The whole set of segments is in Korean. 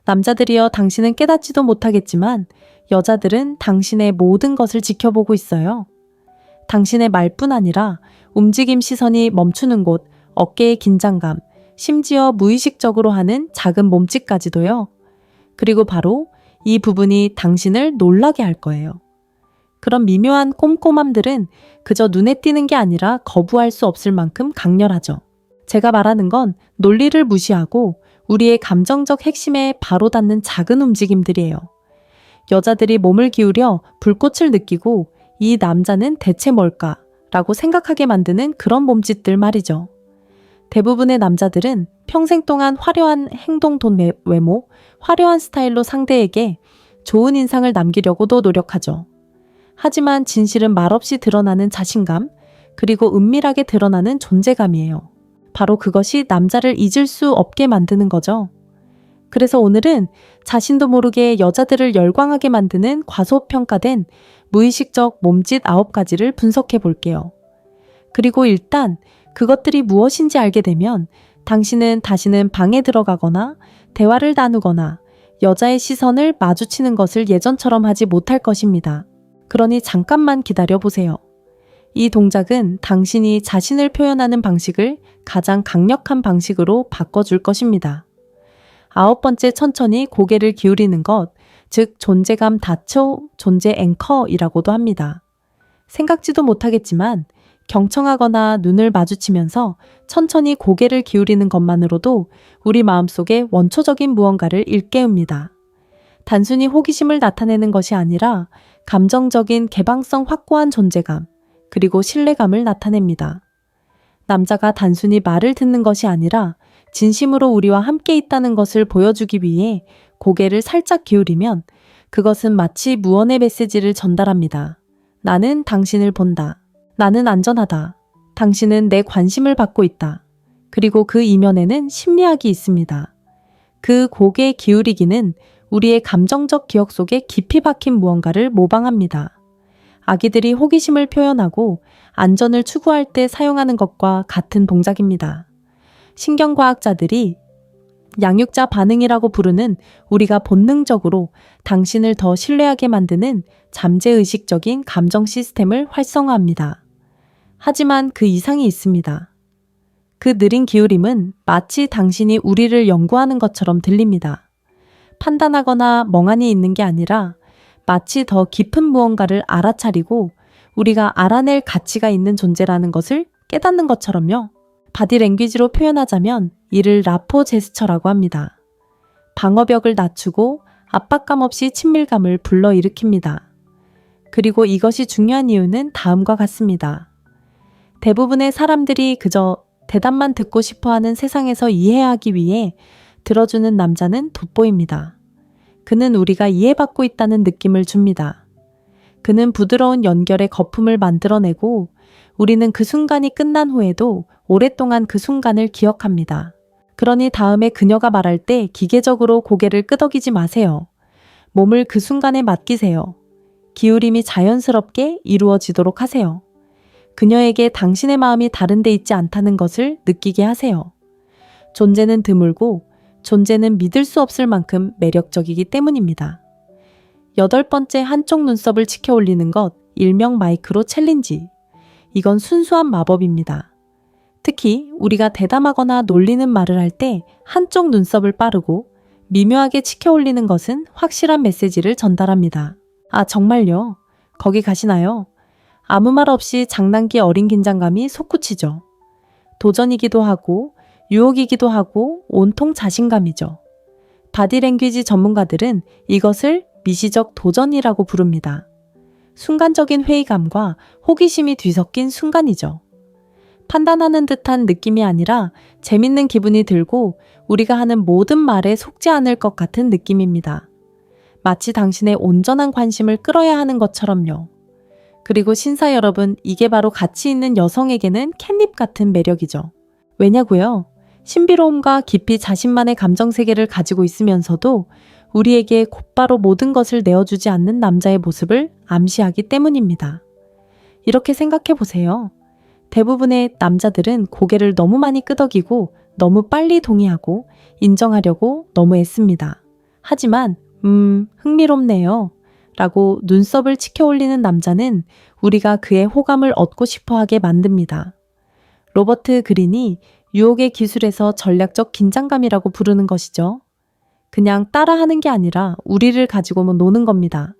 남자들이여 당신은 깨닫지도 못하겠지만 여자들은 당신의 모든 것을 지켜보고 있어요. 당신의 말뿐 아니라 움직임 시선이 멈추는 곳, 어깨의 긴장감, 심지어 무의식적으로 하는 작은 몸짓까지도요. 그리고 바로 이 부분이 당신을 놀라게 할 거예요. 그런 미묘한 꼼꼼함들은 그저 눈에 띄는 게 아니라 거부할 수 없을 만큼 강렬하죠. 제가 말하는 건 논리를 무시하고 우리의 감정적 핵심에 바로 닿는 작은 움직임들이에요. 여자들이 몸을 기울여 불꽃을 느끼고 이 남자는 대체 뭘까? 라고 생각하게 만드는 그런 몸짓들 말이죠. 대부분의 남자들은 평생 동안 화려한 행동 외모, 화려한 스타일로 상대에게 좋은 인상을 남기려고도 노력하죠. 하지만 진실은 말없이 드러나는 자신감, 그리고 은밀하게 드러나는 존재감이에요. 바로 그것이 남자를 잊을 수 없게 만드는 거죠. 그래서 오늘은 자신도 모르게 여자들을 열광하게 만드는 과소평가된 무의식적 몸짓 9가지를 분석해 볼게요. 그리고 일단 그것들이 무엇인지 알게 되면 당신은 다시는 방에 들어가거나 대화를 나누거나 여자의 시선을 마주치는 것을 예전처럼 하지 못할 것입니다. 그러니 잠깐만 기다려 보세요. 이 동작은 당신이 자신을 표현하는 방식을 가장 강력한 방식으로 바꿔줄 것입니다. 9번째, 천천히 고개를 기울이는 것, 즉 존재감 다초, 존재 앵커이라고도 합니다. 생각지도 못하겠지만 경청하거나 눈을 마주치면서 천천히 고개를 기울이는 것만으로도 우리 마음속에 원초적인 무언가를 일깨웁니다. 단순히 호기심을 나타내는 것이 아니라 감정적인 개방성 확고한 존재감, 그리고 신뢰감을 나타냅니다. 남자가 단순히 말을 듣는 것이 아니라 진심으로 우리와 함께 있다는 것을 보여주기 위해 고개를 살짝 기울이면 그것은 마치 무언의 메시지를 전달합니다. 나는 당신을 본다. 나는 안전하다. 당신은 내 관심을 받고 있다. 그리고 그 이면에는 심리학이 있습니다. 그 고개 기울이기는 우리의 감정적 기억 속에 깊이 박힌 무언가를 모방합니다. 아기들이 호기심을 표현하고 안전을 추구할 때 사용하는 것과 같은 동작입니다. 신경과학자들이 양육자 반응이라고 부르는 우리가 본능적으로 당신을 더 신뢰하게 만드는 잠재의식적인 감정 시스템을 활성화합니다. 하지만 그 이상이 있습니다. 그 느린 기울임은 마치 당신이 우리를 연구하는 것처럼 들립니다. 판단하거나 멍하니 있는 게 아니라 마치 더 깊은 무언가를 알아차리고 우리가 알아낼 가치가 있는 존재라는 것을 깨닫는 것처럼요. 바디랭귀지로 표현하자면 이를 라포 제스처라고 합니다. 방어벽을 낮추고 압박감 없이 친밀감을 불러일으킵니다. 그리고 이것이 중요한 이유는 다음과 같습니다. 대부분의 사람들이 그저 대답만 듣고 싶어하는 세상에서 이해하기 위해 들어주는 남자는 돋보입니다. 그는 우리가 이해받고 있다는 느낌을 줍니다. 그는 부드러운 연결의 거품을 만들어내고 우리는 그 순간이 끝난 후에도 오랫동안 그 순간을 기억합니다. 그러니 다음에 그녀가 말할 때 기계적으로 고개를 끄덕이지 마세요. 몸을 그 순간에 맡기세요. 기울임이 자연스럽게 이루어지도록 하세요. 그녀에게 당신의 마음이 다른 데 있지 않다는 것을 느끼게 하세요. 존재는 드물고 존재는 믿을 수 없을 만큼 매력적이기 때문입니다. 8번째, 한쪽 눈썹을 치켜 올리는 것, 일명 마이크로 챌린지. 이건 순수한 마법입니다. 특히 우리가 대담하거나 놀리는 말을 할 때 한쪽 눈썹을 빠르고 미묘하게 치켜 올리는 것은 확실한 메시지를 전달합니다. 아, 정말요? 거기 가시나요? 아무 말 없이 장난기 어린 긴장감이 솟구치죠. 도전이기도 하고 유혹이기도 하고 온통 자신감이죠. 바디랭귀지 전문가들은 이것을 미시적 도전이라고 부릅니다. 순간적인 회의감과 호기심이 뒤섞인 순간이죠. 판단하는 듯한 느낌이 아니라 재밌는 기분이 들고 우리가 하는 모든 말에 속지 않을 것 같은 느낌입니다. 마치 당신의 온전한 관심을 끌어야 하는 것처럼요. 그리고 신사 여러분, 이게 바로 가치 있는 여성에게는 캣닙 같은 매력이죠. 왜냐고요? 신비로움과 깊이 자신만의 감정 세계를 가지고 있으면서도 우리에게 곧바로 모든 것을 내어주지 않는 남자의 모습을 암시하기 때문입니다. 이렇게 생각해 보세요. 대부분의 남자들은 고개를 너무 많이 끄덕이고 너무 빨리 동의하고 인정하려고 너무 애씁니다. 하지만 흥미롭네요 라고 눈썹을 치켜 올리는 남자는 우리가 그의 호감을 얻고 싶어하게 만듭니다. 로버트 그린이 유혹의 기술에서 전략적 긴장감이라고 부르는 것이죠. 그냥 따라하는 게 아니라 우리를 가지고 노는 겁니다.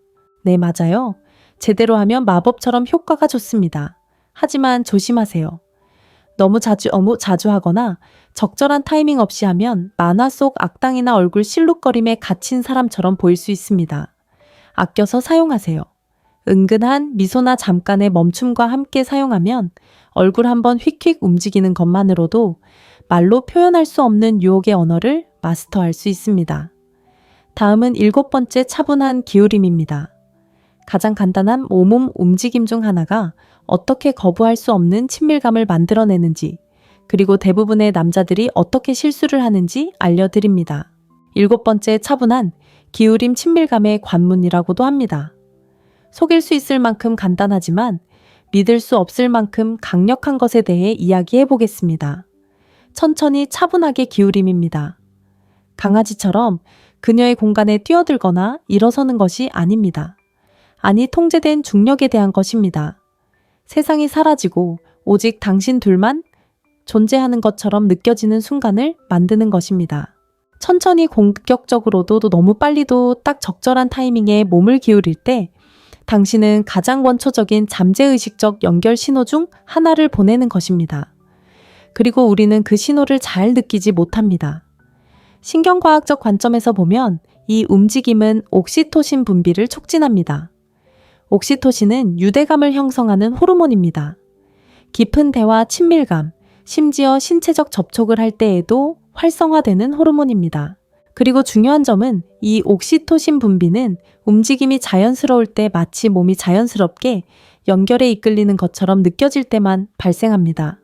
네, 맞아요. 제대로 하면 마법처럼 효과가 좋습니다. 하지만 조심하세요. 너무 자주 하거나 적절한 타이밍 없이 하면 만화 속 악당이나 얼굴 실룩거림에 갇힌 사람처럼 보일 수 있습니다. 아껴서 사용하세요. 은근한 미소나 잠깐의 멈춤과 함께 사용하면 얼굴 한번 휙휙 움직이는 것만으로도 말로 표현할 수 없는 유혹의 언어를 마스터할 수 있습니다. 다음은 7번째 차분한 기울임입니다. 가장 간단한 몸 움직임 중 하나가 어떻게 거부할 수 없는 친밀감을 만들어내는지, 그리고 대부분의 남자들이 어떻게 실수를 하는지 알려드립니다. 7번째 차분한 기울임 친밀감의 관문이라고도 합니다. 속일 수 있을 만큼 간단하지만 믿을 수 없을 만큼 강력한 것에 대해 이야기해 보겠습니다. 천천히 차분하게 기울임입니다. 강아지처럼 그녀의 공간에 뛰어들거나 일어서는 것이 아닙니다. 아니, 통제된 중력에 대한 것입니다. 세상이 사라지고 오직 당신 둘만 존재하는 것처럼 느껴지는 순간을 만드는 것입니다. 천천히 공격적으로도 너무 빨리도 딱 적절한 타이밍에 몸을 기울일 때 당신은 가장 원초적인 잠재의식적 연결 신호 중 하나를 보내는 것입니다. 그리고 우리는 그 신호를 잘 느끼지 못합니다. 신경과학적 관점에서 보면 이 움직임은 옥시토신 분비를 촉진합니다. 옥시토신은 유대감을 형성하는 호르몬입니다. 깊은 대화, 친밀감, 심지어 신체적 접촉을 할 때에도 활성화되는 호르몬입니다. 그리고 중요한 점은 이 옥시토신 분비는 움직임이 자연스러울 때 마치 몸이 자연스럽게 연결에 이끌리는 것처럼 느껴질 때만 발생합니다.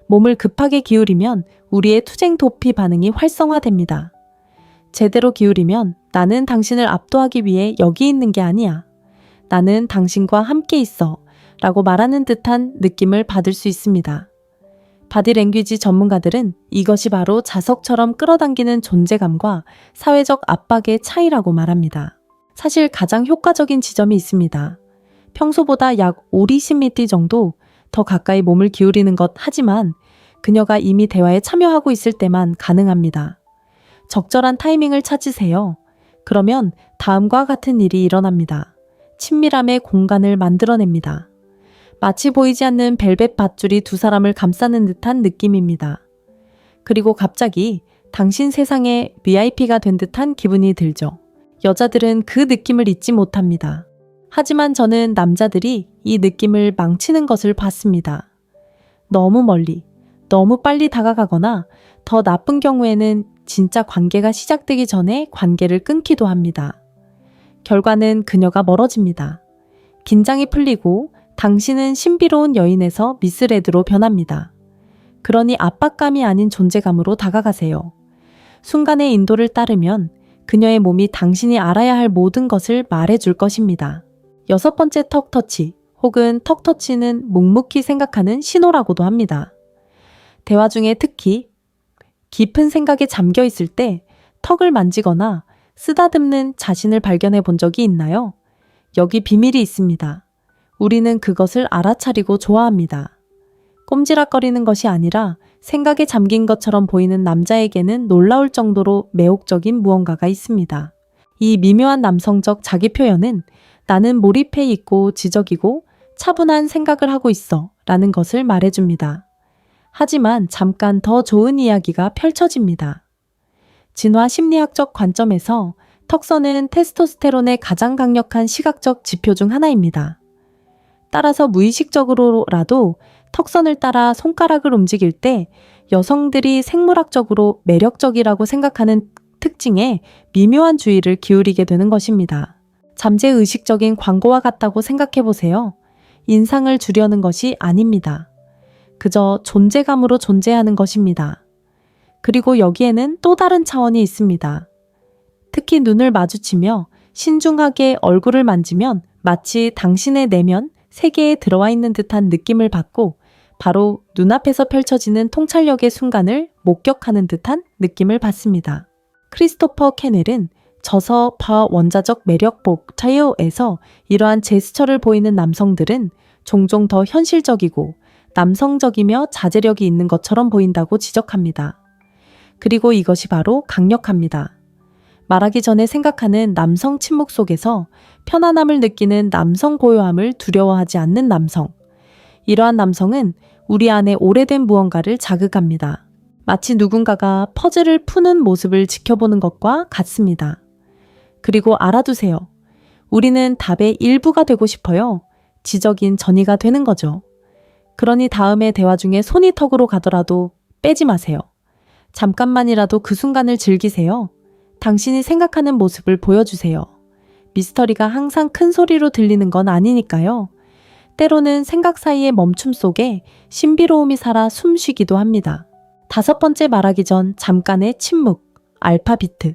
몸을 급하게 기울이면 우리의 투쟁 도피 반응이 활성화됩니다. 제대로 기울이면 나는 당신을 압도하기 위해 여기 있는 게 아니야. 나는 당신과 함께 있어 라고 말하는 듯한 느낌을 받을 수 있습니다. 바디랭귀지 전문가들은 이것이 바로 자석처럼 끌어당기는 존재감과 사회적 압박의 차이라고 말합니다. 사실 가장 효과적인 지점이 있습니다. 평소보다 약 50cm 정도 더 가까이 몸을 기울이는 것, 하지만 그녀가 이미 대화에 참여하고 있을 때만 가능합니다. 적절한 타이밍을 찾으세요. 그러면 다음과 같은 일이 일어납니다. 친밀함의 공간을 만들어냅니다. 마치 보이지 않는 벨벳 밧줄이 두 사람을 감싸는 듯한 느낌입니다. 그리고 갑자기 당신 세상의 VIP가 된 듯한 기분이 들죠. 여자들은 그 느낌을 잊지 못합니다. 하지만 저는 남자들이 이 느낌을 망치는 것을 봤습니다. 너무 멀리, 너무 빨리 다가가거나 더 나쁜 경우에는 진짜 관계가 시작되기 전에 관계를 끊기도 합니다. 결과는 그녀가 멀어집니다. 긴장이 풀리고 당신은 신비로운 여인에서 미스레드로 변합니다. 그러니 압박감이 아닌 존재감으로 다가가세요. 순간의 인도를 따르면 그녀의 몸이 당신이 알아야 할 모든 것을 말해줄 것입니다. 6번째 턱터치 혹은 턱터치는 묵묵히 생각하는 신호라고도 합니다. 대화 중에 특히 깊은 생각에 잠겨 있을 때 턱을 만지거나 쓰다듬는 자신을 발견해 본 적이 있나요? 여기 비밀이 있습니다. 우리는 그것을 알아차리고 좋아합니다. 꼼지락거리는 것이 아니라 생각에 잠긴 것처럼 보이는 남자에게는 놀라울 정도로 매혹적인 무언가가 있습니다. 이 미묘한 남성적 자기 표현은 나는 몰입해 있고 지적이고 차분한 생각을 하고 있어 라는 것을 말해줍니다. 하지만 잠깐 더 좋은 이야기가 펼쳐집니다. 진화 심리학적 관점에서 턱선은 테스토스테론의 가장 강력한 시각적 지표 중 하나입니다. 따라서 무의식적으로라도 턱선을 따라 손가락을 움직일 때 여성들이 생물학적으로 매력적이라고 생각하는 특징에 미묘한 주의를 기울이게 되는 것입니다. 잠재의식적인 광고와 같다고 생각해 보세요. 인상을 주려는 것이 아닙니다. 그저 존재감으로 존재하는 것입니다. 그리고 여기에는 또 다른 차원이 있습니다. 특히 눈을 마주치며 신중하게 얼굴을 만지면 마치 당신의 내면 세계에 들어와 있는 듯한 느낌을 받고 바로 눈앞에서 펼쳐지는 통찰력의 순간을 목격하는 듯한 느낌을 받습니다. 크리스토퍼 캐넬은 저서 파원자적 매력복 타이어에서 이러한 제스처를 보이는 남성들은 종종 더 현실적이고 남성적이며 자제력이 있는 것처럼 보인다고 지적합니다. 그리고 이것이 바로 강력합니다. 말하기 전에 생각하는 남성 침묵 속에서 편안함을 느끼는 남성 고요함을 두려워하지 않는 남성. 이러한 남성은 우리 안에 오래된 무언가를 자극합니다. 마치 누군가가 퍼즐을 푸는 모습을 지켜보는 것과 같습니다. 그리고 알아두세요. 우리는 답의 일부가 되고 싶어요. 지적인 전이가 되는 거죠. 그러니 다음에 대화 중에 손이 턱으로 가더라도 빼지 마세요. 잠깐만이라도 그 순간을 즐기세요. 당신이 생각하는 모습을 보여주세요. 미스터리가 항상 큰 소리로 들리는 건 아니니까요. 때로는 생각 사이의 멈춤 속에 신비로움이 살아 숨쉬기도 합니다. 5번째, 말하기 전 잠깐의 침묵, 알파비트.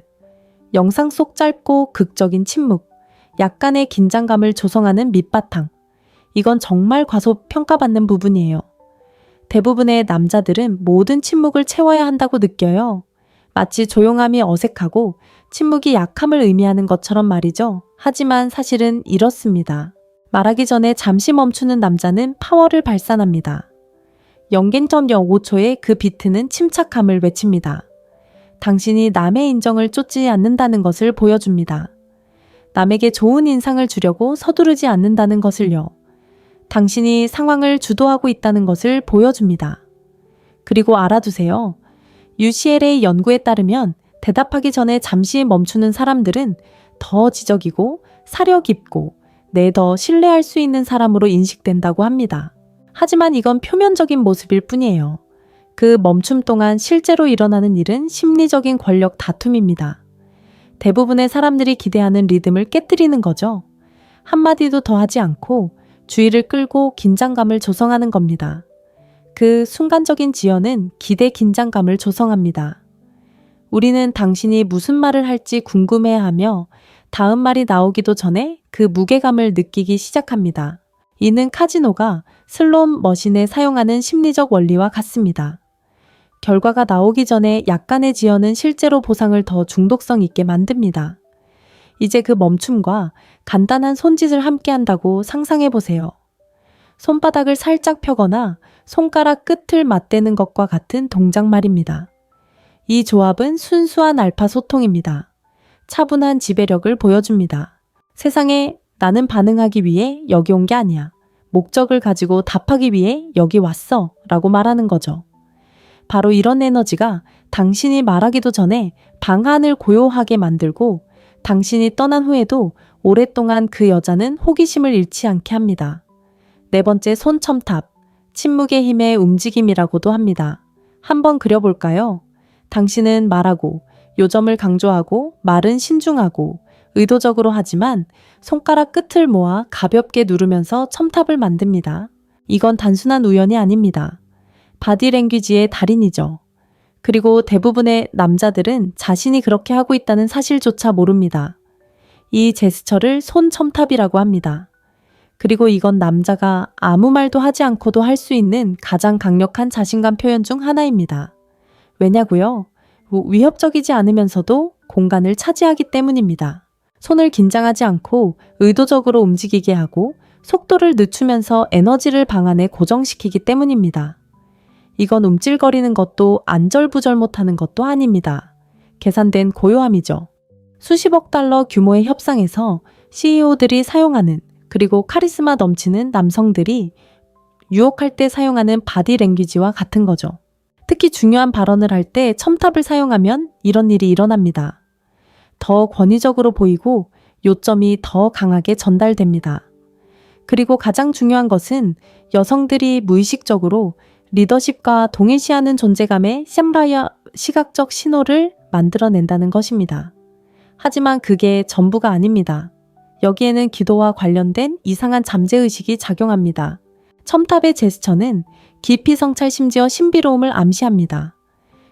영상 속 짧고 극적인 침묵, 약간의 긴장감을 조성하는 밑바탕. 이건 정말 과소평가받는 부분이에요. 대부분의 남자들은 모든 침묵을 채워야 한다고 느껴요. 마치 조용함이 어색하고 침묵이 약함을 의미하는 것처럼 말이죠. 하지만 사실은 이렇습니다. 말하기 전에 잠시 멈추는 남자는 파워를 발산합니다. 0.05초의 그 비트는 침착함을 외칩니다. 당신이 남의 인정을 쫓지 않는다는 것을 보여줍니다. 남에게 좋은 인상을 주려고 서두르지 않는다는 것을요. 당신이 상황을 주도하고 있다는 것을 보여줍니다. 그리고 알아두세요. UCLA 연구에 따르면 대답하기 전에 잠시 멈추는 사람들은 더 지적이고 사려 깊고 더 신뢰할 수 있는 사람으로 인식된다고 합니다. 하지만 이건 표면적인 모습일 뿐이에요. 그 멈춤 동안 실제로 일어나는 일은 심리적인 권력 다툼입니다. 대부분의 사람들이 기대하는 리듬을 깨뜨리는 거죠. 한마디도 더 하지 않고 주의를 끌고 긴장감을 조성하는 겁니다. 그 순간적인 지연은 기대 긴장감을 조성합니다. 우리는 당신이 무슨 말을 할지 궁금해하며 다음 말이 나오기도 전에 그 무게감을 느끼기 시작합니다. 이는 카지노가 슬롯 머신에 사용하는 심리적 원리와 같습니다. 결과가 나오기 전에 약간의 지연은 실제로 보상을 더 중독성 있게 만듭니다. 이제 그 멈춤과 간단한 손짓을 함께 한다고 상상해 보세요. 손바닥을 살짝 펴거나 손가락 끝을 맞대는 것과 같은 동작 말입니다. 이 조합은 순수한 알파 소통입니다. 차분한 지배력을 보여줍니다. 세상에 나는 반응하기 위해 여기 온 게 아니야. 목적을 가지고 답하기 위해 여기 왔어 라고 말하는 거죠. 바로 이런 에너지가 당신이 말하기도 전에 방안을 고요하게 만들고 당신이 떠난 후에도 오랫동안 그 여자는 호기심을 잃지 않게 합니다. 4번째, 손첨탑, 침묵의 힘의 움직임이라고도 합니다. 한번 그려볼까요? 당신은 말하고 요점을 강조하고 말은 신중하고 의도적으로 하지만 손가락 끝을 모아 가볍게 누르면서 첨탑을 만듭니다. 이건 단순한 우연이 아닙니다. 바디랭귀지의 달인이죠. 그리고 대부분의 남자들은 자신이 그렇게 하고 있다는 사실조차 모릅니다. 이 제스처를 손첨탑이라고 합니다. 그리고 이건 남자가 아무 말도 하지 않고도 할 수 있는 가장 강력한 자신감 표현 중 하나입니다. 왜냐고요? 위협적이지 않으면서도 공간을 차지하기 때문입니다. 손을 긴장하지 않고 의도적으로 움직이게 하고 속도를 늦추면서 에너지를 방안에 고정시키기 때문입니다. 이건 움찔거리는 것도 안절부절 못하는 것도 아닙니다. 계산된 고요함이죠. 수십억 달러 규모의 협상에서 CEO들이 사용하는 그리고 카리스마 넘치는 남성들이 유혹할 때 사용하는 바디랭귀지와 같은 거죠. 특히 중요한 발언을 할 때 첨탑을 사용하면 이런 일이 일어납니다. 더 권위적으로 보이고 요점이 더 강하게 전달됩니다. 그리고 가장 중요한 것은 여성들이 무의식적으로 리더십과 동일시하는 존재감의 시각적 신호를 만들어낸다는 것입니다. 하지만 그게 전부가 아닙니다. 여기에는 기도와 관련된 이상한 잠재의식이 작용합니다. 첨탑의 제스처는 깊이 성찰 심지어 신비로움을 암시합니다.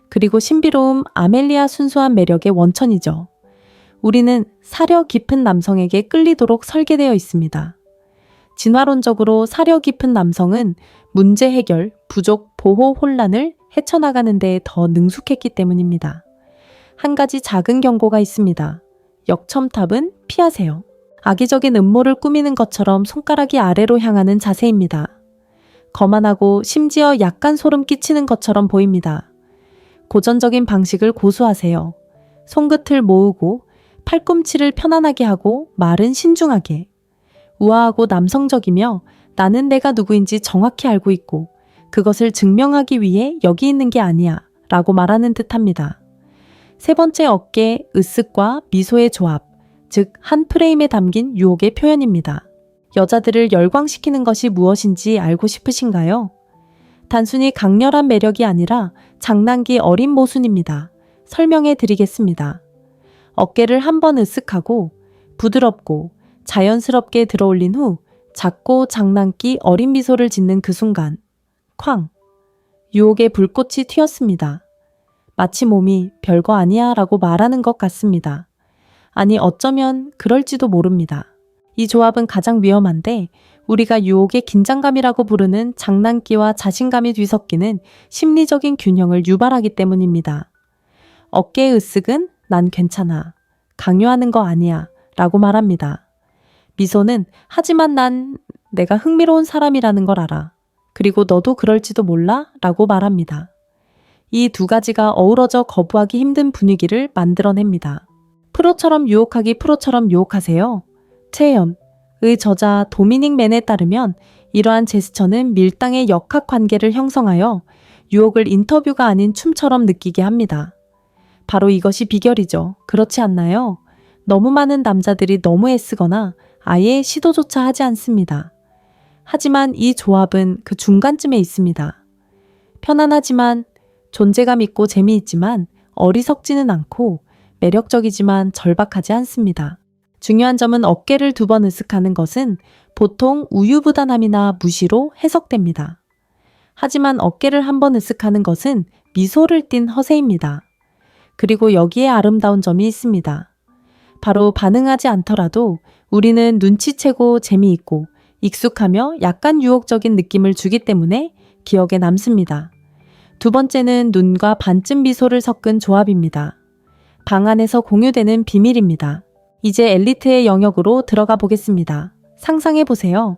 그리고 신비로움, 아멜리아 순수한 매력의 원천이죠. 우리는 사려 깊은 남성에게 끌리도록 설계되어 있습니다. 진화론적으로 사려 깊은 남성은 문제 해결, 부족, 보호, 혼란을 헤쳐나가는 데 더 능숙했기 때문입니다. 한 가지 작은 경고가 있습니다. 역첨탑은 피하세요. 악의적인 음모를 꾸미는 것처럼 손가락이 아래로 향하는 자세입니다. 거만하고 심지어 약간 소름 끼치는 것처럼 보입니다. 고전적인 방식을 고수하세요. 손끝을 모으고 팔꿈치를 편안하게 하고 말은 신중하게. 우아하고 남성적이며 나는 내가 누구인지 정확히 알고 있고 그것을 증명하기 위해 여기 있는 게 아니야 라고 말하는 듯합니다. 세 번째 어깨, 으쓱과 미소의 조합, 즉 한 프레임에 담긴 유혹의 표현입니다. 여자들을 열광시키는 것이 무엇인지 알고 싶으신가요? 단순히 강렬한 매력이 아니라 장난기 어린 모순입니다. 설명해 드리겠습니다. 어깨를 한번 으쓱하고 부드럽고 자연스럽게 들어올린 후 작고 장난기 어린 미소를 짓는 그 순간 쾅! 유혹의 불꽃이 튀었습니다. 마치 몸이 별거 아니야 라고 말하는 것 같습니다. 아니 어쩌면 그럴지도 모릅니다. 이 조합은 가장 위험한데 우리가 유혹의 긴장감이라고 부르는 장난기와 자신감이 뒤섞이는 심리적인 균형을 유발하기 때문입니다. 어깨의 으쓱은 난 괜찮아, 강요하는 거 아니야 라고 말합니다. 미소는 하지만 내가 흥미로운 사람이라는 걸 알아. 그리고 너도 그럴지도 몰라 라고 말합니다. 이 두 가지가 어우러져 거부하기 힘든 분위기를 만들어냅니다. 프로처럼 유혹하기 프로처럼 유혹하세요. 체험의 저자 도미닉 맨에 따르면 이러한 제스처는 밀당의 역학관계를 형성하여 유혹을 인터뷰가 아닌 춤처럼 느끼게 합니다. 바로 이것이 비결이죠. 그렇지 않나요? 너무 많은 남자들이 너무 애쓰거나 아예 시도조차 하지 않습니다. 하지만 이 조합은 그 중간쯤에 있습니다. 편안하지만 존재감 있고 재미있지만 어리석지는 않고 매력적이지만 절박하지 않습니다. 중요한 점은 어깨를 2번 으쓱하는 것은 보통 우유부단함이나 무시로 해석됩니다. 하지만 어깨를 1번 으쓱하는 것은 미소를 띤 허세입니다. 그리고 여기에 아름다운 점이 있습니다. 바로 반응하지 않더라도 우리는 눈치채고 재미있고 익숙하며 약간 유혹적인 느낌을 주기 때문에 기억에 남습니다. 두 번째는 눈과 반쯤 미소를 섞은 조합입니다. 방 안에서 공유되는 비밀입니다. 이제 엘리트의 영역으로 들어가 보겠습니다. 상상해 보세요.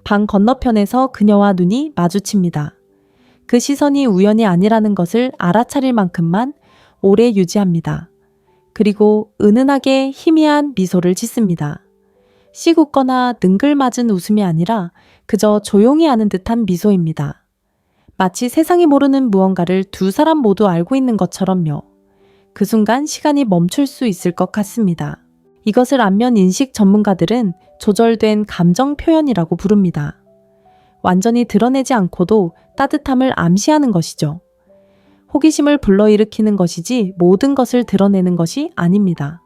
방 건너편에서 그녀와 눈이 마주칩니다. 그 시선이 우연이 아니라는 것을 알아차릴 만큼만 오래 유지합니다. 그리고 은은하게 희미한 미소를 짓습니다. 씨궂거나 능글맞은 웃음이 아니라 그저 조용히 아는 듯한 미소입니다. 마치 세상이 모르는 무언가를 두 사람 모두 알고 있는 것처럼요. 그 순간 시간이 멈출 수 있을 것 같습니다. 이것을 안면 인식 전문가들은 조절된 감정 표현이라고 부릅니다. 완전히 드러내지 않고도 따뜻함을 암시하는 것이죠. 호기심을 불러일으키는 것이지 모든 것을 드러내는 것이 아닙니다.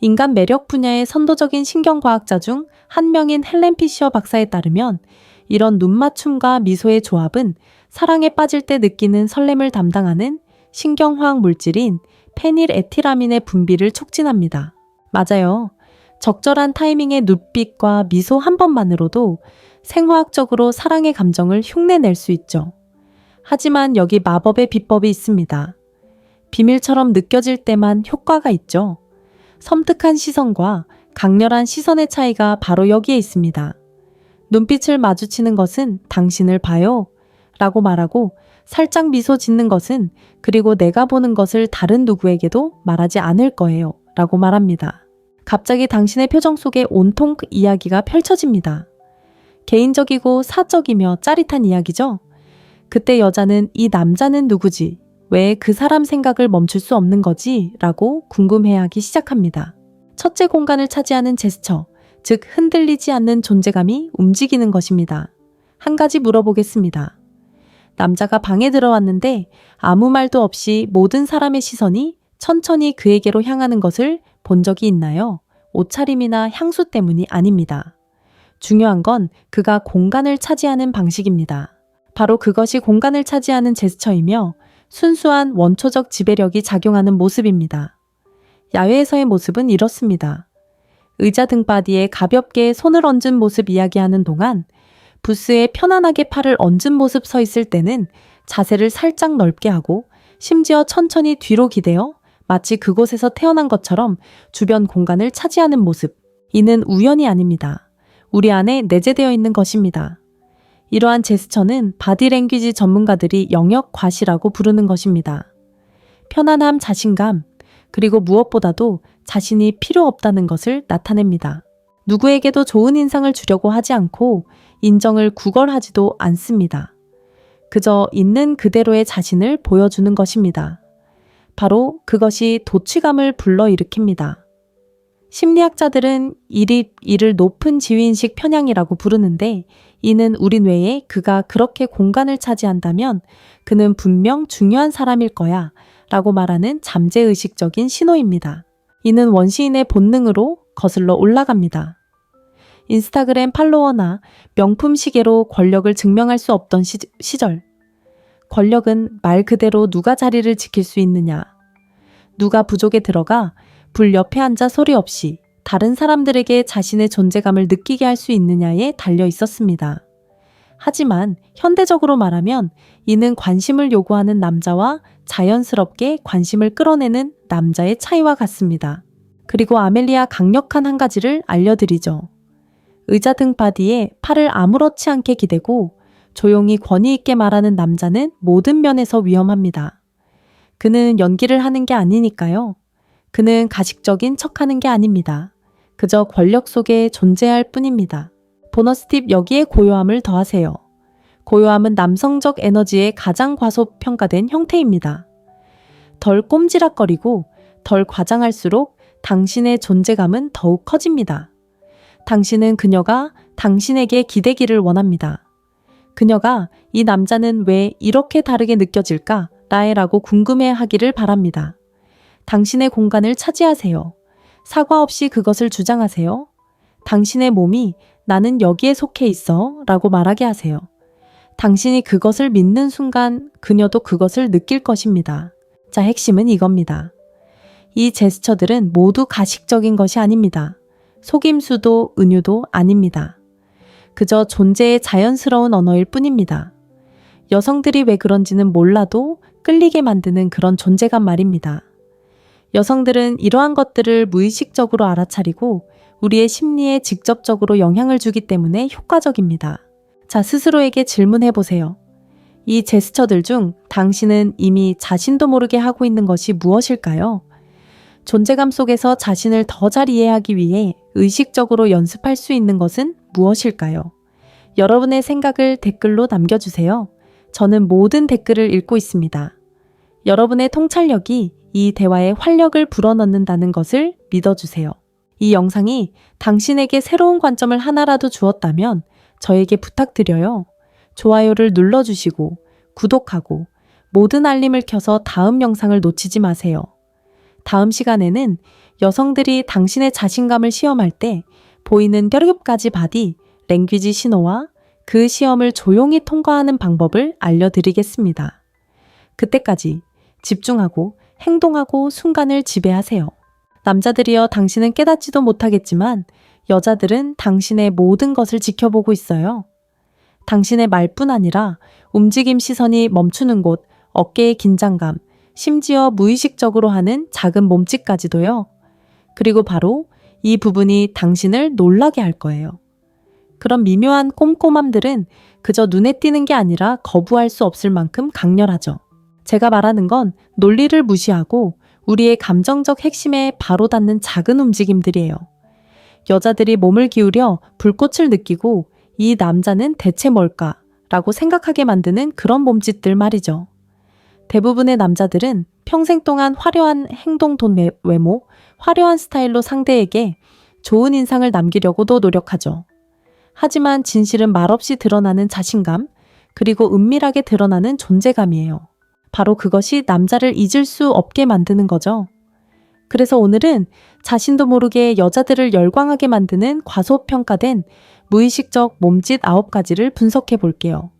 인간 매력 분야의 선도적인 신경과학자 중 한 명인 헬렌 피셔 박사에 따르면 이런 눈맞춤과 미소의 조합은 사랑에 빠질 때 느끼는 설렘을 담당하는 신경화학 물질인 페닐에틸아민의 분비를 촉진합니다. 맞아요. 적절한 타이밍의 눈빛과 미소 한 번만으로도 생화학적으로 사랑의 감정을 흉내낼 수 있죠. 하지만 여기 마법의 비법이 있습니다. 비밀처럼 느껴질 때만 효과가 있죠. 섬뜩한 시선과 강렬한 시선의 차이가 바로 여기에 있습니다. 눈빛을 마주치는 것은 당신을 봐요 라고 말하고 살짝 미소 짓는 것은 그리고 내가 보는 것을 다른 누구에게도 말하지 않을 거예요 라고 말합니다. 갑자기 당신의 표정 속에 온통 이야기가 펼쳐집니다. 개인적이고 사적이며 짜릿한 이야기죠. 그때 여자는 이 남자는 누구지? 왜 그 사람 생각을 멈출 수 없는 거지? 라고 궁금해하기 시작합니다. 첫째 공간을 차지하는 제스처, 즉 흔들리지 않는 존재감이 움직이는 것입니다. 한 가지 물어보겠습니다. 남자가 방에 들어왔는데 아무 말도 없이 모든 사람의 시선이 천천히 그에게로 향하는 것을 본 적이 있나요? 옷차림이나 향수 때문이 아닙니다. 중요한 건 그가 공간을 차지하는 방식입니다. 바로 그것이 공간을 차지하는 제스처이며 순수한 원초적 지배력이 작용하는 모습입니다. 야외에서의 모습은 이렇습니다. 의자 등바디에 가볍게 손을 얹은 모습 이야기하는 동안 부스에 편안하게 팔을 얹은 모습 서 있을 때는 자세를 살짝 넓게 하고 심지어 천천히 뒤로 기대어 마치 그곳에서 태어난 것처럼 주변 공간을 차지하는 모습. 이는 우연이 아닙니다. 우리 안에 내재되어 있는 것입니다. 이러한 제스처는 바디랭귀지 전문가들이 영역 과시라고 부르는 것입니다. 편안함, 자신감, 그리고 무엇보다도 자신이 필요 없다는 것을 나타냅니다. 누구에게도 좋은 인상을 주려고 하지 않고 인정을 구걸하지도 않습니다. 그저 있는 그대로의 자신을 보여주는 것입니다. 바로 그것이 도취감을 불러일으킵니다. 심리학자들은 이를 높은 지위인식 편향이라고 부르는데, 이는 우리 뇌에 그가 그렇게 공간을 차지한다면 그는 분명 중요한 사람일 거야 라고 말하는 잠재의식적인 신호입니다. 이는 원시인의 본능으로 거슬러 올라갑니다. 인스타그램 팔로워나 명품 시계로 권력을 증명할 수 없던 시절. 권력은 말 그대로 누가 자리를 지킬 수 있느냐, 누가 부족에 들어가 불 옆에 앉아 소리 없이 다른 사람들에게 자신의 존재감을 느끼게 할 수 있느냐에 달려 있었습니다. 하지만 현대적으로 말하면 이는 관심을 요구하는 남자와 자연스럽게 관심을 끌어내는 남자의 차이와 같습니다. 그리고 아멜리아 강력한 한 가지를 알려드리죠. 의자 등 바디에 팔을 아무렇지 않게 기대고 조용히 권위 있게 말하는 남자는 모든 면에서 위험합니다. 그는 연기를 하는 게 아니니까요. 그는 가식적인 척하는 게 아닙니다. 그저 권력 속에 존재할 뿐입니다. 보너스 팁, 여기에 고요함을 더하세요. 고요함은 남성적 에너지의 가장 과소평가된 형태입니다. 덜 꼼지락거리고 덜 과장할수록 당신의 존재감은 더욱 커집니다. 당신은 그녀가 당신에게 기대기를 원합니다. 그녀가 이 남자는 왜 이렇게 다르게 느껴질까? 라고 궁금해하기를 바랍니다. 당신의 공간을 차지하세요. 사과 없이 그것을 주장하세요. 당신의 몸이 나는 여기에 속해 있어 라고 말하게 하세요. 당신이 그것을 믿는 순간 그녀도 그것을 느낄 것입니다. 자, 핵심은 이겁니다. 이 제스처들은 모두 가식적인 것이 아닙니다. 속임수도 은유도 아닙니다. 그저 존재의 자연스러운 언어일 뿐입니다. 여성들이 왜 그런지는 몰라도 끌리게 만드는 그런 존재감 말입니다. 여성들은 이러한 것들을 무의식적으로 알아차리고 우리의 심리에 직접적으로 영향을 주기 때문에 효과적입니다. 자, 스스로에게 질문해 보세요. 이 제스처들 중 당신은 이미 자신도 모르게 하고 있는 것이 무엇일까요? 존재감 속에서 자신을 더 잘 이해하기 위해 의식적으로 연습할 수 있는 것은 무엇일까요? 여러분의 생각을 댓글로 남겨주세요. 저는 모든 댓글을 읽고 있습니다. 여러분의 통찰력이 이 대화에 활력을 불어넣는다는 것을 믿어주세요. 이 영상이 당신에게 새로운 관점을 하나라도 주었다면 저에게 부탁드려요. 좋아요를 눌러주시고 구독하고 모든 알림을 켜서 다음 영상을 놓치지 마세요. 다음 시간에는 여성들이 당신의 자신감을 시험할 때 보이는 7가지 바디 랭귀지 신호와 그 시험을 조용히 통과하는 방법을 알려드리겠습니다. 그때까지 집중하고 행동하고 순간을 지배하세요. 남자들이여, 당신은 깨닫지도 못하겠지만 여자들은 당신의 모든 것을 지켜보고 있어요. 당신의 말뿐 아니라 움직임, 시선이 멈추는 곳, 어깨의 긴장감, 심지어 무의식적으로 하는 작은 몸짓까지도요. 그리고 바로 이 부분이 당신을 놀라게 할 거예요. 그런 미묘한 꼼꼼함들은 그저 눈에 띄는 게 아니라 거부할 수 없을 만큼 강렬하죠. 제가 말하는 건 논리를 무시하고 우리의 감정적 핵심에 바로 닿는 작은 움직임들이에요. 여자들이 몸을 기울여 불꽃을 느끼고 이 남자는 대체 뭘까? 라고 생각하게 만드는 그런 몸짓들 말이죠. 대부분의 남자들은 평생 동안 화려한 행동, 돈, 외모, 화려한 스타일로 상대에게 좋은 인상을 남기려고도 노력하죠. 하지만 진실은 말없이 드러나는 자신감, 그리고 은밀하게 드러나는 존재감이에요. 바로 그것이 남자를 잊을 수 없게 만드는 거죠. 그래서 오늘은 자신도 모르게 여자들을 열광하게 만드는 과소평가된 무의식적 몸짓 9가지를 분석해 볼게요.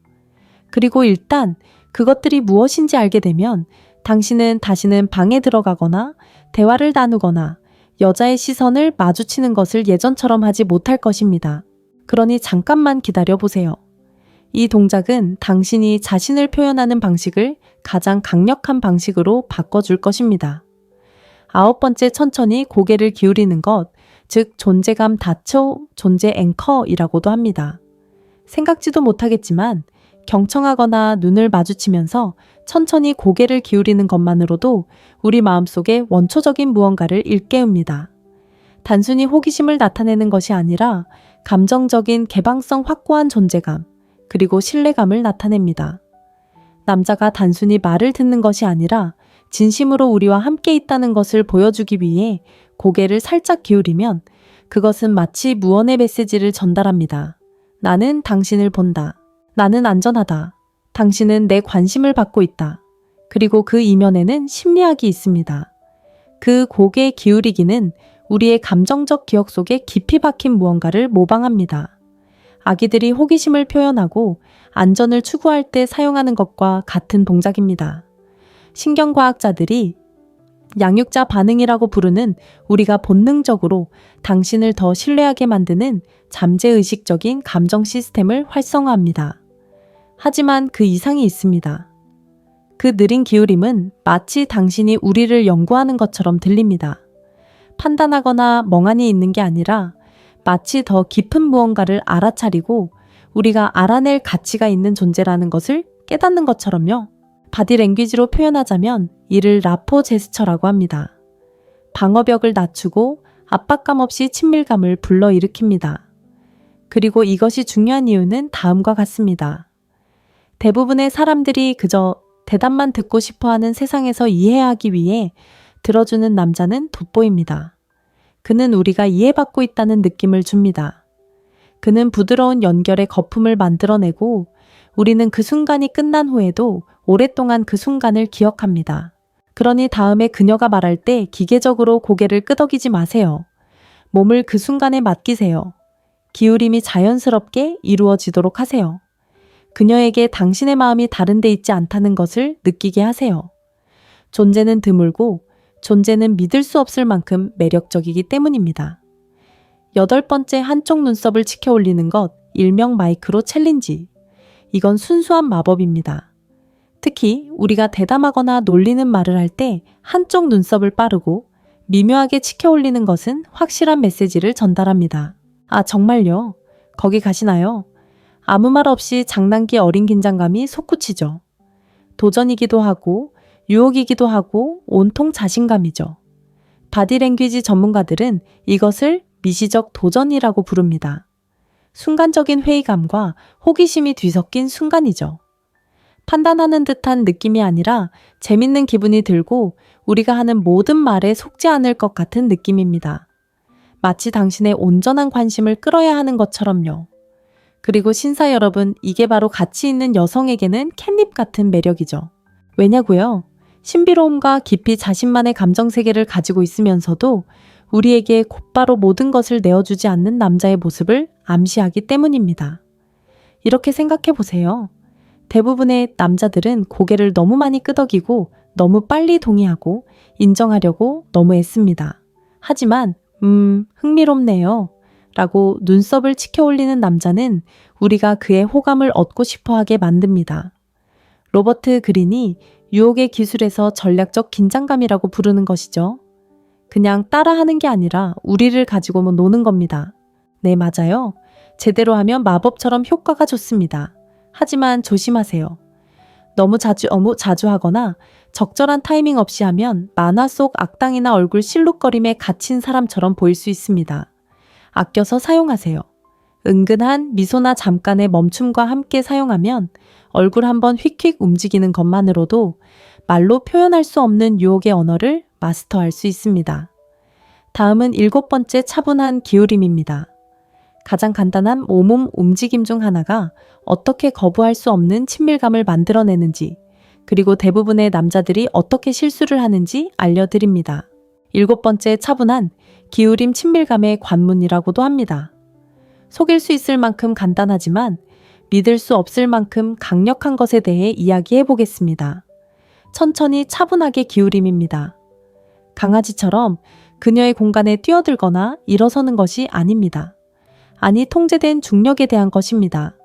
그리고 일단 그것들이 무엇인지 알게 되면 당신은 다시는 방에 들어가거나 대화를 나누거나 여자의 시선을 마주치는 것을 예전처럼 하지 못할 것입니다. 그러니 잠깐만 기다려 보세요. 이 동작은 당신이 자신을 표현하는 방식을 가장 강력한 방식으로 바꿔줄 것입니다. 9번째 천천히 고개를 기울이는 것, 즉 존재감 닫혀 존재 앵커이라고도 합니다. 생각지도 못하겠지만 경청하거나 눈을 마주치면서 천천히 고개를 기울이는 것만으로도 우리 마음속에 원초적인 무언가를 일깨웁니다. 단순히 호기심을 나타내는 것이 아니라 감정적인 개방성 확고한 존재감, 그리고 신뢰감을 나타냅니다. 남자가 단순히 말을 듣는 것이 아니라 진심으로 우리와 함께 있다는 것을 보여주기 위해 고개를 살짝 기울이면 그것은 마치 무언의 메시지를 전달합니다. 나는 당신을 본다. 나는 안전하다. 당신은 내 관심을 받고 있다. 그리고 그 이면에는 심리학이 있습니다. 그 고개 기울이기는 우리의 감정적 기억 속에 깊이 박힌 무언가를 모방합니다. 아기들이 호기심을 표현하고 안전을 추구할 때 사용하는 것과 같은 동작입니다. 신경과학자들이 양육자 반응이라고 부르는 우리가 본능적으로 당신을 더 신뢰하게 만드는 잠재의식적인 감정 시스템을 활성화합니다. 하지만 그 이상이 있습니다. 그 느린 기울임은 마치 당신이 우리를 연구하는 것처럼 들립니다. 판단하거나 멍하니 있는 게 아니라 마치 더 깊은 무언가를 알아차리고 우리가 알아낼 가치가 있는 존재라는 것을 깨닫는 것처럼요. 바디랭귀지로 표현하자면 이를 라포 제스처라고 합니다. 방어벽을 낮추고 압박감 없이 친밀감을 불러일으킵니다. 그리고 이것이 중요한 이유는 다음과 같습니다. 대부분의 사람들이 그저 대답만 듣고 싶어하는 세상에서 이해하기 위해 들어주는 남자는 돋보입니다. 그는 우리가 이해받고 있다는 느낌을 줍니다. 그는 부드러운 연결의 거품을 만들어내고 우리는 그 순간이 끝난 후에도 오랫동안 그 순간을 기억합니다. 그러니 다음에 그녀가 말할 때 기계적으로 고개를 끄덕이지 마세요. 몸을 그 순간에 맡기세요. 기울임이 자연스럽게 이루어지도록 하세요. 그녀에게 당신의 마음이 다른 데 있지 않다는 것을 느끼게 하세요. 존재는 드물고 존재는 믿을 수 없을 만큼 매력적이기 때문입니다. 8번째 한쪽 눈썹을 치켜 올리는 것, 일명 마이크로 챌린지. 이건 순수한 마법입니다. 특히 우리가 대담하거나 놀리는 말을 할 때 한쪽 눈썹을 빠르고 미묘하게 치켜 올리는 것은 확실한 메시지를 전달합니다. 아, 정말요? 거기 가시나요? 아무 말 없이 장난기 어린 긴장감이 솟구치죠. 도전이기도 하고 유혹이기도 하고 온통 자신감이죠. 바디랭귀지 전문가들은 이것을 미시적 도전이라고 부릅니다. 순간적인 회의감과 호기심이 뒤섞인 순간이죠. 판단하는 듯한 느낌이 아니라 재밌는 기분이 들고 우리가 하는 모든 말에 속지 않을 것 같은 느낌입니다. 마치 당신의 온전한 관심을 끌어야 하는 것처럼요. 그리고 신사 여러분, 이게 바로 가치 있는 여성에게는 캣닙 같은 매력이죠. 왜냐고요? 신비로움과 깊이 자신만의 감정세계를 가지고 있으면서도 우리에게 곧바로 모든 것을 내어주지 않는 남자의 모습을 암시하기 때문입니다. 이렇게 생각해 보세요. 대부분의 남자들은 고개를 너무 많이 끄덕이고 너무 빨리 동의하고 인정하려고 너무 애씁니다. 하지만 흥미롭네요 라고 눈썹을 치켜 올리는 남자는 우리가 그의 호감을 얻고 싶어하게 만듭니다. 로버트 그린이 유혹의 기술에서 전략적 긴장감이라고 부르는 것이죠. 그냥 따라하는 게 아니라 우리를 가지고 노는 겁니다. 네, 맞아요. 제대로 하면 마법처럼 효과가 좋습니다. 하지만 조심하세요. 너무 자주 하거나 적절한 타이밍 없이 하면 만화 속 악당이나 얼굴 실룩거림에 갇힌 사람처럼 보일 수 있습니다. 아껴서 사용하세요. 은근한 미소나 잠깐의 멈춤과 함께 사용하면 얼굴 한번 휙휙 움직이는 것만으로도 말로 표현할 수 없는 유혹의 언어를 마스터할 수 있습니다. 다음은 7번째 차분한 기울임입니다. 가장 간단한 몸 움직임 중 하나가 어떻게 거부할 수 없는 친밀감을 만들어내는지, 그리고 대부분의 남자들이 어떻게 실수를 하는지 알려드립니다. 7번째 차분한 기울임 친밀감의 관문이라고도 합니다. 속일 수 있을 만큼 간단하지만 믿을 수 없을 만큼 강력한 것에 대해 이야기해 보겠습니다. 천천히 차분하게 기울임입니다. 강아지처럼 그녀의 공간에 뛰어들거나 일어서는 것이 아닙니다. 아니, 통제된 중력에 대한 것입니다.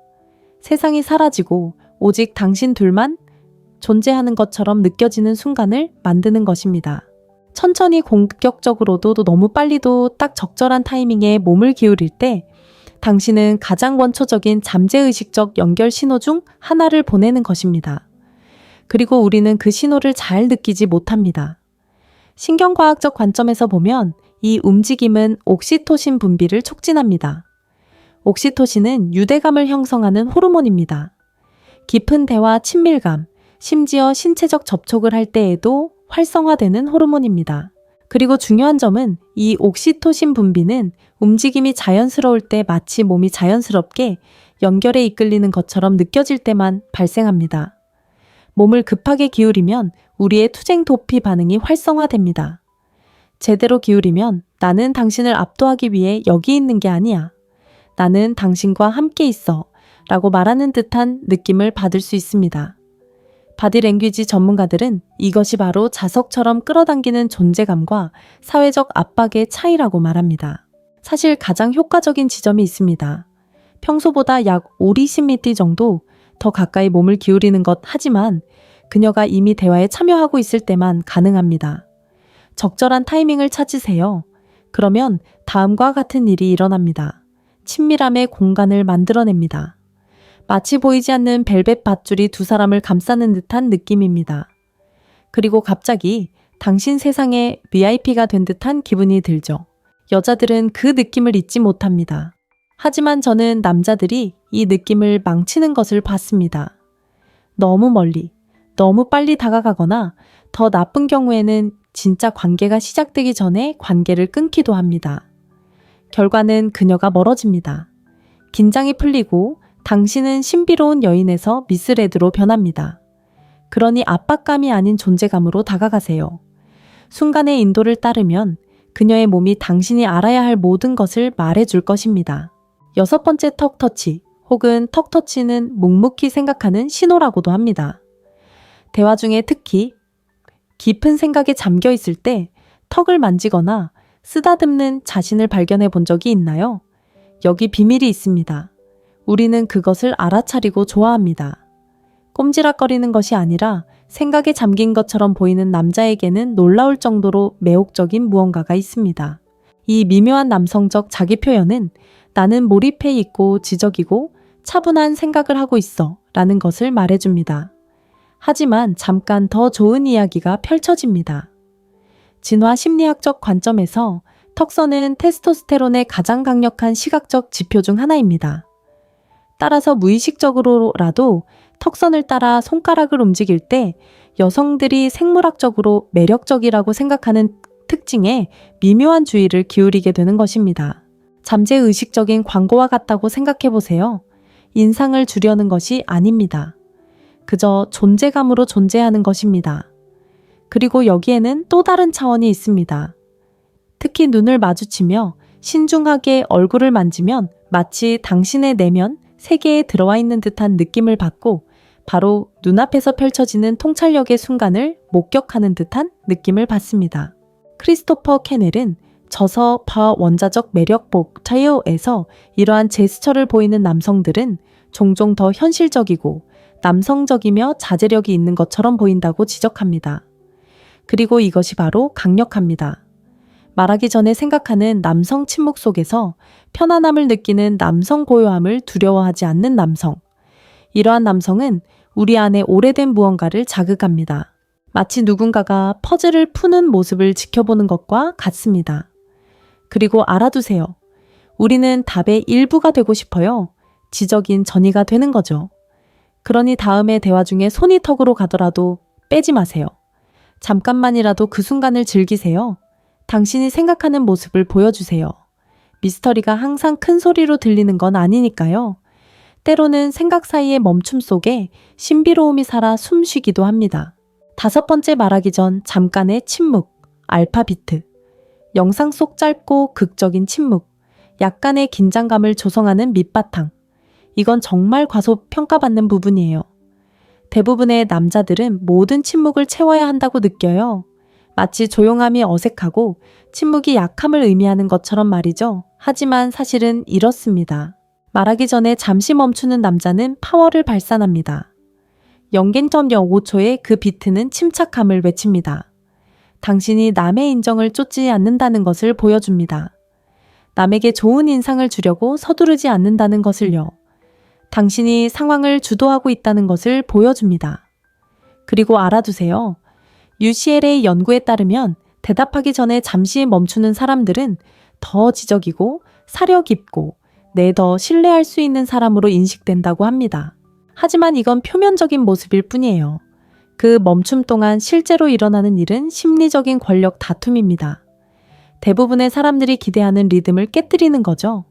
세상이 사라지고 오직 당신 둘만 존재하는 것처럼 느껴지는 순간을 만드는 것입니다. 천천히 공격적으로도 너무 빨리도 딱 적절한 타이밍에 몸을 기울일 때 당신은 가장 원초적인 잠재의식적 연결 신호 중 하나를 보내는 것입니다. 그리고 우리는 그 신호를 잘 느끼지 못합니다. 신경과학적 관점에서 보면 이 움직임은 옥시토신 분비를 촉진합니다. 옥시토신은 유대감을 형성하는 호르몬입니다. 깊은 대화, 친밀감, 심지어 신체적 접촉을 할 때에도 활성화되는 호르몬입니다. 그리고 중요한 점은 이 옥시토신 분비는 움직임이 자연스러울 때 마치 몸이 자연스럽게 연결에 이끌리는 것처럼 느껴질 때만 발생합니다. 몸을 급하게 기울이면 우리의 투쟁 도피 반응이 활성화됩니다. 제대로 기울이면 나는 당신을 압도하기 위해 여기 있는 게 아니야. 나는 당신과 함께 있어 라고 말하는 듯한 느낌을 받을 수 있습니다. 바디랭귀지 전문가들은 이것이 바로 자석처럼 끌어당기는 존재감과 사회적 압박의 차이라고 말합니다. 사실 가장 효과적인 지점이 있습니다. 평소보다 약 5, 20mm 정도 더 가까이 몸을 기울이는 것 하지만 그녀가 이미 대화에 참여하고 있을 때만 가능합니다. 적절한 타이밍을 찾으세요. 그러면 다음과 같은 일이 일어납니다. 친밀함의 공간을 만들어냅니다. 마치 보이지 않는 벨벳 밧줄이 두 사람을 감싸는 듯한 느낌입니다. 그리고 갑자기 당신 세상의 VIP가 된 듯한 기분이 들죠. 여자들은 그 느낌을 잊지 못합니다. 하지만 저는 남자들이 이 느낌을 망치는 것을 봤습니다. 너무 멀리, 너무 빨리 다가가거나 더 나쁜 경우에는 진짜 관계가 시작되기 전에 관계를 끊기도 합니다. 결과는 그녀가 멀어집니다. 긴장이 풀리고 당신은 신비로운 여인에서 미스레드로 변합니다. 그러니 압박감이 아닌 존재감으로 다가가세요. 순간의 인도를 따르면 그녀의 몸이 당신이 알아야 할 모든 것을 말해줄 것입니다. 6번째 턱터치 혹은 턱터치는 묵묵히 생각하는 신호라고도 합니다. 대화 중에 특히 깊은 생각에 잠겨 있을 때 턱을 만지거나 쓰다듬는 자신을 발견해 본 적이 있나요? 여기 비밀이 있습니다. 우리는 그것을 알아차리고 좋아합니다. 꼼지락거리는 것이 아니라 생각에 잠긴 것처럼 보이는 남자에게는 놀라울 정도로 매혹적인 무언가가 있습니다. 이 미묘한 남성적 자기 표현은 나는 몰입해 있고 지적이고 차분한 생각을 하고 있어 라는 것을 말해줍니다. 하지만 잠깐 더 좋은 이야기가 펼쳐집니다. 진화 심리학적 관점에서 턱선은 테스토스테론의 가장 강력한 시각적 지표 중 하나입니다. 따라서 무의식적으로라도 턱선을 따라 손가락을 움직일 때 여성들이 생물학적으로 매력적이라고 생각하는 특징에 미묘한 주의를 기울이게 되는 것입니다. 잠재의식적인 광고와 같다고 생각해 보세요. 인상을 주려는 것이 아닙니다. 그저 존재감으로 존재하는 것입니다. 그리고 여기에는 또 다른 차원이 있습니다. 특히 눈을 마주치며 신중하게 얼굴을 만지면 마치 당신의 내면 세계에 들어와 있는 듯한 느낌을 받고 바로 눈앞에서 펼쳐지는 통찰력의 순간을 목격하는 듯한 느낌을 받습니다. 크리스토퍼 캐넬은 저서 원자적 매력복 차이오에서 이러한 제스처를 보이는 남성들은 종종 더 현실적이고 남성적이며 자제력이 있는 것처럼 보인다고 지적합니다. 그리고 이것이 바로 강력합니다. 말하기 전에 생각하는 남성 침묵 속에서 편안함을 느끼는 남성 고요함을 두려워하지 않는 남성. 이러한 남성은 우리 안에 오래된 무언가를 자극합니다. 마치 누군가가 퍼즐을 푸는 모습을 지켜보는 것과 같습니다. 그리고 알아두세요. 우리는 답의 일부가 되고 싶어요. 지적인 전이가 되는 거죠. 그러니 다음의 대화 중에 손이 턱으로 가더라도 빼지 마세요. 잠깐만이라도 그 순간을 즐기세요. 당신이 생각하는 모습을 보여주세요. 미스터리가 항상 큰 소리로 들리는 건 아니니까요. 때로는 생각 사이의 멈춤 속에 신비로움이 살아 숨쉬기도 합니다. 5번째 말하기 전 잠깐의 침묵, 알파비트. 영상 속 짧고 극적인 침묵, 약간의 긴장감을 조성하는 밑바탕. 이건 정말 과소평가받는 부분이에요. 대부분의 남자들은 모든 침묵을 채워야 한다고 느껴요. 마치 조용함이 어색하고 침묵이 약함을 의미하는 것처럼 말이죠. 하지만 사실은 이렇습니다. 말하기 전에 잠시 멈추는 남자는 파워를 발산합니다. 0.05초의 그 비트는 침착함을 외칩니다. 당신이 남의 인정을 쫓지 않는다는 것을 보여줍니다. 남에게 좋은 인상을 주려고 서두르지 않는다는 것을요. 당신이 상황을 주도하고 있다는 것을 보여줍니다. 그리고 알아두세요. UCLA 연구에 따르면 대답하기 전에 잠시 멈추는 사람들은 더 지적이고 사려 깊고 더 신뢰할 수 있는 사람으로 인식된다고 합니다. 하지만 이건 표면적인 모습일 뿐이에요. 그 멈춤 동안 실제로 일어나는 일은 심리적인 권력 다툼입니다. 대부분의 사람들이 기대하는 리듬을 깨뜨리는 거죠.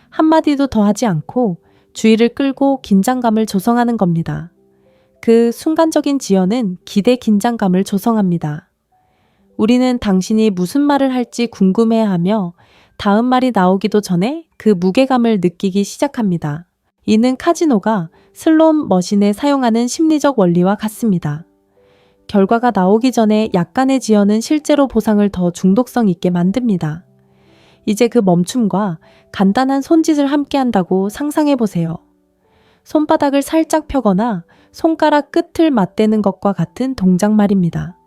한마디도 더 하지 않고 주의를 끌고 긴장감을 조성하는 겁니다. 그 순간적인 지연은 기대 긴장감을 조성합니다. 우리는 당신이 무슨 말을 할지 궁금해하며 다음 말이 나오기도 전에 그 무게감을 느끼기 시작합니다. 이는 카지노가 슬롯 머신에 사용하는 심리적 원리와 같습니다. 결과가 나오기 전에 약간의 지연은 실제로 보상을 더 중독성 있게 만듭니다. 이제 그 멈춤과 간단한 손짓을 함께 한다고 상상해 보세요. 손바닥을 살짝 펴거나 손가락 끝을 맞대는 것과 같은 동작 말입니다.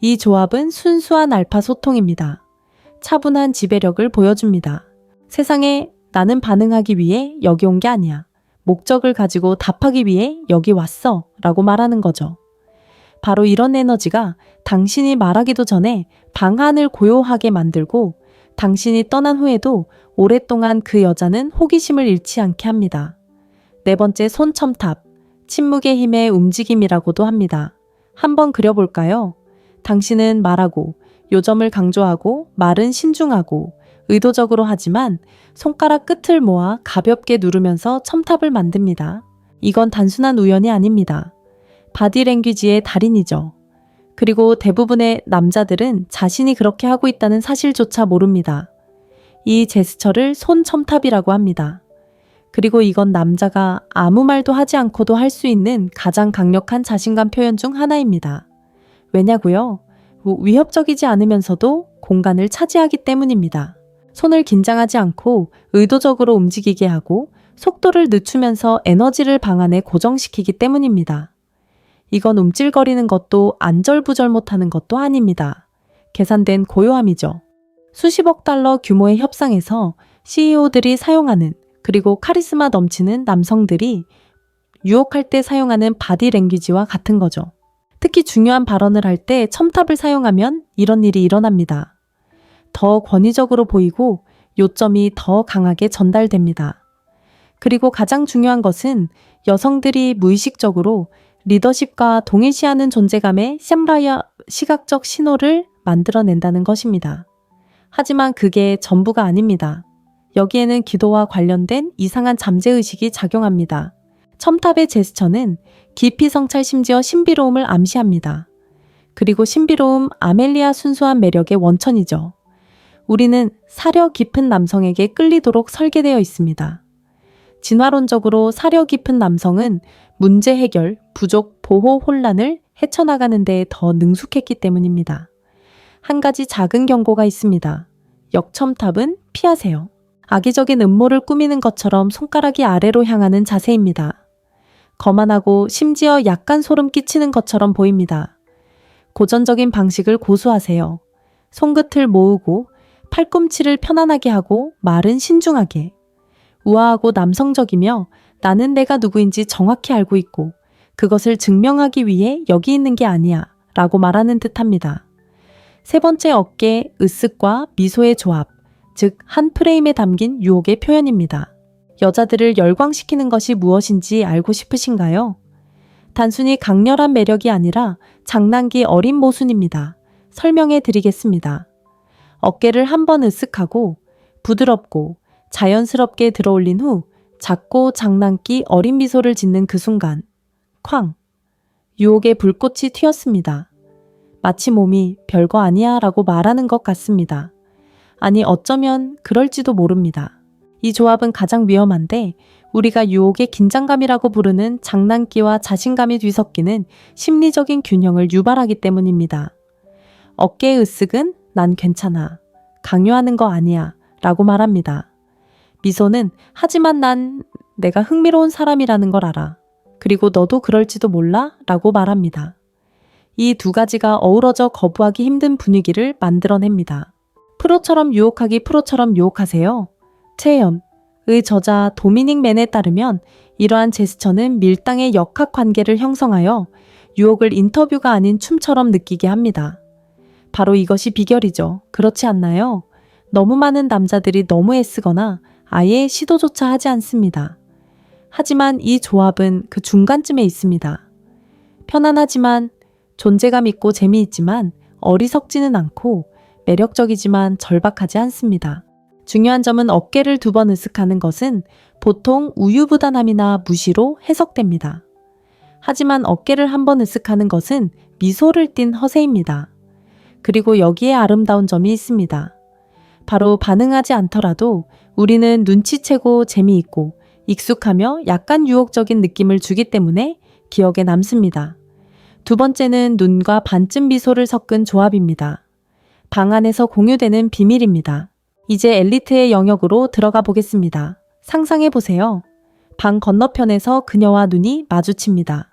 이 조합은 순수한 알파 소통입니다. 차분한 지배력을 보여줍니다. 세상에 나는 반응하기 위해 여기 온 게 아니야. 목적을 가지고 답하기 위해 여기 왔어 라고 말하는 거죠. 바로 이런 에너지가 당신이 말하기도 전에 방안을 고요하게 만들고 당신이 떠난 후에도 오랫동안 그 여자는 호기심을 잃지 않게 합니다. 네 번째, 손첨탑, 침묵의 힘의 움직임이라고도 합니다. 한번 그려볼까요? 당신은 말하고 요점을 강조하고 말은 신중하고 의도적으로 하지만 손가락 끝을 모아 가볍게 누르면서 첨탑을 만듭니다. 이건 단순한 우연이 아닙니다. 바디랭귀지의 달인이죠. 그리고 대부분의 남자들은 자신이 그렇게 하고 있다는 사실조차 모릅니다. 이 제스처를 손첨탑이라고 합니다. 그리고 이건 남자가 아무 말도 하지 않고도 할 수 있는 가장 강력한 자신감 표현 중 하나입니다. 왜냐고요? 위협적이지 않으면서도 공간을 차지하기 때문입니다. 손을 긴장하지 않고 의도적으로 움직이게 하고 속도를 늦추면서 에너지를 방안에 고정시키기 때문입니다. 이건 움찔거리는 것도 안절부절 못하는 것도 아닙니다. 계산된 고요함이죠. 수십억 달러 규모의 협상에서 CEO들이 사용하는 그리고 카리스마 넘치는 남성들이 유혹할 때 사용하는 바디랭귀지와 같은 거죠. 특히 중요한 발언을 할 때 첨탑을 사용하면 이런 일이 일어납니다. 더 권위적으로 보이고 요점이 더 강하게 전달됩니다. 그리고 가장 중요한 것은 여성들이 무의식적으로 리더십과 동일시하는 존재감의 샴라야 시각적 신호를 만들어낸다는 것입니다. 하지만 그게 전부가 아닙니다. 여기에는 기도와 관련된 이상한 잠재의식이 작용합니다. 첨탑의 제스처는 깊이 성찰 심지어 신비로움을 암시합니다. 그리고 신비로움, 아멜리아 순수한 매력의 원천이죠. 우리는 사려 깊은 남성에게 끌리도록 설계되어 있습니다. 진화론적으로 사려 깊은 남성은 문제 해결, 부족, 보호, 혼란을 헤쳐나가는 데 더 능숙했기 때문입니다. 한 가지 작은 경고가 있습니다. 역첨탑은 피하세요. 악의적인 음모를 꾸미는 것처럼 손가락이 아래로 향하는 자세입니다. 거만하고 심지어 약간 소름 끼치는 것처럼 보입니다. 고전적인 방식을 고수하세요. 손끝을 모으고 팔꿈치를 편안하게 하고 말은 신중하게. 우아하고 남성적이며 나는 내가 누구인지 정확히 알고 있고 그것을 증명하기 위해 여기 있는 게 아니야 라고 말하는 듯합니다. 세 번째, 어깨, 으쓱과 미소의 조합, 즉 한 프레임에 담긴 유혹의 표현입니다. 여자들을 열광시키는 것이 무엇인지 알고 싶으신가요? 단순히 강렬한 매력이 아니라 장난기 어린 모순입니다. 설명해 드리겠습니다. 어깨를 한번 으쓱하고 부드럽고 자연스럽게 들어올린 후 작고 장난기 어린 미소를 짓는 그 순간 쾅! 유혹의 불꽃이 튀었습니다. 마치 몸이 별거 아니야 라고 말하는 것 같습니다. 아니 어쩌면 그럴지도 모릅니다. 이 조합은 가장 위험한데 우리가 유혹의 긴장감이라고 부르는 장난기와 자신감이 뒤섞이는 심리적인 균형을 유발하기 때문입니다. 어깨의 으쓱은 난 괜찮아, 강요하는 거 아니야 라고 말합니다. 미소는 하지만 내가 흥미로운 사람이라는 걸 알아. 그리고 너도 그럴지도 몰라 라고 말합니다. 이 두 가지가 어우러져 거부하기 힘든 분위기를 만들어냅니다. 프로처럼 유혹하기 프로처럼 유혹하세요. 최연의 저자 도미닉 맨에 따르면 이러한 제스처는 밀당의 역학관계를 형성하여 유혹을 인터뷰가 아닌 춤처럼 느끼게 합니다. 바로 이것이 비결이죠. 그렇지 않나요? 너무 많은 남자들이 너무 애쓰거나 아예 시도조차 하지 않습니다. 하지만 이 조합은 그 중간쯤에 있습니다. 편안하지만 존재감 있고 재미있지만 어리석지는 않고 매력적이지만 절박하지 않습니다. 중요한 점은 어깨를 2번 으쓱하는 것은 보통 우유부단함이나 무시로 해석됩니다. 하지만 어깨를 1번 으쓱하는 것은 미소를 띤 허세입니다. 그리고 여기에 아름다운 점이 있습니다. 바로 반응하지 않더라도 우리는 눈치채고 재미있고 익숙하며 약간 유혹적인 느낌을 주기 때문에 기억에 남습니다. 두 번째는 눈과 반쯤 미소를 섞은 조합입니다. 방 안에서 공유되는 비밀입니다. 이제 엘리트의 영역으로 들어가 보겠습니다. 상상해 보세요. 방 건너편에서 그녀와 눈이 마주칩니다.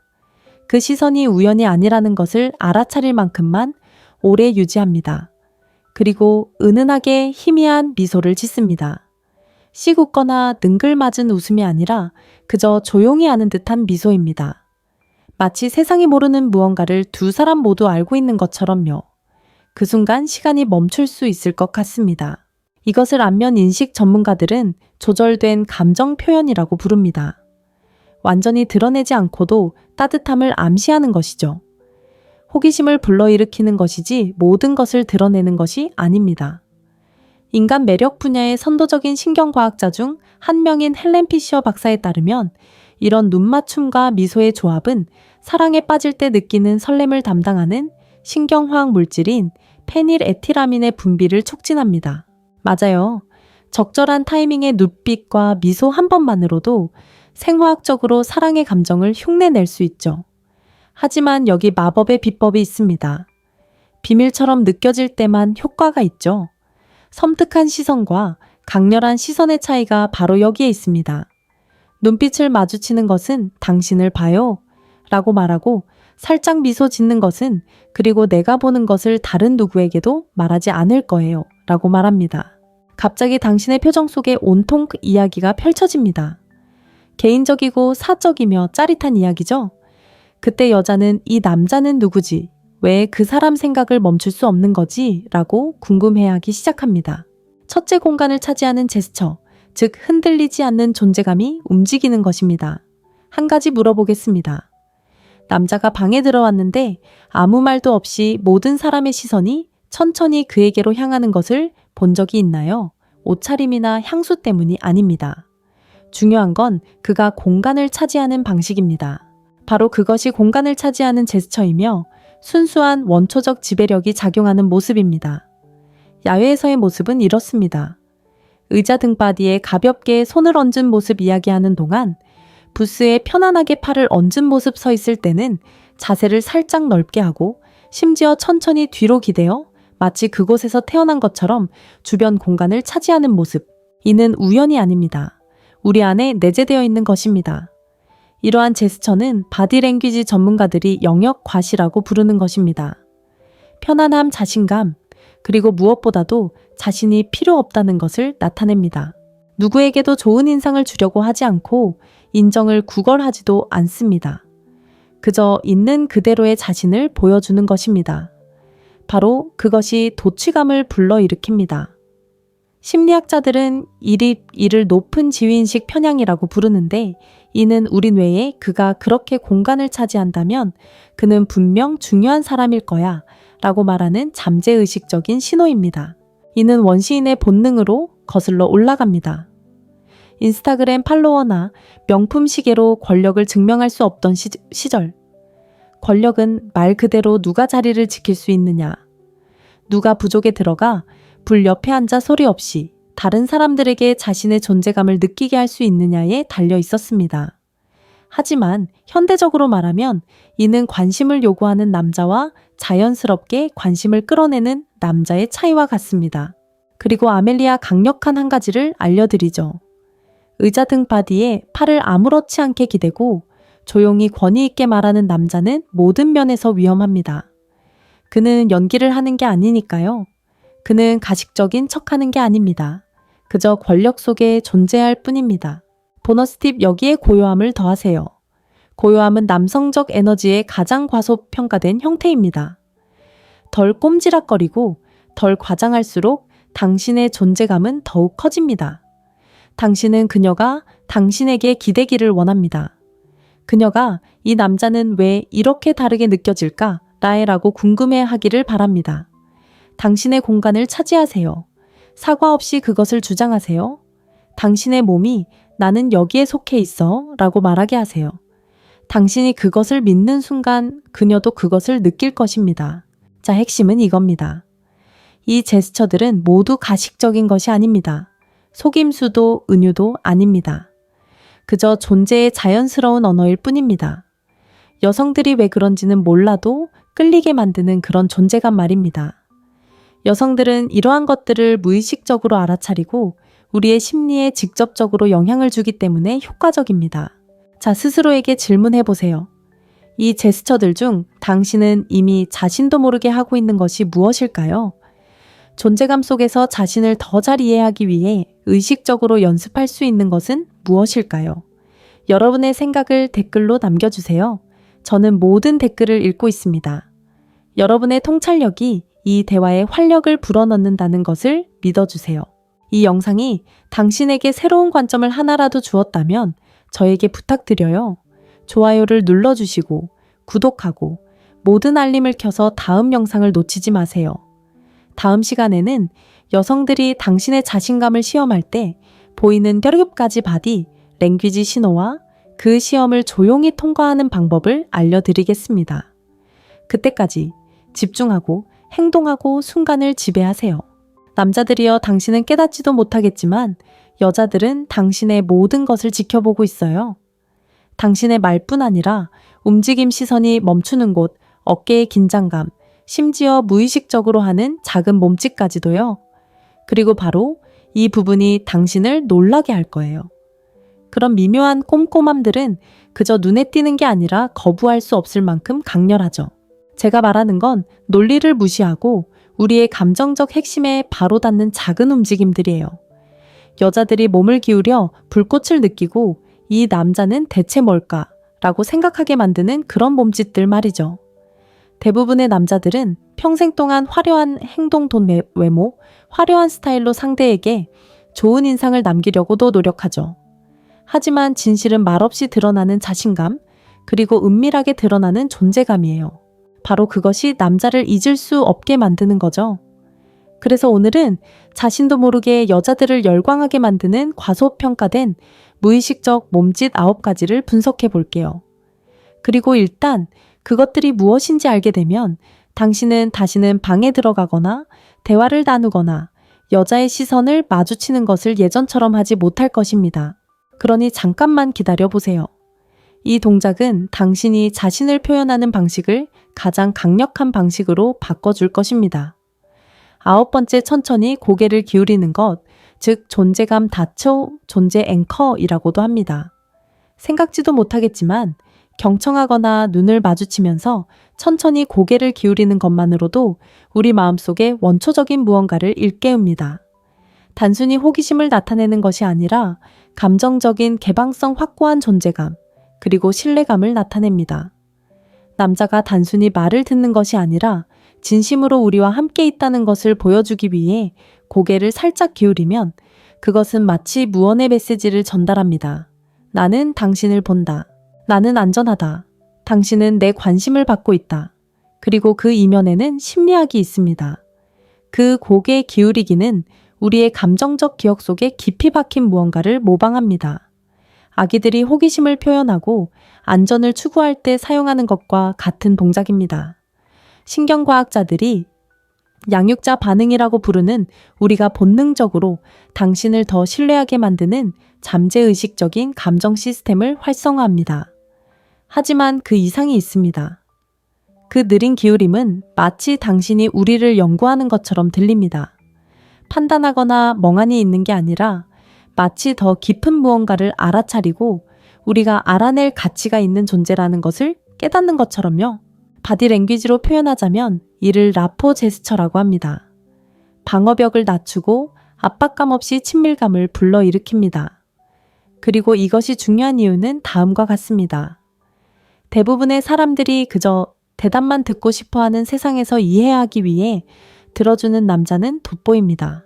그 시선이 우연이 아니라는 것을 알아차릴 만큼만 오래 유지합니다. 그리고 은은하게 희미한 미소를 짓습니다. 씩 웃거나 능글맞은 웃음이 아니라 그저 조용히 아는 듯한 미소입니다. 마치 세상이 모르는 무언가를 두 사람 모두 알고 있는 것처럼요. 그 순간 시간이 멈출 수 있을 것 같습니다. 이것을 안면 인식 전문가들은 조절된 감정 표현이라고 부릅니다. 완전히 드러내지 않고도 따뜻함을 암시하는 것이죠. 호기심을 불러일으키는 것이지 모든 것을 드러내는 것이 아닙니다. 인간 매력 분야의 선도적인 신경과학자 중 한 명인 헬렌 피셔 박사에 따르면 이런 눈맞춤과 미소의 조합은 사랑에 빠질 때 느끼는 설렘을 담당하는 신경화학 물질인 페닐에틸아민의 분비를 촉진합니다. 맞아요. 적절한 타이밍의 눈빛과 미소 한 번만으로도 생화학적으로 사랑의 감정을 흉내낼 수 있죠. 하지만 여기 마법의 비법이 있습니다. 비밀처럼 느껴질 때만 효과가 있죠. 섬뜩한 시선과 강렬한 시선의 차이가 바로 여기에 있습니다. 눈빛을 마주치는 것은 당신을 봐요 라고 말하고 살짝 미소 짓는 것은 그리고 내가 보는 것을 다른 누구에게도 말하지 않을 거예요 라고 말합니다. 갑자기 당신의 표정 속에 온통 그 이야기가 펼쳐집니다. 개인적이고 사적이며 짜릿한 이야기죠. 그때 여자는 이 남자는 누구지? 왜 그 사람 생각을 멈출 수 없는 거지? 라고 궁금해하기 시작합니다. 첫째 공간을 차지하는 제스처, 즉 흔들리지 않는 존재감이 움직이는 것입니다. 한 가지 물어보겠습니다. 남자가 방에 들어왔는데 아무 말도 없이 모든 사람의 시선이 천천히 그에게로 향하는 것을 본 적이 있나요? 옷차림이나 향수 때문이 아닙니다. 중요한 건 그가 공간을 차지하는 방식입니다. 바로 그것이 공간을 차지하는 제스처이며 순수한 원초적 지배력이 작용하는 모습입니다. 야외에서의 모습은 이렇습니다. 의자 등바디에 가볍게 손을 얹은 모습 이야기하는 동안 부스에 편안하게 팔을 얹은 모습 서 있을 때는 자세를 살짝 넓게 하고 심지어 천천히 뒤로 기대어 마치 그곳에서 태어난 것처럼 주변 공간을 차지하는 모습. 이는 우연이 아닙니다. 우리 안에 내재되어 있는 것입니다. 이러한 제스처는 바디랭귀지 전문가들이 영역 과시라고 부르는 것입니다. 편안함, 자신감, 그리고 무엇보다도 자신이 필요 없다는 것을 나타냅니다. 누구에게도 좋은 인상을 주려고 하지 않고 인정을 구걸하지도 않습니다. 그저 있는 그대로의 자신을 보여주는 것입니다. 바로 그것이 도취감을 불러일으킵니다. 심리학자들은 이를 높은 지위인식 편향이라고 부르는데 이는 우리 뇌에 그가 그렇게 공간을 차지한다면 그는 분명 중요한 사람일 거야 라고 말하는 잠재의식적인 신호입니다. 이는 원시인의 본능으로 거슬러 올라갑니다. 인스타그램 팔로워나 명품 시계로 권력을 증명할 수 없던 시절. 권력은 말 그대로 누가 자리를 지킬 수 있느냐, 누가 부족에 들어가 불 옆에 앉아 소리 없이 다른 사람들에게 자신의 존재감을 느끼게 할 수 있느냐에 달려 있었습니다. 하지만 현대적으로 말하면 이는 관심을 요구하는 남자와 자연스럽게 관심을 끌어내는 남자의 차이와 같습니다. 그리고 아멜리아 강력한 한 가지를 알려드리죠. 의자 등바디에 팔을 아무렇지 않게 기대고 조용히 권위 있게 말하는 남자는 모든 면에서 위험합니다. 그는 연기를 하는 게 아니니까요. 그는 가식적인 척하는 게 아닙니다. 그저 권력 속에 존재할 뿐입니다. 보너스 팁 여기에 고요함을 더하세요. 고요함은 남성적 에너지의 가장 과소평가된 형태입니다. 덜 꼼지락거리고 덜 과장할수록 당신의 존재감은 더욱 커집니다. 당신은 그녀가 당신에게 기대기를 원합니다. 그녀가 이 남자는 왜 이렇게 다르게 느껴질까? 라고 궁금해하기를 바랍니다. 당신의 공간을 차지하세요. 사과 없이 그것을 주장하세요. 당신의 몸이 나는 여기에 속해 있어 라고 말하게 하세요. 당신이 그것을 믿는 순간 그녀도 그것을 느낄 것입니다. 자, 핵심은 이겁니다. 이 제스처들은 모두 가식적인 것이 아닙니다. 속임수도 은유도 아닙니다. 그저 존재의 자연스러운 언어일 뿐입니다. 여성들이 왜 그런지는 몰라도 끌리게 만드는 그런 존재감 말입니다. 여성들은 이러한 것들을 무의식적으로 알아차리고 우리의 심리에 직접적으로 영향을 주기 때문에 효과적입니다. 자, 스스로에게 질문해 보세요. 이 제스처들 중 당신은 이미 자신도 모르게 하고 있는 것이 무엇일까요? 존재감 속에서 자신을 더 잘 이해하기 위해 의식적으로 연습할 수 있는 것은 무엇일까요? 여러분의 생각을 댓글로 남겨주세요. 저는 모든 댓글을 읽고 있습니다. 여러분의 통찰력이 이 대화에 활력을 불어넣는다는 것을 믿어주세요. 이 영상이 당신에게 새로운 관점을 하나라도 주었다면 저에게 부탁드려요. 좋아요를 눌러주시고 구독하고 모든 알림을 켜서 다음 영상을 놓치지 마세요. 다음 시간에는 여성들이 당신의 자신감을 시험할 때 보이는 뼈렵까지 바디, 랭귀지 신호와 그 시험을 조용히 통과하는 방법을 알려드리겠습니다. 그때까지 집중하고 행동하고 순간을 지배하세요. 남자들이여 당신은 깨닫지도 못하겠지만 여자들은 당신의 모든 것을 지켜보고 있어요. 당신의 말뿐 아니라 움직임 시선이 멈추는 곳, 어깨의 긴장감, 심지어 무의식적으로 하는 작은 몸짓까지도요. 그리고 바로 이 부분이 당신을 놀라게 할 거예요. 그런 미묘한 꼼꼼함들은 그저 눈에 띄는 게 아니라 거부할 수 없을 만큼 강렬하죠. 제가 말하는 건 논리를 무시하고 우리의 감정적 핵심에 바로 닿는 작은 움직임들이에요. 여자들이 몸을 기울여 불꽃을 느끼고 이 남자는 대체 뭘까? 라고 생각하게 만드는 그런 몸짓들 말이죠. 대부분의 남자들은 평생 동안 화려한 행동 외모, 화려한 스타일로 상대에게 좋은 인상을 남기려고도 노력하죠. 하지만 진실은 말없이 드러나는 자신감, 그리고 은밀하게 드러나는 존재감이에요. 바로 그것이 남자를 잊을 수 없게 만드는 거죠. 그래서 오늘은 자신도 모르게 여자들을 열광하게 만드는 과소평가된 무의식적 몸짓 9가지를 분석해 볼게요. 그리고 일단 그것들이 무엇인지 알게 되면 당신은 다시는 방에 들어가거나 대화를 나누거나 여자의 시선을 마주치는 것을 예전처럼 하지 못할 것입니다. 그러니 잠깐만 기다려 보세요. 이 동작은 당신이 자신을 표현하는 방식을 가장 강력한 방식으로 바꿔줄 것입니다. 9번째, 천천히 고개를 기울이는 것, 즉 존재감 다초, 존재 앵커이라고도 합니다. 생각지도 못하겠지만 경청하거나 눈을 마주치면서 천천히 고개를 기울이는 것만으로도 우리 마음속에 원초적인 무언가를 일깨웁니다. 단순히 호기심을 나타내는 것이 아니라 감정적인 개방성 확고한 존재감, 그리고 신뢰감을 나타냅니다. 남자가 단순히 말을 듣는 것이 아니라 진심으로 우리와 함께 있다는 것을 보여주기 위해 고개를 살짝 기울이면 그것은 마치 무언의 메시지를 전달합니다. 나는 당신을 본다. 나는 안전하다. 당신은 내 관심을 받고 있다. 그리고 그 이면에는 심리학이 있습니다. 그 고개 기울이기는 우리의 감정적 기억 속에 깊이 박힌 무언가를 모방합니다. 아기들이 호기심을 표현하고 안전을 추구할 때 사용하는 것과 같은 동작입니다. 신경과학자들이 양육자 반응이라고 부르는 우리가 본능적으로 당신을 더 신뢰하게 만드는 잠재의식적인 감정 시스템을 활성화합니다. 하지만 그 이상이 있습니다. 그 느린 기울임은 마치 당신이 우리를 연구하는 것처럼 들립니다. 판단하거나 멍하니 있는 게 아니라 마치 더 깊은 무언가를 알아차리고 우리가 알아낼 가치가 있는 존재라는 것을 깨닫는 것처럼요. 바디랭귀지로 표현하자면 이를 라포 제스처라고 합니다. 방어벽을 낮추고 압박감 없이 친밀감을 불러일으킵니다. 그리고 이것이 중요한 이유는 다음과 같습니다. 대부분의 사람들이 그저 대답만 듣고 싶어하는 세상에서 이해하기 위해 들어주는 남자는 돋보입니다.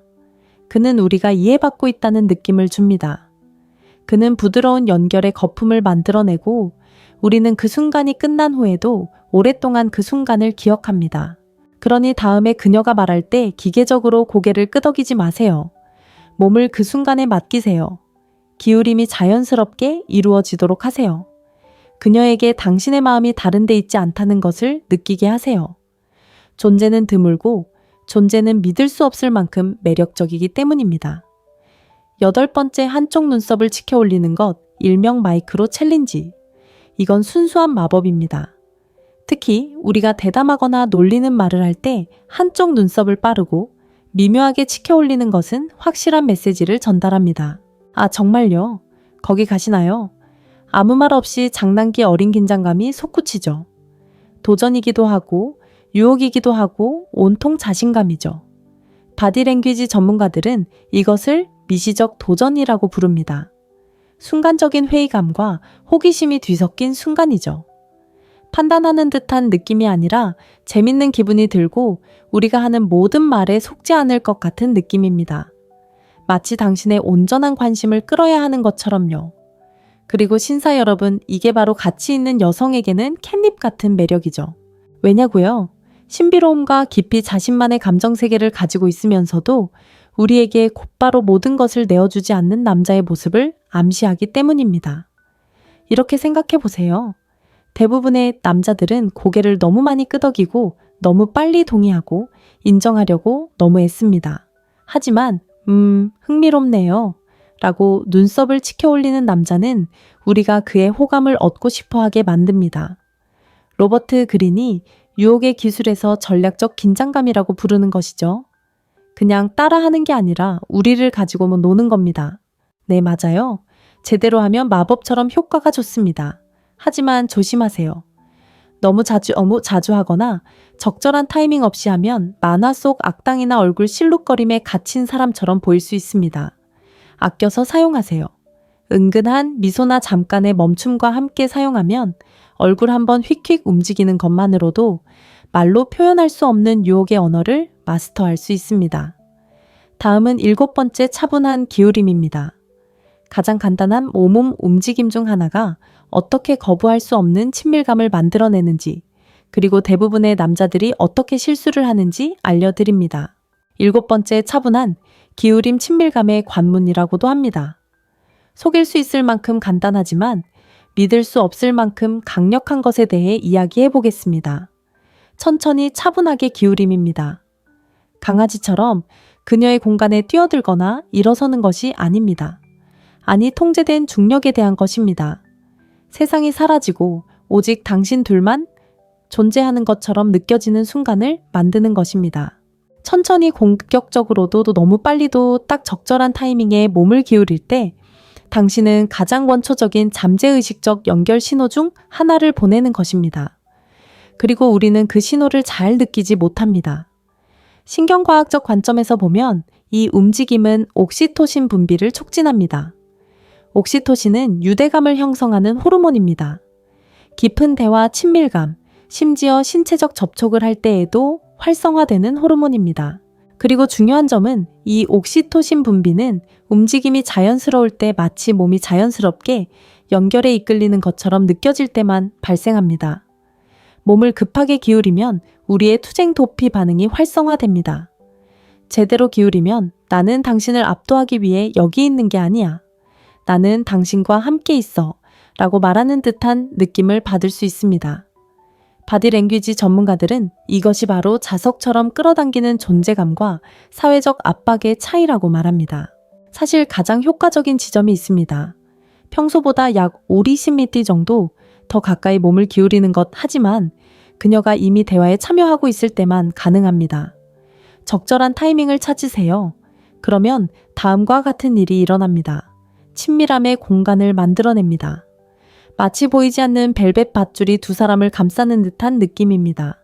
그는 우리가 이해받고 있다는 느낌을 줍니다. 그는 부드러운 연결의 거품을 만들어내고 우리는 그 순간이 끝난 후에도 오랫동안 그 순간을 기억합니다. 그러니 다음에 그녀가 말할 때 기계적으로 고개를 끄덕이지 마세요. 몸을 그 순간에 맡기세요. 기울임이 자연스럽게 이루어지도록 하세요. 그녀에게 당신의 마음이 다른 데 있지 않다는 것을 느끼게 하세요. 존재는 드물고 존재는 믿을 수 없을 만큼 매력적이기 때문입니다. 8번째, 한쪽 눈썹을 치켜 올리는 것, 일명 마이크로 챌린지. 이건 순수한 마법입니다. 특히 우리가 대담하거나 놀리는 말을 할 때 한쪽 눈썹을 빠르고 미묘하게 치켜 올리는 것은 확실한 메시지를 전달합니다. 아, 정말요? 거기 가시나요? 아무 말 없이 장난기 어린 긴장감이 솟구치죠. 도전이기도 하고 유혹이기도 하고 온통 자신감이죠. 바디랭귀지 전문가들은 이것을 미시적 도전이라고 부릅니다. 순간적인 회의감과 호기심이 뒤섞인 순간이죠. 판단하는 듯한 느낌이 아니라 재밌는 기분이 들고 우리가 하는 모든 말에 속지 않을 것 같은 느낌입니다. 마치 당신의 온전한 관심을 끌어야 하는 것처럼요. 그리고 신사 여러분, 이게 바로 가치 있는 여성에게는 캣닙 같은 매력이죠. 왜냐고요? 신비로움과 깊이 자신만의 감정 세계를 가지고 있으면서도 우리에게 곧바로 모든 것을 내어주지 않는 남자의 모습을 암시하기 때문입니다. 이렇게 생각해 보세요. 대부분의 남자들은 고개를 너무 많이 끄덕이고 너무 빨리 동의하고 인정하려고 너무 애씁니다. 하지만 흥미롭네요 라고 눈썹을 치켜 올리는 남자는 우리가 그의 호감을 얻고 싶어하게 만듭니다. 로버트 그린이 유혹의 기술에서 전략적 긴장감이라고 부르는 것이죠. 그냥 따라하는 게 아니라 우리를 가지고 노는 겁니다. 네, 맞아요. 제대로 하면 마법처럼 효과가 좋습니다. 하지만 조심하세요. 너무 자주 하거나 적절한 타이밍 없이 하면 만화 속 악당이나 얼굴 실룩거림에 갇힌 사람처럼 보일 수 있습니다. 아껴서 사용하세요. 은근한 미소나 잠깐의 멈춤과 함께 사용하면 얼굴 한번 휙휙 움직이는 것만으로도 말로 표현할 수 없는 유혹의 언어를 마스터할 수 있습니다. 다음은 7번째, 차분한 기울임입니다. 가장 간단한 몸 움직임 중 하나가 어떻게 거부할 수 없는 친밀감을 만들어내는지, 그리고 대부분의 남자들이 어떻게 실수를 하는지 알려드립니다. 7번째, 차분한 기울임 친밀감의 관문이라고도 합니다. 속일 수 있을 만큼 간단하지만 믿을 수 없을 만큼 강력한 것에 대해 이야기해 보겠습니다. 천천히 차분하게 기울임입니다. 강아지처럼 그녀의 공간에 뛰어들거나 일어서는 것이 아닙니다. 아니, 통제된 중력에 대한 것입니다. 세상이 사라지고 오직 당신 둘만 존재하는 것처럼 느껴지는 순간을 만드는 것입니다. 천천히 공격적으로도 너무 빨리도 딱 적절한 타이밍에 몸을 기울일 때 당신은 가장 원초적인 잠재의식적 연결 신호 중 하나를 보내는 것입니다. 그리고 우리는 그 신호를 잘 느끼지 못합니다. 신경과학적 관점에서 보면 이 움직임은 옥시토신 분비를 촉진합니다. 옥시토신은 유대감을 형성하는 호르몬입니다. 깊은 대화, 친밀감, 심지어 신체적 접촉을 할 때에도 활성화되는 호르몬입니다. 그리고 중요한 점은 이 옥시토신 분비는 움직임이 자연스러울 때 마치 몸이 자연스럽게 연결에 이끌리는 것처럼 느껴질 때만 발생합니다. 몸을 급하게 기울이면 우리의 투쟁 도피 반응이 활성화됩니다. 제대로 기울이면 나는 당신을 압도하기 위해 여기 있는 게 아니야. 나는 당신과 함께 있어 라고 말하는 듯한 느낌을 받을 수 있습니다. 바디랭귀지 전문가들은 이것이 바로 자석처럼 끌어당기는 존재감과 사회적 압박의 차이라고 말합니다. 사실 가장 효과적인 지점이 있습니다. 평소보다 약 50-20mm 정도 더 가까이 몸을 기울이는 것, 하지만 그녀가 이미 대화에 참여하고 있을 때만 가능합니다. 적절한 타이밍을 찾으세요. 그러면 다음과 같은 일이 일어납니다. 친밀함의 공간을 만들어냅니다. 마치 보이지 않는 벨벳 밧줄이 두 사람을 감싸는 듯한 느낌입니다.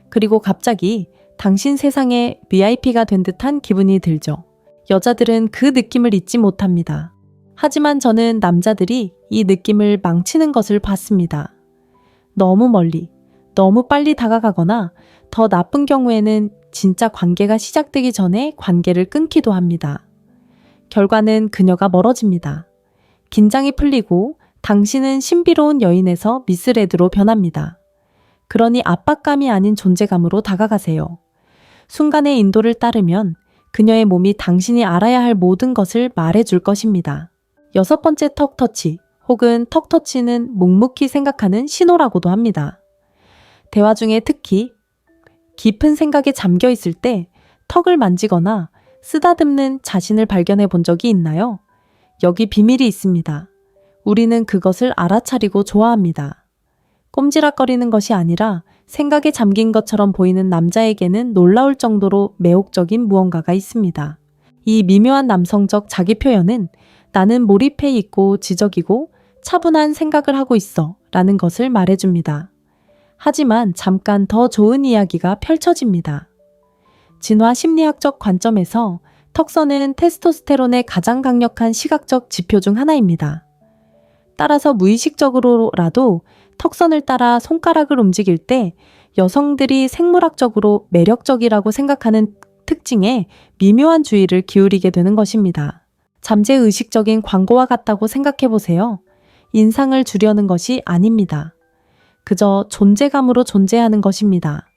그리고 갑자기 당신 세상의 VIP가 된 듯한 기분이 들죠. 여자들은 그 느낌을 잊지 못합니다. 하지만 저는 남자들이 이 느낌을 망치는 것을 봤습니다. 너무 멀리, 너무 빨리 다가가거나 더 나쁜 경우에는 진짜 관계가 시작되기 전에 관계를 끊기도 합니다. 결과는 그녀가 멀어집니다. 긴장이 풀리고 당신은 신비로운 여인에서 미스레드로 변합니다. 그러니 압박감이 아닌 존재감으로 다가가세요. 순간의 인도를 따르면 그녀의 몸이 당신이 알아야 할 모든 것을 말해줄 것입니다. 6번째 턱터치 혹은 턱터치는 묵묵히 생각하는 신호라고도 합니다. 대화 중에 특히 깊은 생각에 잠겨 있을 때 턱을 만지거나 쓰다듬는 자신을 발견해 본 적이 있나요? 여기 비밀이 있습니다. 우리는 그것을 알아차리고 좋아합니다. 꼼지락거리는 것이 아니라 생각에 잠긴 것처럼 보이는 남자에게는 놀라울 정도로 매혹적인 무언가가 있습니다. 이 미묘한 남성적 자기 표현은 나는 몰입해 있고 지적이고 차분한 생각을 하고 있어 라는 것을 말해줍니다. 하지만 잠깐 더 좋은 이야기가 펼쳐집니다. 진화 심리학적 관점에서 턱선은 테스토스테론의 가장 강력한 시각적 지표 중 하나입니다. 따라서 무의식적으로라도 턱선을 따라 손가락을 움직일 때 여성들이 생물학적으로 매력적이라고 생각하는 특징에 미묘한 주의를 기울이게 되는 것입니다. 잠재의식적인 광고와 같다고 생각해 보세요. 인상을 주려는 것이 아닙니다. 그저 존재감으로 존재하는 것입니다.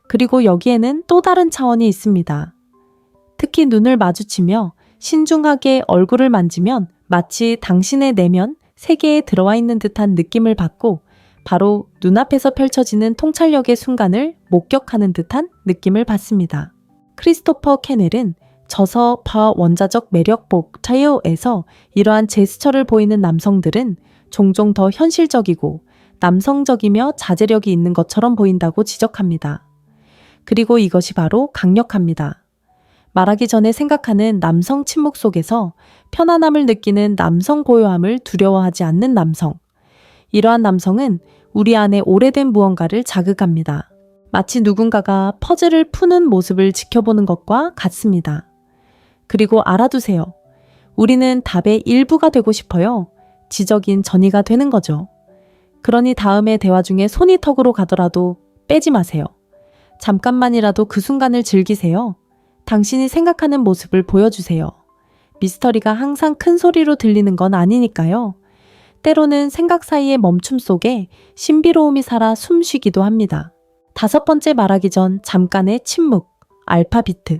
그리고 여기에는 또 다른 차원이 있습니다. 특히 눈을 마주치며 신중하게 얼굴을 만지면 마치 당신의 내면 세계에 들어와 있는 듯한 느낌을 받고 바로 눈앞에서 펼쳐지는 통찰력의 순간을 목격하는 듯한 느낌을 받습니다. 크리스토퍼 캐넬은 저서 원자적 매력복 타이어에서 이러한 제스처를 보이는 남성들은 종종 더 현실적이고 남성적이며 자제력이 있는 것처럼 보인다고 지적합니다. 그리고 이것이 바로 강력합니다. 말하기 전에 생각하는 남성 침묵 속에서 편안함을 느끼는 남성 고요함을 두려워하지 않는 남성. 이러한 남성은 우리 안에 오래된 무언가를 자극합니다. 마치 누군가가 퍼즐을 푸는 모습을 지켜보는 것과 같습니다. 그리고 알아두세요. 우리는 답의 일부가 되고 싶어요. 지적인 전이가 되는 거죠. 그러니 다음에 대화 중에 손이 턱으로 가더라도 빼지 마세요. 잠깐만이라도 그 순간을 즐기세요. 당신이 생각하는 모습을 보여주세요. 미스터리가 항상 큰 소리로 들리는 건 아니니까요. 때로는 생각 사이의 멈춤 속에 신비로움이 살아 숨쉬기도 합니다. 5번째 말하기 전 잠깐의 침묵, 알파비트.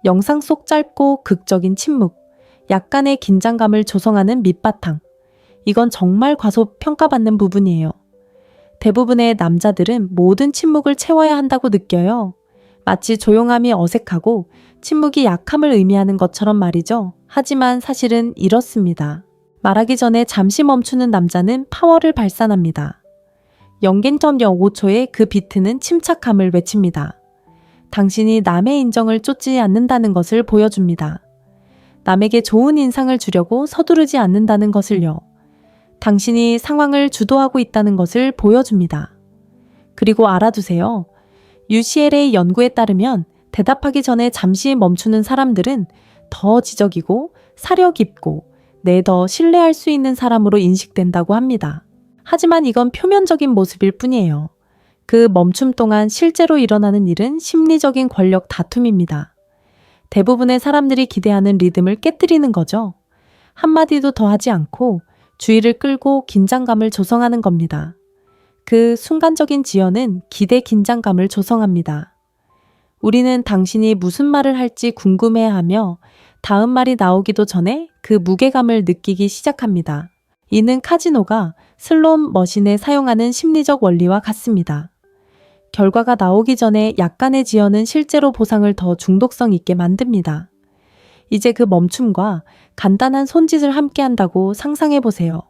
영상 속 짧고 극적인 침묵, 약간의 긴장감을 조성하는 밑바탕. 이건 정말 과소평가받는 부분이에요. 대부분의 남자들은 모든 침묵을 채워야 한다고 느껴요. 마치 조용함이 어색하고 침묵이 약함을 의미하는 것처럼 말이죠. 하지만 사실은 이렇습니다. 말하기 전에 잠시 멈추는 남자는 파워를 발산합니다. 0.05초의 그 비트는 침착함을 외칩니다. 당신이 남의 인정을 쫓지 않는다는 것을 보여줍니다. 남에게 좋은 인상을 주려고 서두르지 않는다는 것을요. 당신이 상황을 주도하고 있다는 것을 보여줍니다. 그리고 알아두세요. UCLA 연구에 따르면 대답하기 전에 잠시 멈추는 사람들은 더 지적이고 사려 깊고 더 신뢰할 수 있는 사람으로 인식된다고 합니다. 하지만 이건 표면적인 모습일 뿐이에요. 그 멈춤 동안 실제로 일어나는 일은 심리적인 권력 다툼입니다. 대부분의 사람들이 기대하는 리듬을 깨뜨리는 거죠. 한마디도 더 하지 않고 주의를 끌고 긴장감을 조성하는 겁니다. 그 순간적인 지연은 기대 긴장감을 조성합니다. 우리는 당신이 무슨 말을 할지 궁금해하며 다음 말이 나오기도 전에 그 무게감을 느끼기 시작합니다. 이는 카지노가 슬롯 머신에 사용하는 심리적 원리와 같습니다. 결과가 나오기 전에 약간의 지연은 실제로 보상을 더 중독성 있게 만듭니다. 이제 그 멈춤과 간단한 손짓을 함께 한다고 상상해 보세요.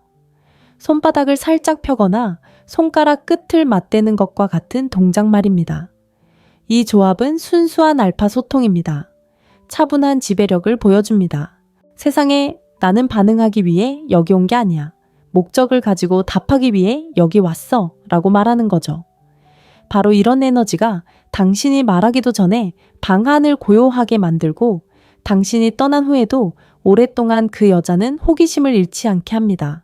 손바닥을 살짝 펴거나 손가락 끝을 맞대는 것과 같은 동작 말입니다. 이 조합은 순수한 알파 소통입니다. 차분한 지배력을 보여줍니다. 세상에 나는 반응하기 위해 여기 온 게 아니야. 목적을 가지고 답하기 위해 여기 왔어 라고 말하는 거죠. 바로 이런 에너지가 당신이 말하기도 전에 방안을 고요하게 만들고 당신이 떠난 후에도 오랫동안 그 여자는 호기심을 잃지 않게 합니다.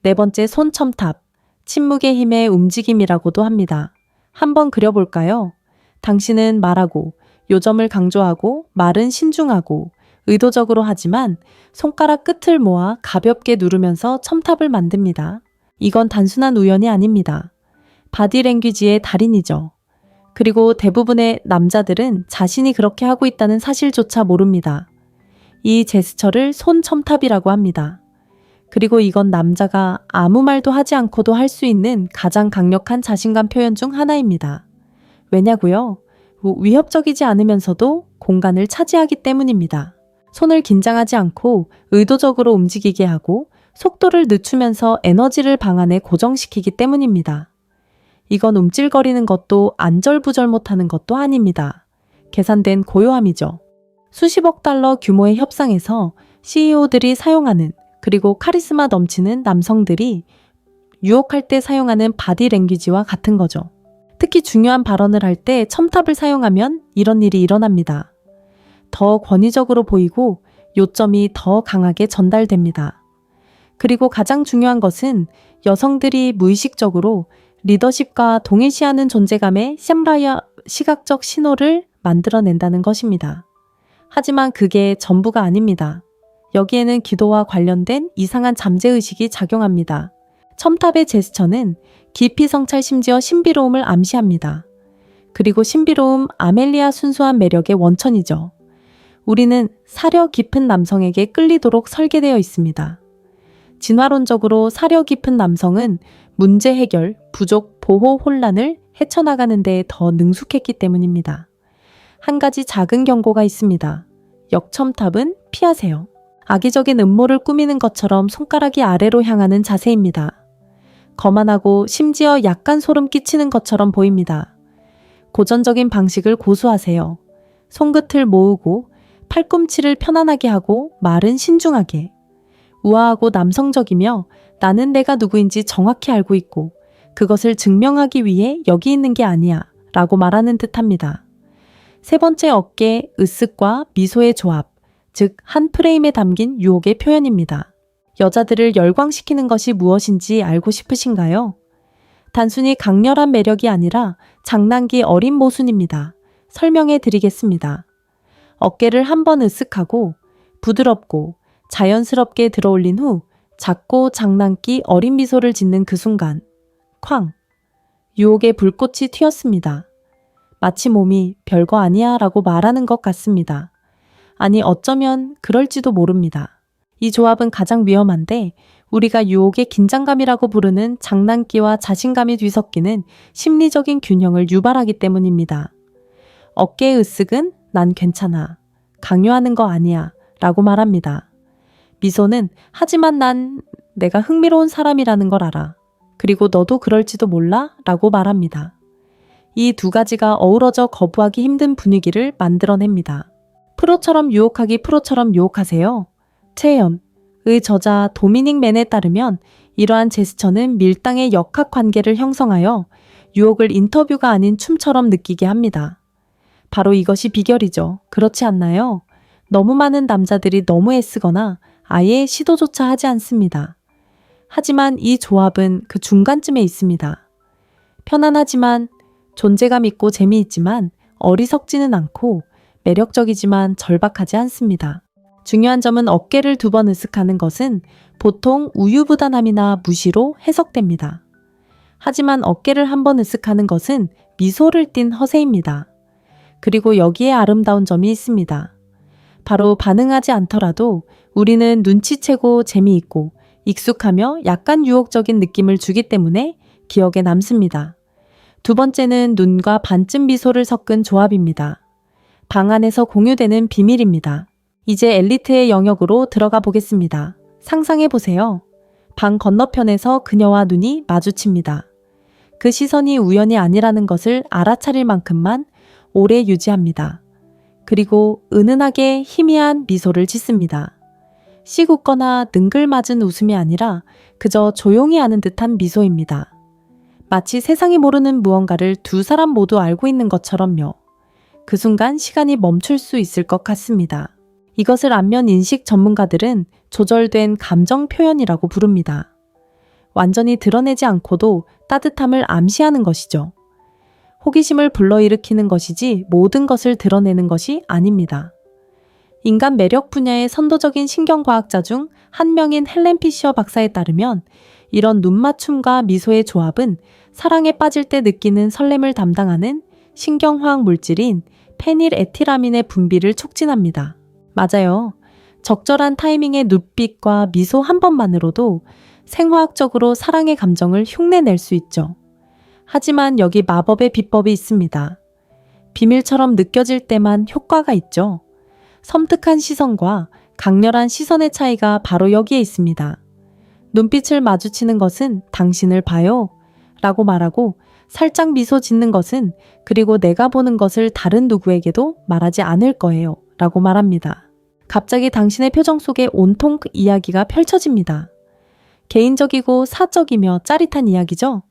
네 번째, 손첨탑, 침묵의 힘의 움직임이라고도 합니다. 한번 그려볼까요? 당신은 말하고 요점을 강조하고 말은 신중하고 의도적으로 하지만 손가락 끝을 모아 가볍게 누르면서 첨탑을 만듭니다. 이건 단순한 우연이 아닙니다. 바디랭귀지의 달인이죠. 그리고 대부분의 남자들은 자신이 그렇게 하고 있다는 사실조차 모릅니다. 이 제스처를 손첨탑이라고 합니다. 그리고 이건 남자가 아무 말도 하지 않고도 할 수 있는 가장 강력한 자신감 표현 중 하나입니다. 왜냐고요? 위협적이지 않으면서도 공간을 차지하기 때문입니다. 손을 긴장하지 않고 의도적으로 움직이게 하고 속도를 늦추면서 에너지를 방안에 고정시키기 때문입니다. 이건 움찔거리는 것도 안절부절 못하는 것도 아닙니다. 계산된 고요함이죠. 수십억 달러 규모의 협상에서 CEO들이 사용하는 그리고 카리스마 넘치는 남성들이 유혹할 때 사용하는 바디랭귀지와 같은 거죠. 특히 중요한 발언을 할 때 첨탑을 사용하면 이런 일이 일어납니다. 더 권위적으로 보이고 요점이 더 강하게 전달됩니다. 그리고 가장 중요한 것은 여성들이 무의식적으로 리더십과 동일시하는 존재감의 샴라야 시각적 신호를 만들어낸다는 것입니다. 하지만 그게 전부가 아닙니다. 여기에는 기도와 관련된 이상한 잠재의식이 작용합니다. 첨탑의 제스처는 깊이 성찰 심지어 신비로움을 암시합니다. 그리고 신비로움, 아멜리아 순수한 매력의 원천이죠. 우리는 사려 깊은 남성에게 끌리도록 설계되어 있습니다. 진화론적으로 사려 깊은 남성은 문제 해결, 부족, 보호, 혼란을 헤쳐나가는 데 더 능숙했기 때문입니다. 한 가지 작은 경고가 있습니다. 역첨탑은 피하세요. 악의적인 음모를 꾸미는 것처럼 손가락이 아래로 향하는 자세입니다. 거만하고 심지어 약간 소름 끼치는 것처럼 보입니다. 고전적인 방식을 고수하세요. 손끝을 모으고 팔꿈치를 편안하게 하고 말은 신중하게. 우아하고 남성적이며 나는 내가 누구인지 정확히 알고 있고 그것을 증명하기 위해 여기 있는 게 아니야 라고 말하는 듯합니다. 세 번째, 어깨, 으쓱과 미소의 조합, 즉 한 프레임에 담긴 유혹의 표현입니다. 여자들을 열광시키는 것이 무엇인지 알고 싶으신가요? 단순히 강렬한 매력이 아니라 장난기 어린 모순입니다. 설명해 드리겠습니다. 어깨를 한번 으쓱하고 부드럽고 자연스럽게 들어올린 후 작고 장난기 어린 미소를 짓는 그 순간 쾅! 유혹의 불꽃이 튀었습니다. 마치 몸이 별거 아니야 라고 말하는 것 같습니다. 아니 어쩌면 그럴지도 모릅니다. 이 조합은 가장 위험한데 우리가 유혹의 긴장감이라고 부르는 장난기와 자신감이 뒤섞이는 심리적인 균형을 유발하기 때문입니다. 어깨의 으쓱은 난 괜찮아. 강요하는 거 아니야. 라고 말합니다. 미소는 하지만 내가 흥미로운 사람이라는 걸 알아. 그리고 너도 그럴지도 몰라? 라고 말합니다. 이 두 가지가 어우러져 거부하기 힘든 분위기를 만들어냅니다. 프로처럼 유혹하기 프로처럼 유혹하세요. 체험의 저자 도미닉 맨에 따르면 이러한 제스처는 밀당의 역학관계를 형성하여 유혹을 인터뷰가 아닌 춤처럼 느끼게 합니다. 바로 이것이 비결이죠. 그렇지 않나요? 너무 많은 남자들이 너무 애쓰거나 아예 시도조차 하지 않습니다. 하지만 이 조합은 그 중간쯤에 있습니다. 편안하지만 존재감 있고 재미있지만 어리석지는 않고 매력적이지만 절박하지 않습니다. 중요한 점은 어깨를 2번 으쓱하는 것은 보통 우유부단함이나 무시로 해석됩니다. 하지만 어깨를 1번 으쓱하는 것은 미소를 띤 허세입니다. 그리고 여기에 아름다운 점이 있습니다. 바로 반응하지 않더라도 우리는 눈치채고 재미있고 익숙하며 약간 유혹적인 느낌을 주기 때문에 기억에 남습니다. 두 번째는 눈과 반쯤 미소를 섞은 조합입니다. 방 안에서 공유되는 비밀입니다. 이제 엘리트의 영역으로 들어가 보겠습니다. 상상해 보세요. 방 건너편에서 그녀와 눈이 마주칩니다. 그 시선이 우연이 아니라는 것을 알아차릴 만큼만 오래 유지합니다. 그리고 은은하게 희미한 미소를 짓습니다. 씩 웃거나 능글맞은 웃음이 아니라 그저 조용히 하는 듯한 미소입니다. 마치 세상이 모르는 무언가를 두 사람 모두 알고 있는 것처럼요. 그 순간 시간이 멈출 수 있을 것 같습니다. 이것을 안면 인식 전문가들은 조절된 감정 표현이라고 부릅니다. 완전히 드러내지 않고도 따뜻함을 암시하는 것이죠. 호기심을 불러일으키는 것이지 모든 것을 드러내는 것이 아닙니다. 인간 매력 분야의 선도적인 신경과학자 중 한 명인 헬렌 피셔 박사에 따르면 이런 눈맞춤과 미소의 조합은 사랑에 빠질 때 느끼는 설렘을 담당하는 신경화학 물질인 페닐에틸아민의 분비를 촉진합니다. 맞아요. 적절한 타이밍의 눈빛과 미소 한 번만으로도 생화학적으로 사랑의 감정을 흉내낼 수 있죠. 하지만 여기 마법의 비법이 있습니다. 비밀처럼 느껴질 때만 효과가 있죠. 섬뜩한 시선과 강렬한 시선의 차이가 바로 여기에 있습니다. 눈빛을 마주치는 것은 당신을 봐요 라고 말하고 살짝 미소 짓는 것은 그리고 내가 보는 것을 다른 누구에게도 말하지 않을 거예요 라고 말합니다. 갑자기 당신의 표정 속에 온통 이야기가 펼쳐집니다. 개인적이고 사적이며 짜릿한 이야기죠.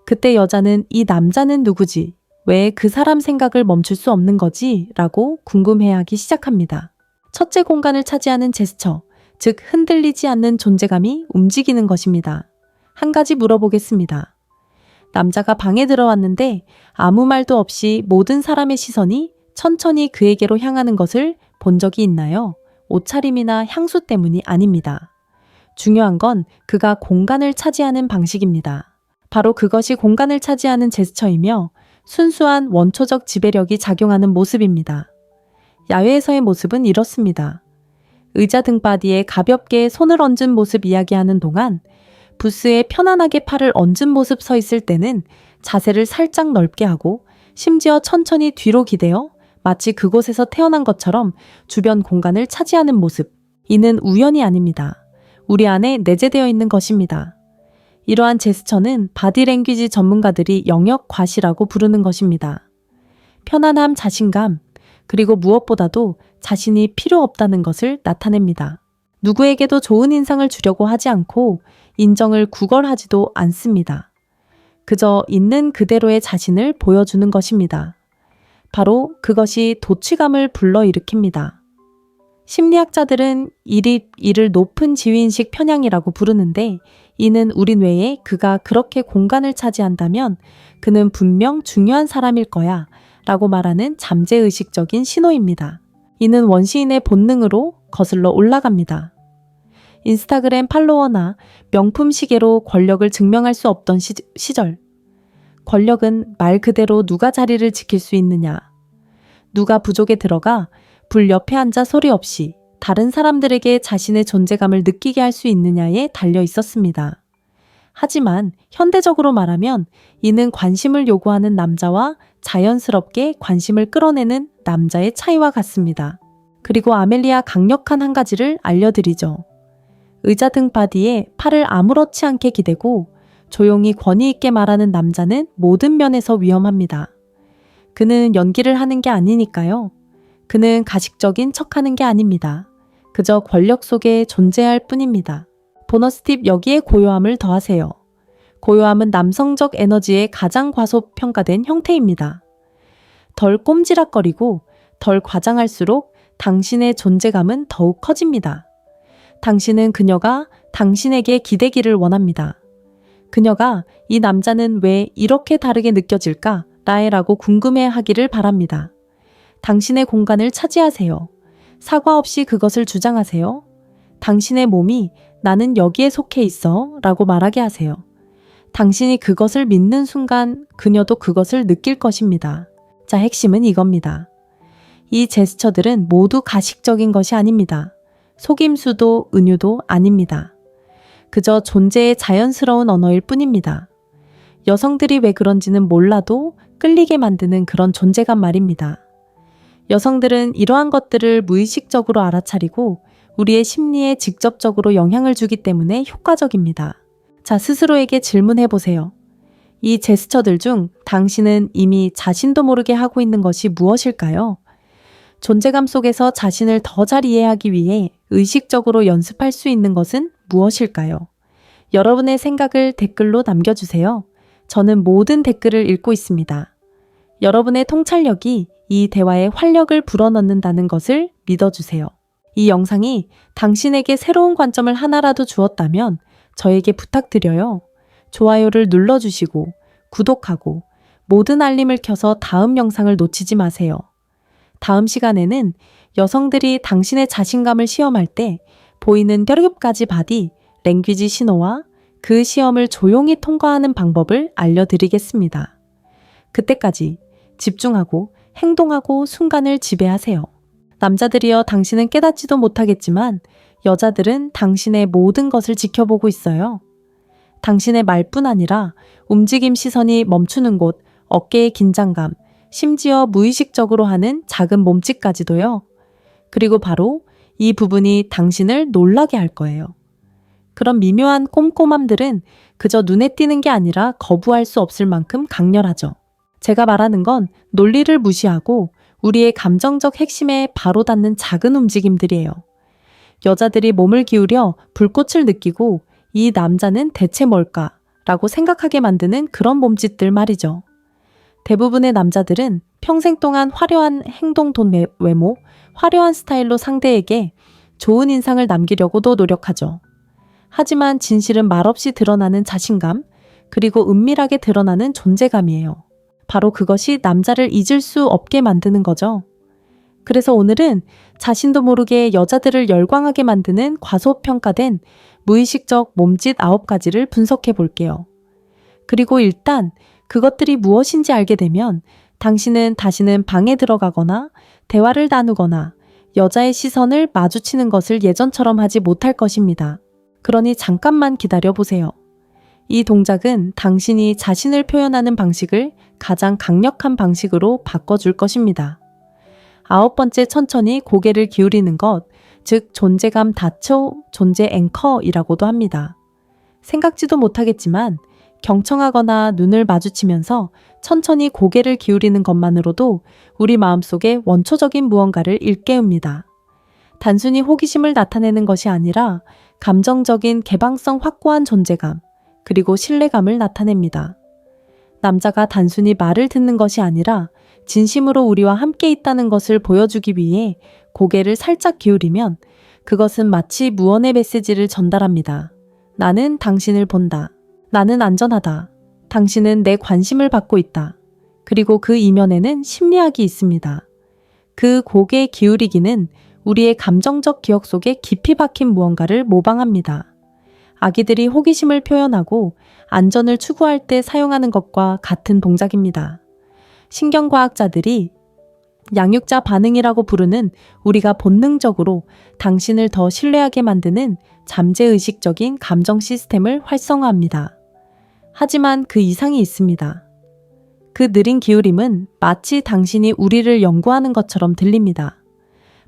그때 여자는 이 남자는 누구지? 왜 그 사람 생각을 멈출 수 없는 거지? 라고 궁금해하기 시작합니다. 첫째 공간을 차지하는 제스처, 즉 흔들리지 않는 존재감이 움직이는 것입니다. 한 가지 물어보겠습니다. 남자가 방에 들어왔는데 아무 말도 없이 모든 사람의 시선이 천천히 그에게로 향하는 것을 본 적이 있나요? 옷차림이나 향수 때문이 아닙니다. 중요한 건 그가 공간을 차지하는 방식입니다. 바로 그것이 공간을 차지하는 제스처이며 순수한 원초적 지배력이 작용하는 모습입니다. 야외에서의 모습은 이렇습니다. 의자 등바디에 가볍게 손을 얹은 모습 이야기하는 동안 부스에 편안하게 팔을 얹은 모습 서 있을 때는 자세를 살짝 넓게 하고 심지어 천천히 뒤로 기대어 마치 그곳에서 태어난 것처럼 주변 공간을 차지하는 모습. 이는 우연이 아닙니다. 우리 안에 내재되어 있는 것입니다. 이러한 제스처는 바디랭귀지 전문가들이 영역 과시라고 부르는 것입니다. 편안함, 자신감, 그리고 무엇보다도 자신이 필요 없다는 것을 나타냅니다. 누구에게도 좋은 인상을 주려고 하지 않고 인정을 구걸하지도 않습니다. 그저 있는 그대로의 자신을 보여주는 것입니다. 바로 그것이 도취감을 불러일으킵니다. 심리학자들은 이를 높은 지위인식 편향이라고 부르는데 이는 우리 뇌에 그가 그렇게 공간을 차지한다면 그는 분명 중요한 사람일 거야 라고 말하는 잠재의식적인 신호입니다. 이는 원시인의 본능으로 거슬러 올라갑니다. 인스타그램 팔로워나 명품 시계로 권력을 증명할 수 없던 시절. 권력은 말 그대로 누가 자리를 지킬 수 있느냐, 누가 부족에 들어가 불 옆에 앉아 소리 없이 다른 사람들에게 자신의 존재감을 느끼게 할 수 있느냐에 달려 있었습니다. 하지만 현대적으로 말하면 이는 관심을 요구하는 남자와 자연스럽게 관심을 끌어내는 남자의 차이와 같습니다. 그리고 아멜리아 강력한 한 가지를 알려드리죠. 의자 등 바디에 팔을 아무렇지 않게 기대고 조용히 권위 있게 말하는 남자는 모든 면에서 위험합니다. 그는 연기를 하는 게 아니니까요. 그는 가식적인 척하는 게 아닙니다. 그저 권력 속에 존재할 뿐입니다. 보너스 팁 여기에 고요함을 더하세요. 고요함은 남성적 에너지의 가장 과소평가된 형태입니다. 덜 꼼지락거리고 덜 과장할수록 당신의 존재감은 더욱 커집니다. 당신은 그녀가 당신에게 기대기를 원합니다. 그녀가 이 남자는 왜 이렇게 다르게 느껴질까? 라고 궁금해하기를 바랍니다. 당신의 공간을 차지하세요. 사과 없이 그것을 주장하세요. 당신의 몸이 나는 여기에 속해 있어 라고 말하게 하세요. 당신이 그것을 믿는 순간 그녀도 그것을 느낄 것입니다. 자, 핵심은 이겁니다. 이 제스처들은 모두 가식적인 것이 아닙니다. 속임수도 은유도 아닙니다. 그저 존재의 자연스러운 언어일 뿐입니다. 여성들이 왜 그런지는 몰라도 끌리게 만드는 그런 존재감 말입니다. 여성들은 이러한 것들을 무의식적으로 알아차리고 우리의 심리에 직접적으로 영향을 주기 때문에 효과적입니다. 자, 스스로에게 질문해보세요. 이 제스처들 중 당신은 이미 자신도 모르게 하고 있는 것이 무엇일까요? 존재감 속에서 자신을 더 잘 이해하기 위해 의식적으로 연습할 수 있는 것은 무엇일까요? 여러분의 생각을 댓글로 남겨주세요. 저는 모든 댓글을 읽고 있습니다. 여러분의 통찰력이 이 대화에 활력을 불어넣는다는 것을 믿어주세요. 이 영상이 당신에게 새로운 관점을 하나라도 주었다면 저에게 부탁드려요. 좋아요를 눌러주시고 구독하고 모든 알림을 켜서 다음 영상을 놓치지 마세요. 다음 시간에는 여성들이 당신의 자신감을 시험할 때 보이는 7가지 바디 랭귀지 신호와 그 시험을 조용히 통과하는 방법을 알려드리겠습니다. 그때까지 집중하고 행동하고 순간을 지배하세요. 남자들이여 당신은 깨닫지도 못하겠지만 여자들은 당신의 모든 것을 지켜보고 있어요. 당신의 말뿐 아니라 움직임 시선이 멈추는 곳, 어깨의 긴장감, 심지어 무의식적으로 하는 작은 몸짓까지도요. 그리고 바로 이 부분이 당신을 놀라게 할 거예요. 그런 미묘한 꼼꼼함들은 그저 눈에 띄는 게 아니라 거부할 수 없을 만큼 강렬하죠. 제가 말하는 건 논리를 무시하고 우리의 감정적 핵심에 바로 닿는 작은 움직임들이에요. 여자들이 몸을 기울여 불꽃을 느끼고 이 남자는 대체 뭘까? 라고 생각하게 만드는 그런 몸짓들 말이죠. 대부분의 남자들은 평생 동안 화려한 행동 외모, 화려한 스타일로 상대에게 좋은 인상을 남기려고도 노력하죠. 하지만 진실은 말없이 드러나는 자신감, 그리고 은밀하게 드러나는 존재감이에요. 바로 그것이 남자를 잊을 수 없게 만드는 거죠. 그래서 오늘은 자신도 모르게 여자들을 열광하게 만드는 과소평가된 무의식적 몸짓 9가지를 분석해 볼게요. 그리고 일단 그것들이 무엇인지 알게 되면 당신은 다시는 방에 들어가거나 대화를 나누거나 여자의 시선을 마주치는 것을 예전처럼 하지 못할 것입니다. 그러니 잠깐만 기다려 보세요. 이 동작은 당신이 자신을 표현하는 방식을 가장 강력한 방식으로 바꿔줄 것입니다. 9번째, 천천히 고개를 기울이는 것, 즉 존재감 다초, 존재 앵커이라고도 합니다. 생각지도 못하겠지만 경청하거나 눈을 마주치면서 천천히 고개를 기울이는 것만으로도 우리 마음속에 원초적인 무언가를 일깨웁니다. 단순히 호기심을 나타내는 것이 아니라 감정적인 개방성 확고한 존재감, 그리고 신뢰감을 나타냅니다. 남자가 단순히 말을 듣는 것이 아니라 진심으로 우리와 함께 있다는 것을 보여주기 위해 고개를 살짝 기울이면 그것은 마치 무언의 메시지를 전달합니다. 나는 당신을 본다. 나는 안전하다. 당신은 내 관심을 받고 있다. 그리고 그 이면에는 심리학이 있습니다. 그 고개 기울이기는 우리의 감정적 기억 속에 깊이 박힌 무언가를 모방합니다. 아기들이 호기심을 표현하고 안전을 추구할 때 사용하는 것과 같은 동작입니다. 신경과학자들이 양육자 반응이라고 부르는 우리가 본능적으로 당신을 더 신뢰하게 만드는 잠재의식적인 감정 시스템을 활성화합니다. 하지만 그 이상이 있습니다. 그 느린 기울임은 마치 당신이 우리를 연구하는 것처럼 들립니다.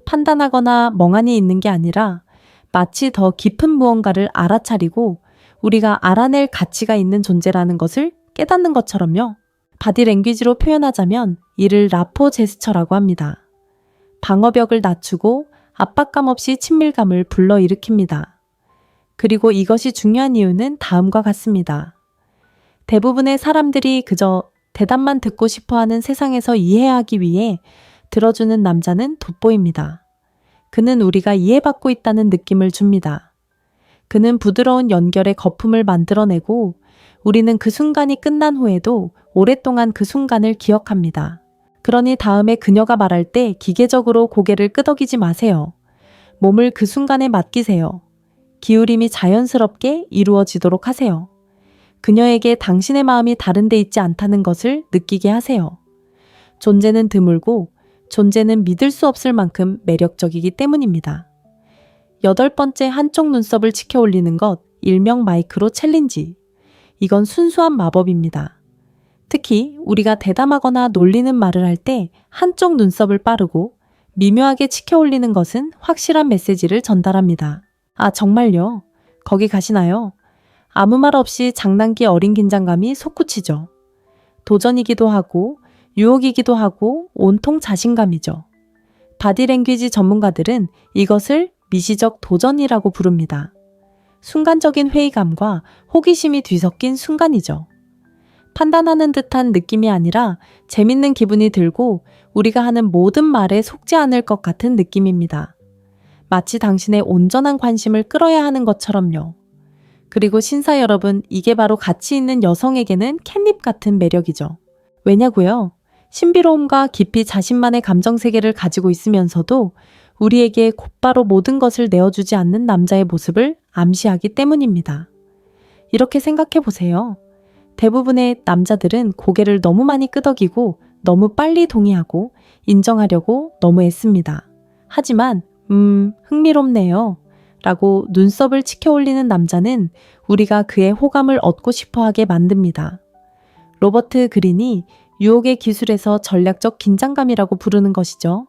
판단하거나 멍하니 있는 게 아니라 마치 더 깊은 무언가를 알아차리고 우리가 알아낼 가치가 있는 존재라는 것을 깨닫는 것처럼요. 바디랭귀지로 표현하자면 이를 라포 제스처라고 합니다. 방어벽을 낮추고 압박감 없이 친밀감을 불러일으킵니다. 그리고 이것이 중요한 이유는 다음과 같습니다. 대부분의 사람들이 그저 대답만 듣고 싶어하는 세상에서 이해하기 위해 들어주는 남자는 돋보입니다. 그는 우리가 이해받고 있다는 느낌을 줍니다. 그는 부드러운 연결의 거품을 만들어내고 우리는 그 순간이 끝난 후에도 오랫동안 그 순간을 기억합니다. 그러니 다음에 그녀가 말할 때 기계적으로 고개를 끄덕이지 마세요. 몸을 그 순간에 맡기세요. 기울임이 자연스럽게 이루어지도록 하세요. 그녀에게 당신의 마음이 다른 데 있지 않다는 것을 느끼게 하세요. 존재는 드물고 존재는 믿을 수 없을 만큼 매력적이기 때문입니다. 8번째, 한쪽 눈썹을 치켜 올리는 것, 일명 마이크로 챌린지. 이건 순수한 마법입니다. 특히 우리가 대담하거나 놀리는 말을 할 때 한쪽 눈썹을 빠르고 미묘하게 치켜 올리는 것은 확실한 메시지를 전달합니다. 아, 정말요? 거기 가시나요? 아무 말 없이 장난기 어린 긴장감이 솟구치죠. 도전이기도 하고 유혹이기도 하고 온통 자신감이죠. 바디랭귀지 전문가들은 이것을 미시적 도전이라고 부릅니다. 순간적인 회의감과 호기심이 뒤섞인 순간이죠. 판단하는 듯한 느낌이 아니라 재밌는 기분이 들고 우리가 하는 모든 말에 속지 않을 것 같은 느낌입니다. 마치 당신의 온전한 관심을 끌어야 하는 것처럼요. 그리고 신사 여러분, 이게 바로 가치 있는 여성에게는 캣닙 같은 매력이죠. 왜냐고요? 신비로움과 깊이 자신만의 감정 세계를 가지고 있으면서도 우리에게 곧바로 모든 것을 내어주지 않는 남자의 모습을 암시하기 때문입니다. 이렇게 생각해 보세요. 대부분의 남자들은 고개를 너무 많이 끄덕이고 너무 빨리 동의하고 인정하려고 너무 애씁니다. 하지만 흥미롭네요 라고 눈썹을 치켜 올리는 남자는 우리가 그의 호감을 얻고 싶어하게 만듭니다. 로버트 그린이 유혹의 기술에서 전략적 긴장감이라고 부르는 것이죠.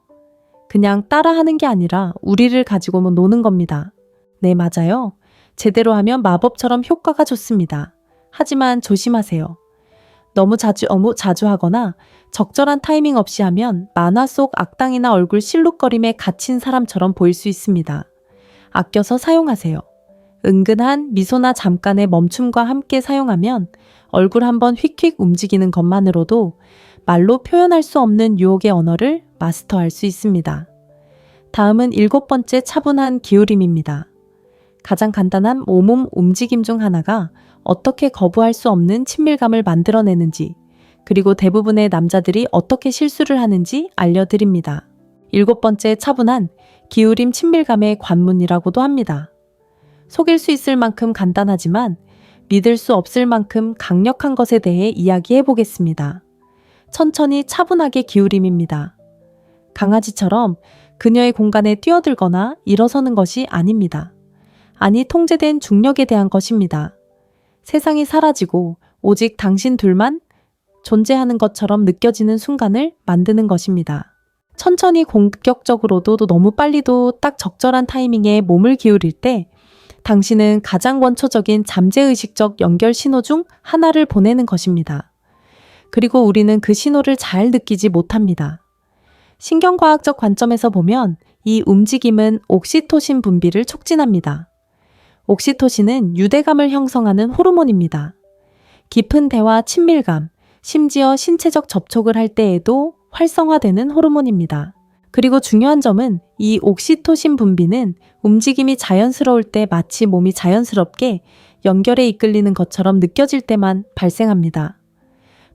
그냥 따라하는 게 아니라 우리를 가지고 노는 겁니다. 네, 맞아요. 제대로 하면 마법처럼 효과가 좋습니다. 하지만 조심하세요. 너무 자주 하거나 적절한 타이밍 없이 하면 만화 속 악당이나 얼굴 실룩거림에 갇힌 사람처럼 보일 수 있습니다. 아껴서 사용하세요. 은근한 미소나 잠깐의 멈춤과 함께 사용하면 얼굴 한번 휙휙 움직이는 것만으로도 말로 표현할 수 없는 유혹의 언어를 마스터할 수 있습니다. 다음은 7번째 차분한 기울임입니다. 가장 간단한 몸 움직임 중 하나가 어떻게 거부할 수 없는 친밀감을 만들어내는지, 그리고 대부분의 남자들이 어떻게 실수를 하는지 알려드립니다. 7번째 차분한 기울임 친밀감의 관문이라고도 합니다. 속일 수 있을 만큼 간단하지만 믿을 수 없을 만큼 강력한 것에 대해 이야기해 보겠습니다. 천천히 차분하게 기울임입니다. 강아지처럼 그녀의 공간에 뛰어들거나 일어서는 것이 아닙니다. 아니, 통제된 중력에 대한 것입니다. 세상이 사라지고 오직 당신 둘만 존재하는 것처럼 느껴지는 순간을 만드는 것입니다. 천천히 공격적으로도 너무 빨리도 딱 적절한 타이밍에 몸을 기울일 때 당신은 가장 원초적인 잠재의식적 연결 신호 중 하나를 보내는 것입니다. 그리고 우리는 그 신호를 잘 느끼지 못합니다. 신경과학적 관점에서 보면 이 움직임은 옥시토신 분비를 촉진합니다. 옥시토신은 유대감을 형성하는 호르몬입니다. 깊은 대화, 친밀감, 심지어 신체적 접촉을 할 때에도 활성화되는 호르몬입니다. 그리고 중요한 점은 이 옥시토신 분비는 움직임이 자연스러울 때 마치 몸이 자연스럽게 연결에 이끌리는 것처럼 느껴질 때만 발생합니다.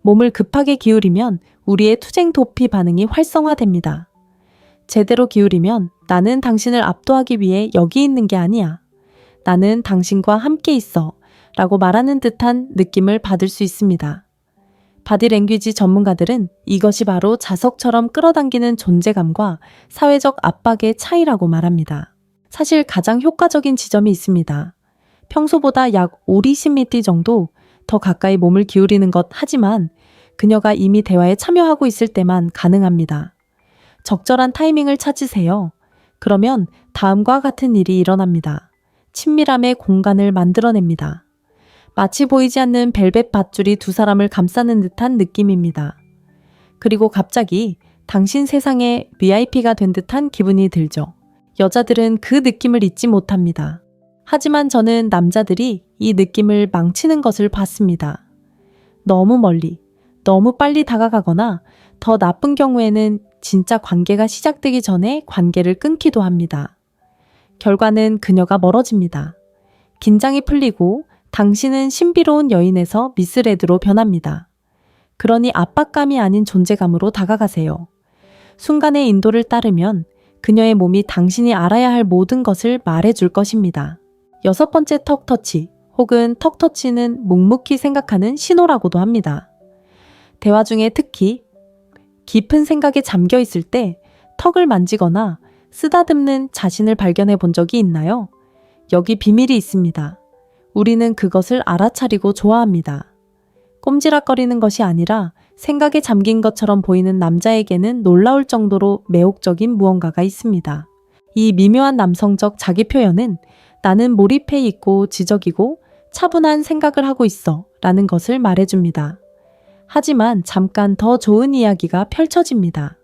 몸을 급하게 기울이면 우리의 투쟁 도피 반응이 활성화됩니다. 제대로 기울이면 나는 당신을 압도하기 위해 여기 있는 게 아니야. 나는 당신과 함께 있어 라고 말하는 듯한 느낌을 받을 수 있습니다. 바디랭귀지 전문가들은 이것이 바로 자석처럼 끌어당기는 존재감과 사회적 압박의 차이라고 말합니다. 사실 가장 효과적인 지점이 있습니다. 평소보다 약 50cm 정도 더 가까이 몸을 기울이는 것, 하지만 그녀가 이미 대화에 참여하고 있을 때만 가능합니다. 적절한 타이밍을 찾으세요. 그러면 다음과 같은 일이 일어납니다. 친밀함의 공간을 만들어냅니다. 마치 보이지 않는 벨벳 밧줄이 두 사람을 감싸는 듯한 느낌입니다. 그리고 갑자기 당신 세상의 VIP가 된 듯한 기분이 들죠. 여자들은 그 느낌을 잊지 못합니다. 하지만 저는 남자들이 이 느낌을 망치는 것을 봤습니다. 너무 멀리, 너무 빨리 다가가거나 더 나쁜 경우에는 진짜 관계가 시작되기 전에 관계를 끊기도 합니다. 결과는 그녀가 멀어집니다. 긴장이 풀리고 당신은 신비로운 여인에서 미스레드로 변합니다. 그러니 압박감이 아닌 존재감으로 다가가세요. 순간의 인도를 따르면 그녀의 몸이 당신이 알아야 할 모든 것을 말해줄 것입니다. 6번째 턱터치 혹은 턱터치는 묵묵히 생각하는 신호라고도 합니다. 대화 중에 특히 깊은 생각에 잠겨 있을 때 턱을 만지거나 쓰다듬는 자신을 발견해 본 적이 있나요? 여기 비밀이 있습니다. 우리는 그것을 알아차리고 좋아합니다. 꼼지락거리는 것이 아니라 생각에 잠긴 것처럼 보이는 남자에게는 놀라울 정도로 매혹적인 무언가가 있습니다. 이 미묘한 남성적 자기 표현은 나는 몰입해 있고 지적이고 차분한 생각을 하고 있어 라는 것을 말해줍니다. 하지만 잠깐 더 좋은 이야기가 펼쳐집니다.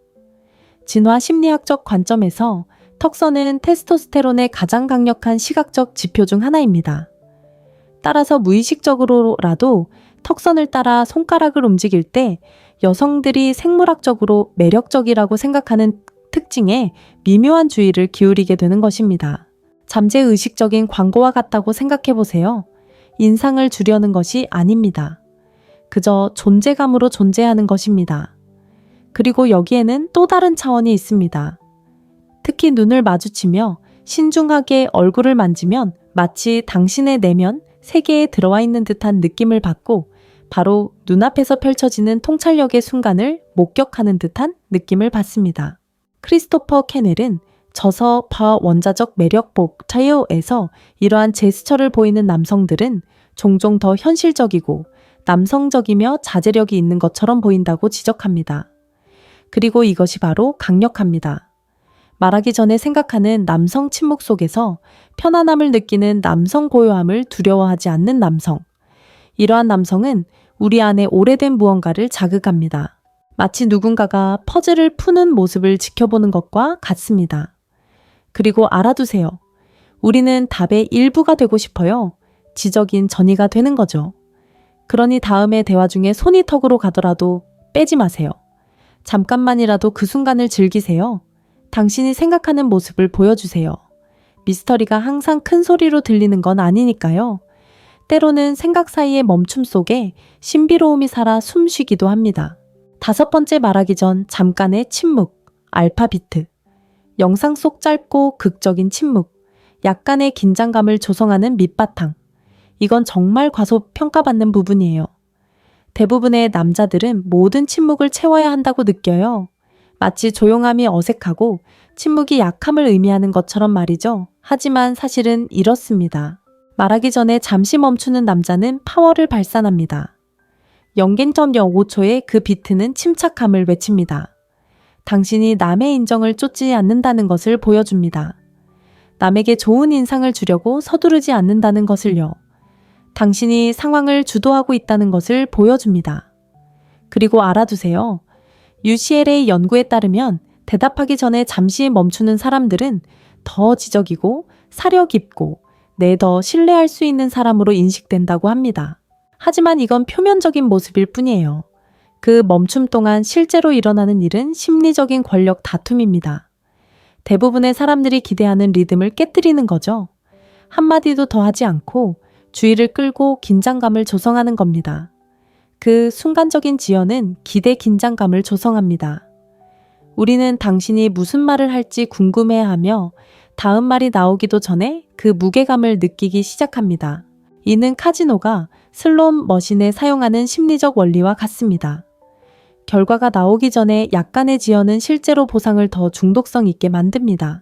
진화 심리학적 관점에서 턱선은 테스토스테론의 가장 강력한 시각적 지표 중 하나입니다. 따라서 무의식적으로라도 턱선을 따라 손가락을 움직일 때 여성들이 생물학적으로 매력적이라고 생각하는 특징에 미묘한 주의를 기울이게 되는 것입니다. 잠재의식적인 광고와 같다고 생각해 보세요. 인상을 주려는 것이 아닙니다. 그저 존재감으로 존재하는 것입니다. 그리고 여기에는 또 다른 차원이 있습니다. 특히 눈을 마주치며 신중하게 얼굴을 만지면 마치 당신의 내면 세계에 들어와 있는 듯한 느낌을 받고 바로 눈앞에서 펼쳐지는 통찰력의 순간을 목격하는 듯한 느낌을 받습니다. 크리스토퍼 캐넬은 저서 바원자적 매력복 타이어에서 이러한 제스처를 보이는 남성들은 종종 더 현실적이고 남성적이며 자제력이 있는 것처럼 보인다고 지적합니다. 그리고 이것이 바로 강력합니다. 말하기 전에 생각하는 남성 침묵 속에서 편안함을 느끼는 남성 고요함을 두려워하지 않는 남성. 이러한 남성은 우리 안에 오래된 무언가를 자극합니다. 마치 누군가가 퍼즐을 푸는 모습을 지켜보는 것과 같습니다. 그리고 알아두세요. 우리는 답의 일부가 되고 싶어요. 지적인 전이가 되는 거죠. 그러니 다음의 대화 중에 손이 턱으로 가더라도 빼지 마세요. 잠깐만이라도 그 순간을 즐기세요. 당신이 생각하는 모습을 보여주세요. 미스터리가 항상 큰 소리로 들리는 건 아니니까요. 때로는 생각 사이의 멈춤 속에 신비로움이 살아 숨쉬기도 합니다. 5번째 말하기 전 잠깐의 침묵, 알파비트. 영상 속 짧고 극적인 침묵, 약간의 긴장감을 조성하는 밑바탕. 이건 정말 과소평가받는 부분이에요. 대부분의 남자들은 모든 침묵을 채워야 한다고 느껴요. 마치 조용함이 어색하고 침묵이 약함을 의미하는 것처럼 말이죠. 하지만 사실은 이렇습니다. 말하기 전에 잠시 멈추는 남자는 파워를 발산합니다. 0.05초의 그 비트는 침착함을 외칩니다. 당신이 남의 인정을 쫓지 않는다는 것을 보여줍니다. 남에게 좋은 인상을 주려고 서두르지 않는다는 것을요. 당신이 상황을 주도하고 있다는 것을 보여줍니다. 그리고 알아두세요. UCLA 연구에 따르면 대답하기 전에 잠시 멈추는 사람들은 더 지적이고 사려 깊고 더 신뢰할 수 있는 사람으로 인식된다고 합니다. 하지만 이건 표면적인 모습일 뿐이에요. 그 멈춤 동안 실제로 일어나는 일은 심리적인 권력 다툼입니다. 대부분의 사람들이 기대하는 리듬을 깨뜨리는 거죠. 한마디도 더 하지 않고 주의를 끌고 긴장감을 조성하는 겁니다. 그 순간적인 지연은 기대 긴장감을 조성합니다. 우리는 당신이 무슨 말을 할지 궁금해하며 다음 말이 나오기도 전에 그 무게감을 느끼기 시작합니다. 이는 카지노가 슬롯 머신에 사용하는 심리적 원리와 같습니다. 결과가 나오기 전에 약간의 지연은 실제로 보상을 더 중독성 있게 만듭니다.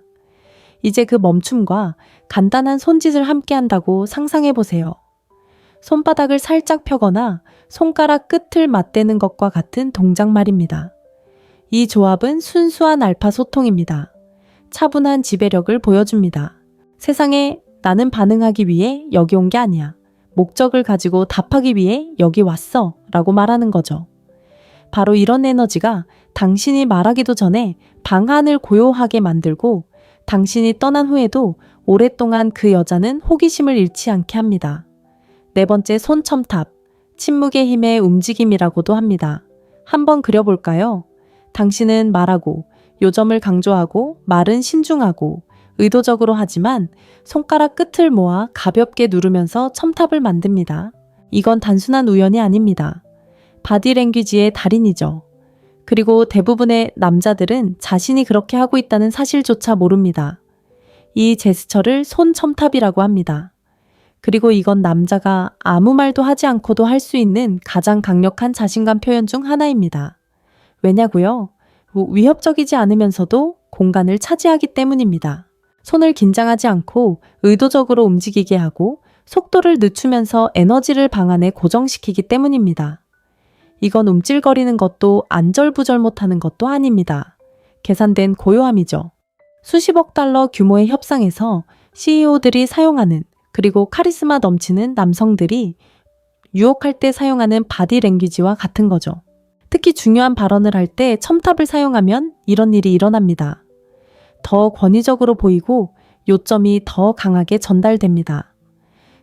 이제 그 멈춤과 간단한 손짓을 함께 한다고 상상해 보세요. 손바닥을 살짝 펴거나 손가락 끝을 맞대는 것과 같은 동작 말입니다. 이 조합은 순수한 알파 소통입니다. 차분한 지배력을 보여줍니다. 세상에 나는 반응하기 위해 여기 온 게 아니야. 목적을 가지고 답하기 위해 여기 왔어 라고 말하는 거죠. 바로 이런 에너지가 당신이 말하기도 전에 방안을 고요하게 만들고 당신이 떠난 후에도 오랫동안 그 여자는 호기심을 잃지 않게 합니다. 4번째 손첨탑, 침묵의 힘의 움직임이라고도 합니다. 한번 그려볼까요? 당신은 말하고 요점을 강조하고 말은 신중하고 의도적으로 하지만 손가락 끝을 모아 가볍게 누르면서 첨탑을 만듭니다. 이건 단순한 우연이 아닙니다. 바디랭귀지의 달인이죠. 그리고 대부분의 남자들은 자신이 그렇게 하고 있다는 사실조차 모릅니다. 이 제스처를 손첨탑이라고 합니다. 그리고 이건 남자가 아무 말도 하지 않고도 할 수 있는 가장 강력한 자신감 표현 중 하나입니다. 왜냐고요? 위협적이지 않으면서도 공간을 차지하기 때문입니다. 손을 긴장하지 않고 의도적으로 움직이게 하고 속도를 늦추면서 에너지를 방안에 고정시키기 때문입니다. 이건 움찔거리는 것도 안절부절 못하는 것도 아닙니다. 계산된 고요함이죠. 수십억 달러 규모의 협상에서 CEO들이 사용하는 그리고 카리스마 넘치는 남성들이 유혹할 때 사용하는 바디랭귀지와 같은 거죠. 특히 중요한 발언을 할 때 첨탑을 사용하면 이런 일이 일어납니다. 더 권위적으로 보이고 요점이 더 강하게 전달됩니다.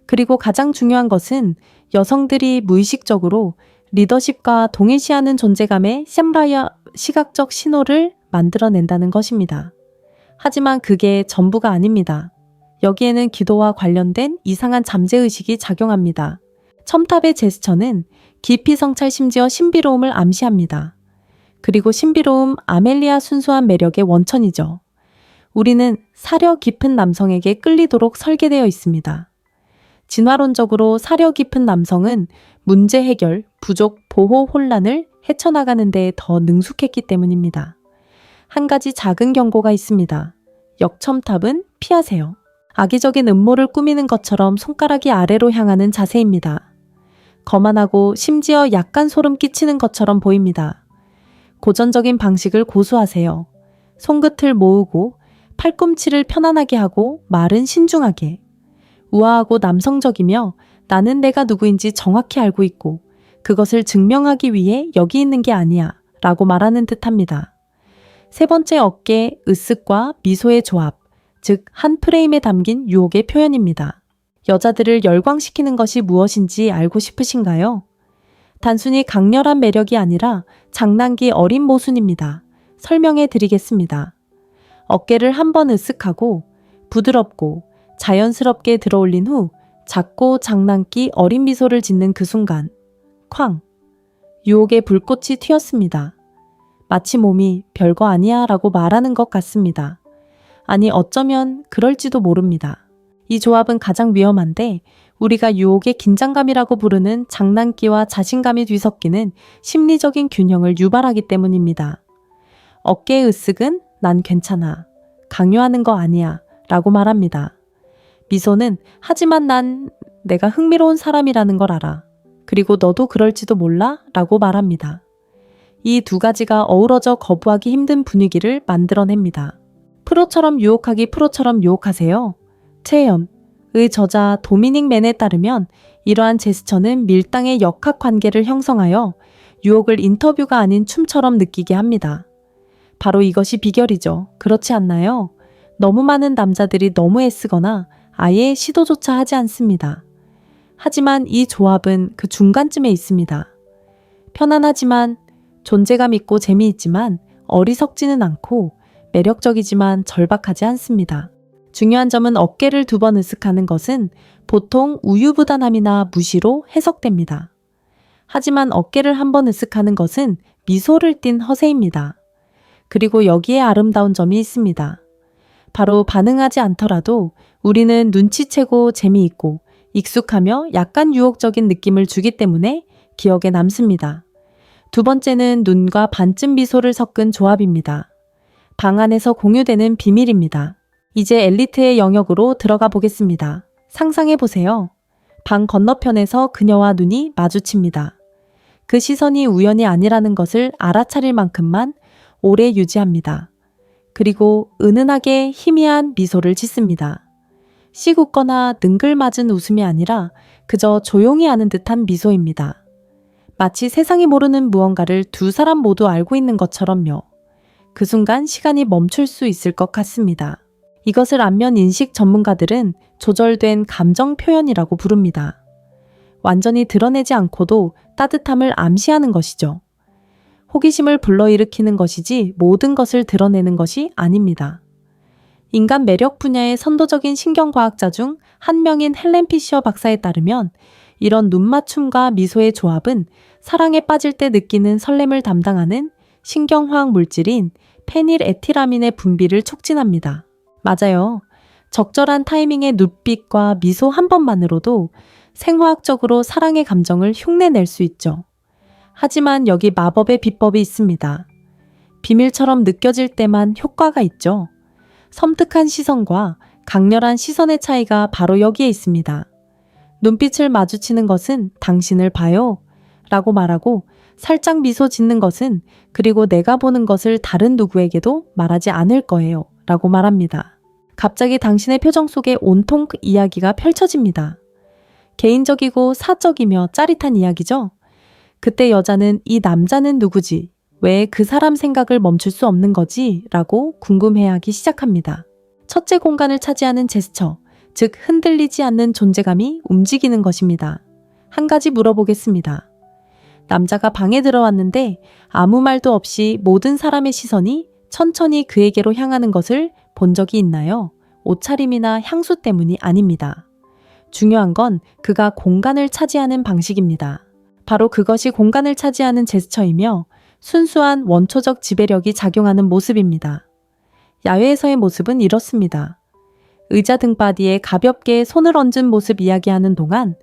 그리고 가장 중요한 것은 여성들이 무의식적으로 리더십과 동일시하는 존재감의 샘라이어 시각적 신호를 만들어낸다는 것입니다. 하지만 그게 전부가 아닙니다. 여기에는 기도와 관련된 이상한 잠재의식이 작용합니다. 첨탑의 제스처는 깊이 성찰 심지어 신비로움을 암시합니다. 그리고 신비로움, 아멜리아 순수한 매력의 원천이죠. 우리는 사려 깊은 남성에게 끌리도록 설계되어 있습니다. 진화론적으로 사려 깊은 남성은 문제 해결, 부족, 보호, 혼란을 헤쳐나가는 데 더 능숙했기 때문입니다. 한 가지 작은 경고가 있습니다. 역첨탑은 피하세요. 악의적인 음모를 꾸미는 것처럼 손가락이 아래로 향하는 자세입니다. 거만하고 심지어 약간 소름 끼치는 것처럼 보입니다. 고전적인 방식을 고수하세요. 손끝을 모으고 팔꿈치를 편안하게 하고 말은 신중하게. 우아하고 남성적이며 나는 내가 누구인지 정확히 알고 있고 그것을 증명하기 위해 여기 있는 게 아니야 라고 말하는 듯합니다. 세 번째 어깨, 으쓱과 미소의 조합, 즉 한 프레임에 담긴 유혹의 표현입니다. 여자들을 열광시키는 것이 무엇인지 알고 싶으신가요? 단순히 강렬한 매력이 아니라 장난기 어린 모순입니다. 설명해 드리겠습니다. 어깨를 한번 으쓱하고 부드럽고 자연스럽게 들어올린 후 작고 장난기 어린 미소를 짓는 그 순간 쾅! 유혹의 불꽃이 튀었습니다. 마치 몸이 별거 아니야 라고 말하는 것 같습니다. 아니 어쩌면 그럴지도 모릅니다. 이 조합은 가장 위험한데 우리가 유혹의 긴장감이라고 부르는 장난기와 자신감이 뒤섞이는 심리적인 균형을 유발하기 때문입니다. 어깨의 으쓱은 난 괜찮아, 강요하는 거 아니야 라고 말합니다. 미소는 하지만 내가 흥미로운 사람이라는 걸 알아. 그리고 너도 그럴지도 몰라 라고 말합니다. 이 두 가지가 어우러져 거부하기 힘든 분위기를 만들어냅니다. 프로처럼 유혹하기 프로처럼 유혹하세요. 체험의 저자 도미닉 맨에 따르면 이러한 제스처는 밀당의 역학관계를 형성하여 유혹을 인터뷰가 아닌 춤처럼 느끼게 합니다. 바로 이것이 비결이죠. 그렇지 않나요? 너무 많은 남자들이 너무 애쓰거나 아예 시도조차 하지 않습니다. 하지만 이 조합은 그 중간쯤에 있습니다. 편안하지만 존재감 있고 재미있지만 어리석지는 않고 매력적이지만 절박하지 않습니다. 중요한 점은 어깨를 두 번 으쓱하는 것은 보통 우유부단함이나 무시로 해석됩니다. 하지만 어깨를 한 번 으쓱하는 것은 미소를 띤 허세입니다. 그리고 여기에 아름다운 점이 있습니다. 바로 반응하지 않더라도 우리는 눈치채고 재미있고 익숙하며 약간 유혹적인 느낌을 주기 때문에 기억에 남습니다. 두 번째는 눈과 반쯤 미소를 섞은 조합입니다. 방 안에서 공유되는 비밀입니다. 이제 엘리트의 영역으로 들어가 보겠습니다. 상상해 보세요. 방 건너편에서 그녀와 눈이 마주칩니다. 그 시선이 우연이 아니라는 것을 알아차릴 만큼만 오래 유지합니다. 그리고 은은하게 희미한 미소를 짓습니다. 씩 웃거나 능글맞은 웃음이 아니라 그저 조용히 아는 듯한 미소입니다. 마치 세상이 모르는 무언가를 두 사람 모두 알고 있는 것처럼요. 그 순간 시간이 멈출 수 있을 것 같습니다. 이것을 안면 인식 전문가들은 조절된 감정 표현이라고 부릅니다. 완전히 드러내지 않고도 따뜻함을 암시하는 것이죠. 호기심을 불러일으키는 것이지 모든 것을 드러내는 것이 아닙니다. 인간 매력 분야의 선도적인 신경과학자 중 한 명인 헬렌 피셔 박사에 따르면 이런 눈맞춤과 미소의 조합은 사랑에 빠질 때 느끼는 설렘을 담당하는 신경화학 물질인 페닐에틸아민의 분비를 촉진합니다. 맞아요. 적절한 타이밍의 눈빛과 미소 한 번만으로도 생화학적으로 사랑의 감정을 흉내낼 수 있죠. 하지만 여기 마법의 비법이 있습니다. 비밀처럼 느껴질 때만 효과가 있죠. 섬뜩한 시선과 강렬한 시선의 차이가 바로 여기에 있습니다. 눈빛을 마주치는 것은 당신을 봐요 라고 말하고 살짝 미소 짓는 것은 그리고 내가 보는 것을 다른 누구에게도 말하지 않을 거예요 라고 말합니다. 갑자기 당신의 표정 속에 온통 이야기가 펼쳐집니다. 개인적이고 사적이며 짜릿한 이야기죠. 그때 여자는 이 남자는 누구지? 왜 그 사람 생각을 멈출 수 없는 거지? 라고 궁금해하기 시작합니다. 첫째 공간을 차지하는 제스처, 즉 흔들리지 않는 존재감이 움직이는 것입니다. 한 가지 물어보겠습니다. 남자가 방에 들어왔는데 아무 말도 없이 모든 사람의 시선이 천천히 그에게로 향하는 것을 본 적이 있나요? 옷차림이나 향수 때문이 아닙니다. 중요한 건 그가 공간을 차지하는 방식입니다. 바로 그것이 공간을 차지하는 제스처이며 순수한 원초적 지배력이 작용하는 모습입니다. 야외에서의 모습은 이렇습니다. 의자 등바디에 가볍게 손을 얹은 모습 이야기하는 동안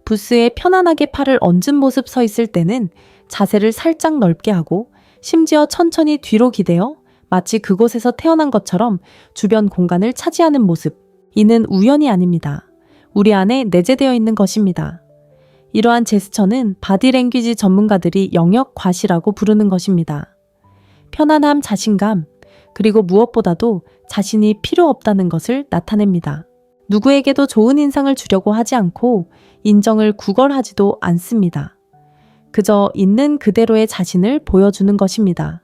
부스에 편안하게 팔을 얹은 모습 서 있을 때는 자세를 살짝 넓게 하고 심지어 천천히 뒤로 기대어 마치 그곳에서 태어난 것처럼 주변 공간을 차지하는 모습. 이는 우연이 아닙니다. 우리 안에 내재되어 있는 것입니다. 이러한 제스처는 바디랭귀지 전문가들이 영역 과시라고 부르는 것입니다. 편안함, 자신감, 그리고 무엇보다도 자신이 필요 없다는 것을 나타냅니다. 누구에게도 좋은 인상을 주려고 하지 않고 인정을 구걸하지도 않습니다. 그저 있는 그대로의 자신을 보여주는 것입니다.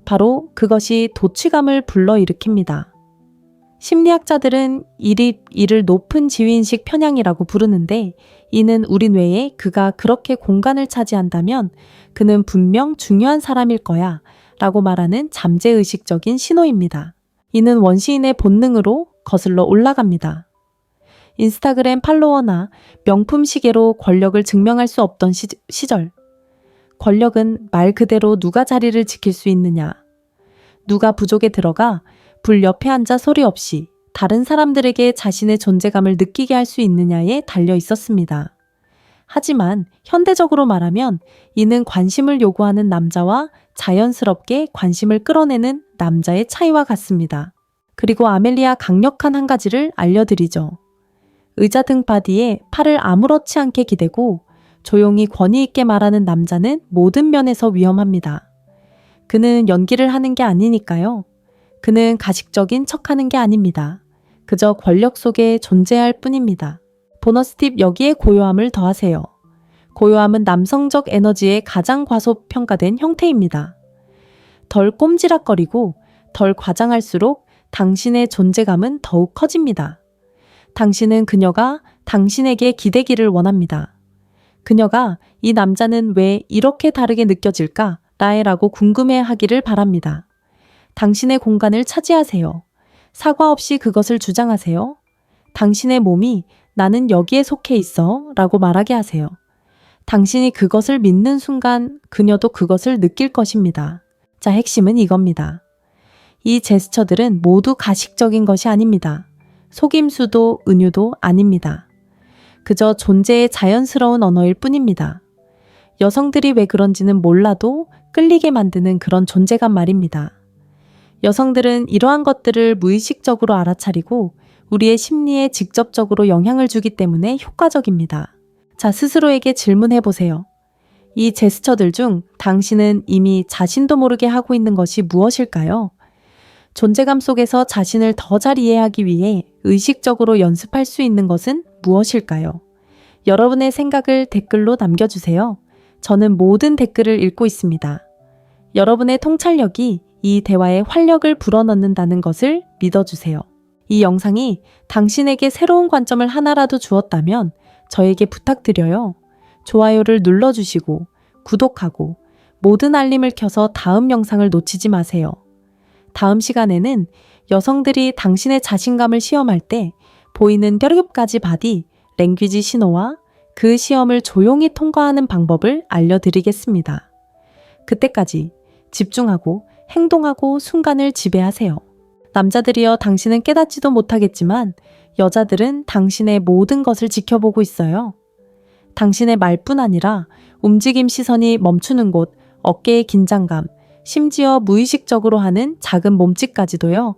바로 그것이 도취감을 불러일으킵니다. 심리학자들은 이를 높은 지위인식 편향이라고 부르는데 이는 우리 뇌에 그가 그렇게 공간을 차지한다면 그는 분명 중요한 사람일 거야 라고 말하는 잠재의식적인 신호입니다. 이는 원시인의 본능으로 거슬러 올라갑니다. 인스타그램 팔로워나 명품 시계로 권력을 증명할 수 없던 시절. 권력은 말 그대로 누가 자리를 지킬 수 있느냐, 누가 부족에 들어가 불 옆에 앉아 소리 없이 다른 사람들에게 자신의 존재감을 느끼게 할 수 있느냐에 달려 있었습니다. 하지만 현대적으로 말하면 이는 관심을 요구하는 남자와 자연스럽게 관심을 끌어내는 남자의 차이와 같습니다. 그리고 아멜리아 강력한 한 가지를 알려드리죠. 의자 등 바디에 팔을 아무렇지 않게 기대고 조용히 권위 있게 말하는 남자는 모든 면에서 위험합니다. 그는 연기를 하는 게 아니니까요. 그는 가식적인 척하는 게 아닙니다. 그저 권력 속에 존재할 뿐입니다. 보너스 팁 여기에 고요함을 더하세요. 고요함은 남성적 에너지의 가장 과소평가된 형태입니다. 덜 꼼지락거리고 덜 과장할수록 당신의 존재감은 더욱 커집니다. 당신은 그녀가 당신에게 기대기를 원합니다. 그녀가 이 남자는 왜 이렇게 다르게 느껴질까? 라고 궁금해하기를 바랍니다. 당신의 공간을 차지하세요. 사과 없이 그것을 주장하세요. 당신의 몸이 나는 여기에 속해 있어 라고 말하게 하세요. 당신이 그것을 믿는 순간 그녀도 그것을 느낄 것입니다. 자, 핵심은 이겁니다. 이 제스처들은 모두 가식적인 것이 아닙니다. 속임수도 은유도 아닙니다. 그저 존재의 자연스러운 언어일 뿐입니다. 여성들이 왜 그런지는 몰라도 끌리게 만드는 그런 존재감 말입니다. 여성들은 이러한 것들을 무의식적으로 알아차리고 우리의 심리에 직접적으로 영향을 주기 때문에 효과적입니다. 자, 스스로에게 질문해 보세요. 이 제스처들 중 당신은 이미 자신도 모르게 하고 있는 것이 무엇일까요? 존재감 속에서 자신을 더 잘 이해하기 위해 의식적으로 연습할 수 있는 것은 무엇일까요? 여러분의 생각을 댓글로 남겨주세요. 저는 모든 댓글을 읽고 있습니다. 여러분의 통찰력이 이 대화에 활력을 불어넣는다는 것을 믿어주세요. 이 영상이 당신에게 새로운 관점을 하나라도 주었다면 저에게 부탁드려요. 좋아요를 눌러주시고 구독하고 모든 알림을 켜서 다음 영상을 놓치지 마세요. 다음 시간에는 여성들이 당신의 자신감을 시험할 때 보이는 뼈겹가지 바디, 랭귀지 신호와 그 시험을 조용히 통과하는 방법을 알려드리겠습니다. 그때까지 집중하고 행동하고 순간을 지배하세요. 남자들이여 당신은 깨닫지도 못하겠지만 여자들은 당신의 모든 것을 지켜보고 있어요. 당신의 말뿐 아니라 움직임 시선이 멈추는 곳, 어깨의 긴장감, 심지어 무의식적으로 하는 작은 몸짓까지도요.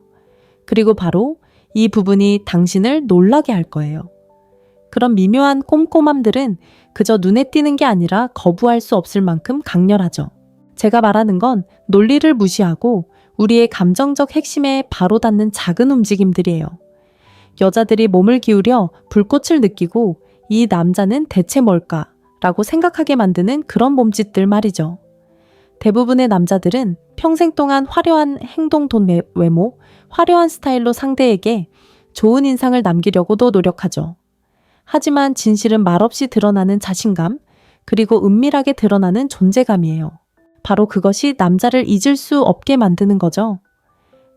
그리고 바로 이 부분이 당신을 놀라게 할 거예요. 그런 미묘한 꼼꼼함들은 그저 눈에 띄는 게 아니라 거부할 수 없을 만큼 강렬하죠. 제가 말하는 건 논리를 무시하고 우리의 감정적 핵심에 바로 닿는 작은 움직임들이에요. 여자들이 몸을 기울여 불꽃을 느끼고 이 남자는 대체 뭘까? 라고 생각하게 만드는 그런 몸짓들 말이죠. 대부분의 남자들은 평생 동안 화려한 행동 외모, 화려한 스타일로 상대에게 좋은 인상을 남기려고도 노력하죠. 하지만 진실은 말없이 드러나는 자신감, 그리고 은밀하게 드러나는 존재감이에요. 바로 그것이 남자를 잊을 수 없게 만드는 거죠.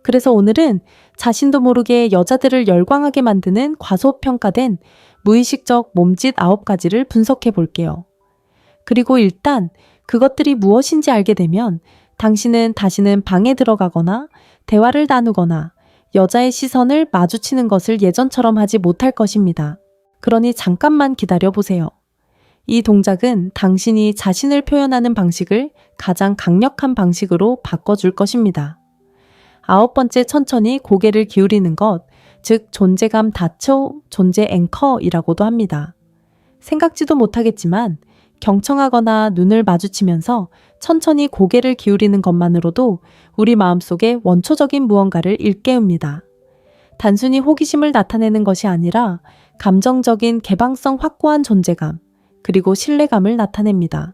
그래서 오늘은 자신도 모르게 여자들을 열광하게 만드는 과소평가된 무의식적 몸짓 9가지를 분석해 볼게요. 그리고 일단 그것들이 무엇인지 알게 되면 당신은 다시는 방에 들어가거나 대화를 나누거나 여자의 시선을 마주치는 것을 예전처럼 하지 못할 것입니다. 그러니 잠깐만 기다려 보세요. 이 동작은 당신이 자신을 표현하는 방식을 가장 강력한 방식으로 바꿔줄 것입니다. 9번째, 천천히 고개를 기울이는 것, 즉 존재감 다초, 존재 앵커이라고도 합니다. 생각지도 못하겠지만 경청하거나 눈을 마주치면서 천천히 고개를 기울이는 것만으로도 우리 마음속에 원초적인 무언가를 일깨웁니다. 단순히 호기심을 나타내는 것이 아니라 감정적인 개방성 확고한 존재감, 그리고 신뢰감을 나타냅니다.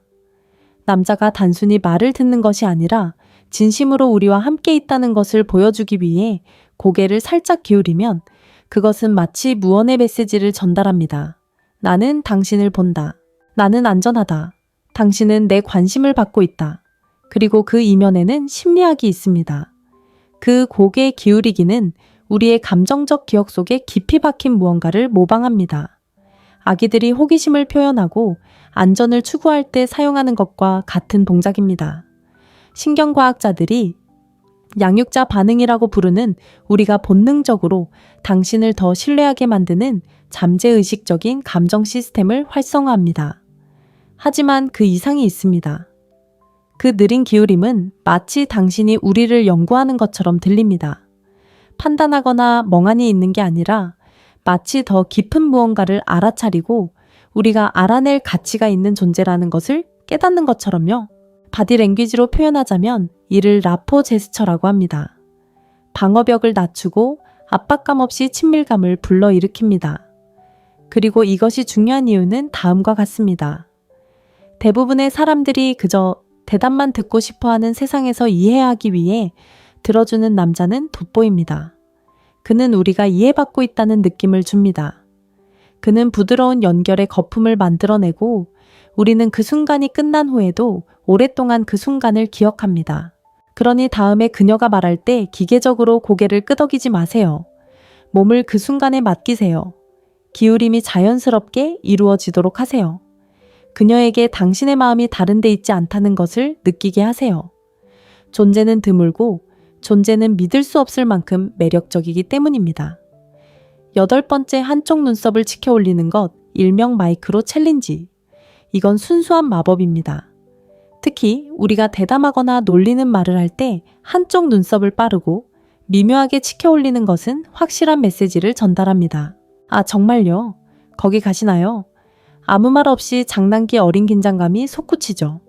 남자가 단순히 말을 듣는 것이 아니라 진심으로 우리와 함께 있다는 것을 보여주기 위해 고개를 살짝 기울이면 그것은 마치 무언의 메시지를 전달합니다. 나는 당신을 본다. 나는 안전하다. 당신은 내 관심을 받고 있다. 그리고 그 이면에는 심리학이 있습니다. 그 고개 기울이기는 우리의 감정적 기억 속에 깊이 박힌 무언가를 모방합니다. 아기들이 호기심을 표현하고 안전을 추구할 때 사용하는 것과 같은 동작입니다. 신경과학자들이 양육자 반응이라고 부르는 우리가 본능적으로 당신을 더 신뢰하게 만드는 잠재의식적인 감정 시스템을 활성화합니다. 하지만 그 이상이 있습니다. 그 느린 기울임은 마치 당신이 우리를 연구하는 것처럼 들립니다. 판단하거나 멍하니 있는 게 아니라 마치 더 깊은 무언가를 알아차리고 우리가 알아낼 가치가 있는 존재라는 것을 깨닫는 것처럼요. 바디랭귀지로 표현하자면 이를 라포 제스처라고 합니다. 방어벽을 낮추고 압박감 없이 친밀감을 불러일으킵니다. 그리고 이것이 중요한 이유는 다음과 같습니다. 대부분의 사람들이 그저 대답만 듣고 싶어하는 세상에서 이해하기 위해 들어주는 남자는 돋보입니다. 그는 우리가 이해받고 있다는 느낌을 줍니다. 그는 부드러운 연결의 거품을 만들어내고 우리는 그 순간이 끝난 후에도 오랫동안 그 순간을 기억합니다. 그러니 다음에 그녀가 말할 때 기계적으로 고개를 끄덕이지 마세요. 몸을 그 순간에 맡기세요. 기울임이 자연스럽게 이루어지도록 하세요. 그녀에게 당신의 마음이 다른 데 있지 않다는 것을 느끼게 하세요. 존재는 드물고 존재는 믿을 수 없을 만큼 매력적이기 때문입니다. 8번째, 한쪽 눈썹을 치켜 올리는 것, 일명 마이크로 챌린지. 이건 순수한 마법입니다. 특히 우리가 대담하거나 놀리는 말을 할 때 한쪽 눈썹을 빠르고 미묘하게 치켜 올리는 것은 확실한 메시지를 전달합니다. 아, 정말요? 거기 가시나요? 아무 말 없이 장난기 어린 긴장감이 솟구치죠.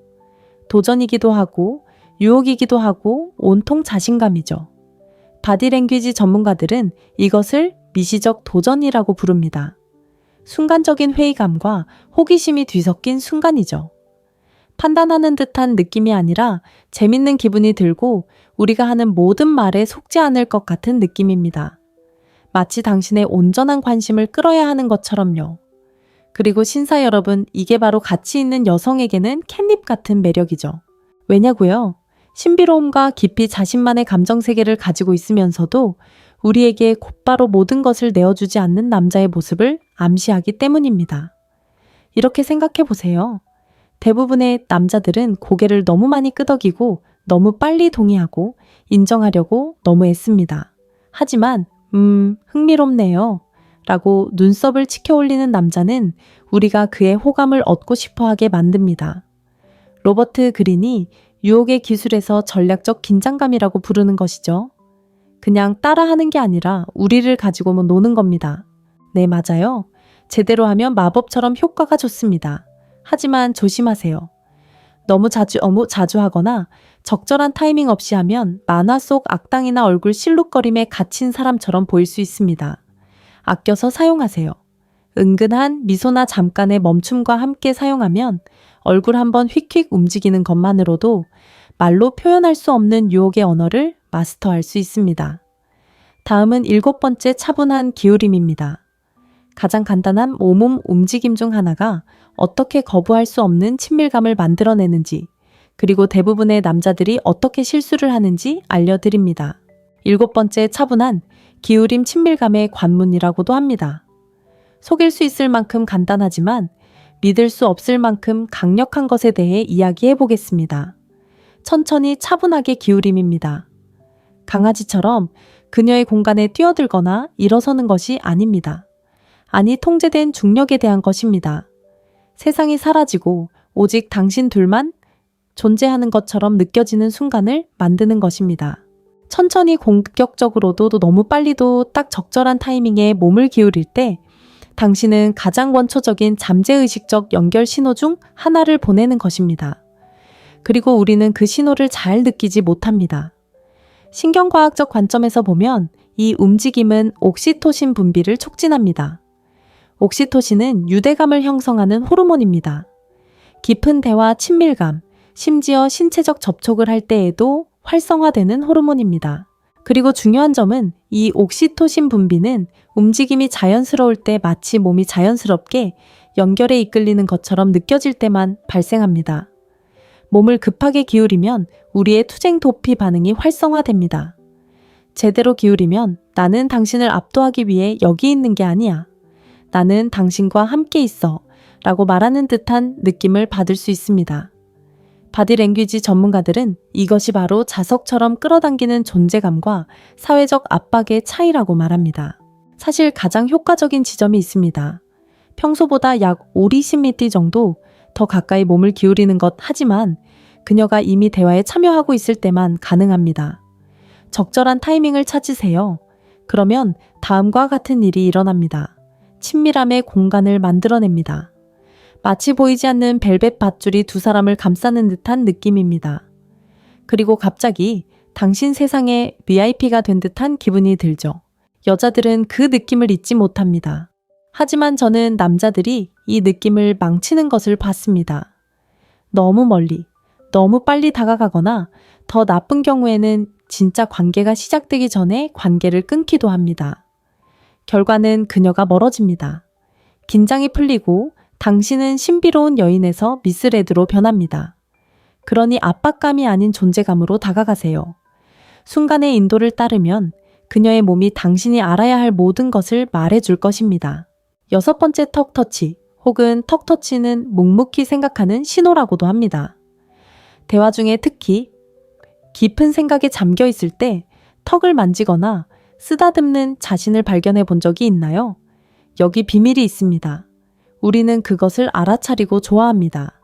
도전이기도 하고 유혹이기도 하고 온통 자신감이죠. 바디랭귀지 전문가들은 이것을 미시적 도전이라고 부릅니다. 순간적인 회의감과 호기심이 뒤섞인 순간이죠. 판단하는 듯한 느낌이 아니라 재밌는 기분이 들고 우리가 하는 모든 말에 속지 않을 것 같은 느낌입니다. 마치 당신의 온전한 관심을 끌어야 하는 것처럼요. 그리고 신사 여러분, 이게 바로 가치 있는 여성에게는 캣닙 같은 매력이죠. 왜냐고요? 신비로움과 깊이 자신만의 감정세계를 가지고 있으면서도 우리에게 곧바로 모든 것을 내어주지 않는 남자의 모습을 암시하기 때문입니다. 이렇게 생각해 보세요. 대부분의 남자들은 고개를 너무 많이 끄덕이고 너무 빨리 동의하고 인정하려고 너무 애씁니다. 하지만 흥미롭네요 라고 눈썹을 치켜 올리는 남자는 우리가 그의 호감을 얻고 싶어하게 만듭니다. 로버트 그린이 유혹의 기술에서 전략적 긴장감이라고 부르는 것이죠. 그냥 따라하는 게 아니라 우리를 가지고 노는 겁니다. 네, 맞아요. 제대로 하면 마법처럼 효과가 좋습니다. 하지만 조심하세요. 너무 자주 하거나 적절한 타이밍 없이 하면 만화 속 악당이나 얼굴 실룩거림에 갇힌 사람처럼 보일 수 있습니다. 아껴서 사용하세요. 은근한 미소나 잠깐의 멈춤과 함께 사용하면 얼굴 한번 휙휙 움직이는 것만으로도 말로 표현할 수 없는 유혹의 언어를 마스터할 수 있습니다. 다음은 7번째 차분한 기울임입니다. 가장 간단한 몸 움직임 중 하나가 어떻게 거부할 수 없는 친밀감을 만들어내는지, 그리고 대부분의 남자들이 어떻게 실수를 하는지 알려드립니다. 7번째 차분한 기울임 친밀감의 관문이라고도 합니다. 속일 수 있을 만큼 간단하지만 믿을 수 없을 만큼 강력한 것에 대해 이야기해 보겠습니다. 천천히 차분하게 기울임입니다. 강아지처럼 그녀의 공간에 뛰어들거나 일어서는 것이 아닙니다. 아니, 통제된 중력에 대한 것입니다. 세상이 사라지고 오직 당신 둘만 존재하는 것처럼 느껴지는 순간을 만드는 것입니다. 천천히 공격적으로도 너무 빨리도 딱 적절한 타이밍에 몸을 기울일 때 당신은 가장 원초적인 잠재의식적 연결 신호 중 하나를 보내는 것입니다. 그리고 우리는 그 신호를 잘 느끼지 못합니다. 신경과학적 관점에서 보면 이 움직임은 옥시토신 분비를 촉진합니다. 옥시토신은 유대감을 형성하는 호르몬입니다. 깊은 대화, 친밀감, 심지어 신체적 접촉을 할 때에도 활성화되는 호르몬입니다. 그리고 중요한 점은 이 옥시토신 분비는 움직임이 자연스러울 때 마치 몸이 자연스럽게 연결에 이끌리는 것처럼 느껴질 때만 발생합니다. 몸을 급하게 기울이면 우리의 투쟁 도피 반응이 활성화됩니다. 제대로 기울이면 나는 당신을 압도하기 위해 여기 있는 게 아니야. 나는 당신과 함께 있어 라고 말하는 듯한 느낌을 받을 수 있습니다. 바디랭귀지 전문가들은 이것이 바로 자석처럼 끌어당기는 존재감과 사회적 압박의 차이라고 말합니다. 사실 가장 효과적인 지점이 있습니다. 평소보다 약 5, 20mm 정도 더 가까이 몸을 기울이는 것 하지만 그녀가 이미 대화에 참여하고 있을 때만 가능합니다. 적절한 타이밍을 찾으세요. 그러면 다음과 같은 일이 일어납니다. 친밀함의 공간을 만들어냅니다. 마치 보이지 않는 벨벳 밧줄이 두 사람을 감싸는 듯한 느낌입니다. 그리고 갑자기 당신 세상의 VIP가 된 듯한 기분이 들죠. 여자들은 그 느낌을 잊지 못합니다. 하지만 저는 남자들이 이 느낌을 망치는 것을 봤습니다. 너무 멀리, 너무 빨리 다가가거나 더 나쁜 경우에는 진짜 관계가 시작되기 전에 관계를 끊기도 합니다. 결과는 그녀가 멀어집니다. 긴장이 풀리고 당신은 신비로운 여인에서 미스레드로 변합니다. 그러니 압박감이 아닌 존재감으로 다가가세요. 순간의 인도를 따르면 그녀의 몸이 당신이 알아야 할 모든 것을 말해줄 것입니다. 6번째 턱터치 혹은 턱터치는 묵묵히 생각하는 신호라고도 합니다. 대화 중에 특히 깊은 생각에 잠겨 있을 때 턱을 만지거나 쓰다듬는 자신을 발견해 본 적이 있나요? 여기 비밀이 있습니다. 우리는 그것을 알아차리고 좋아합니다.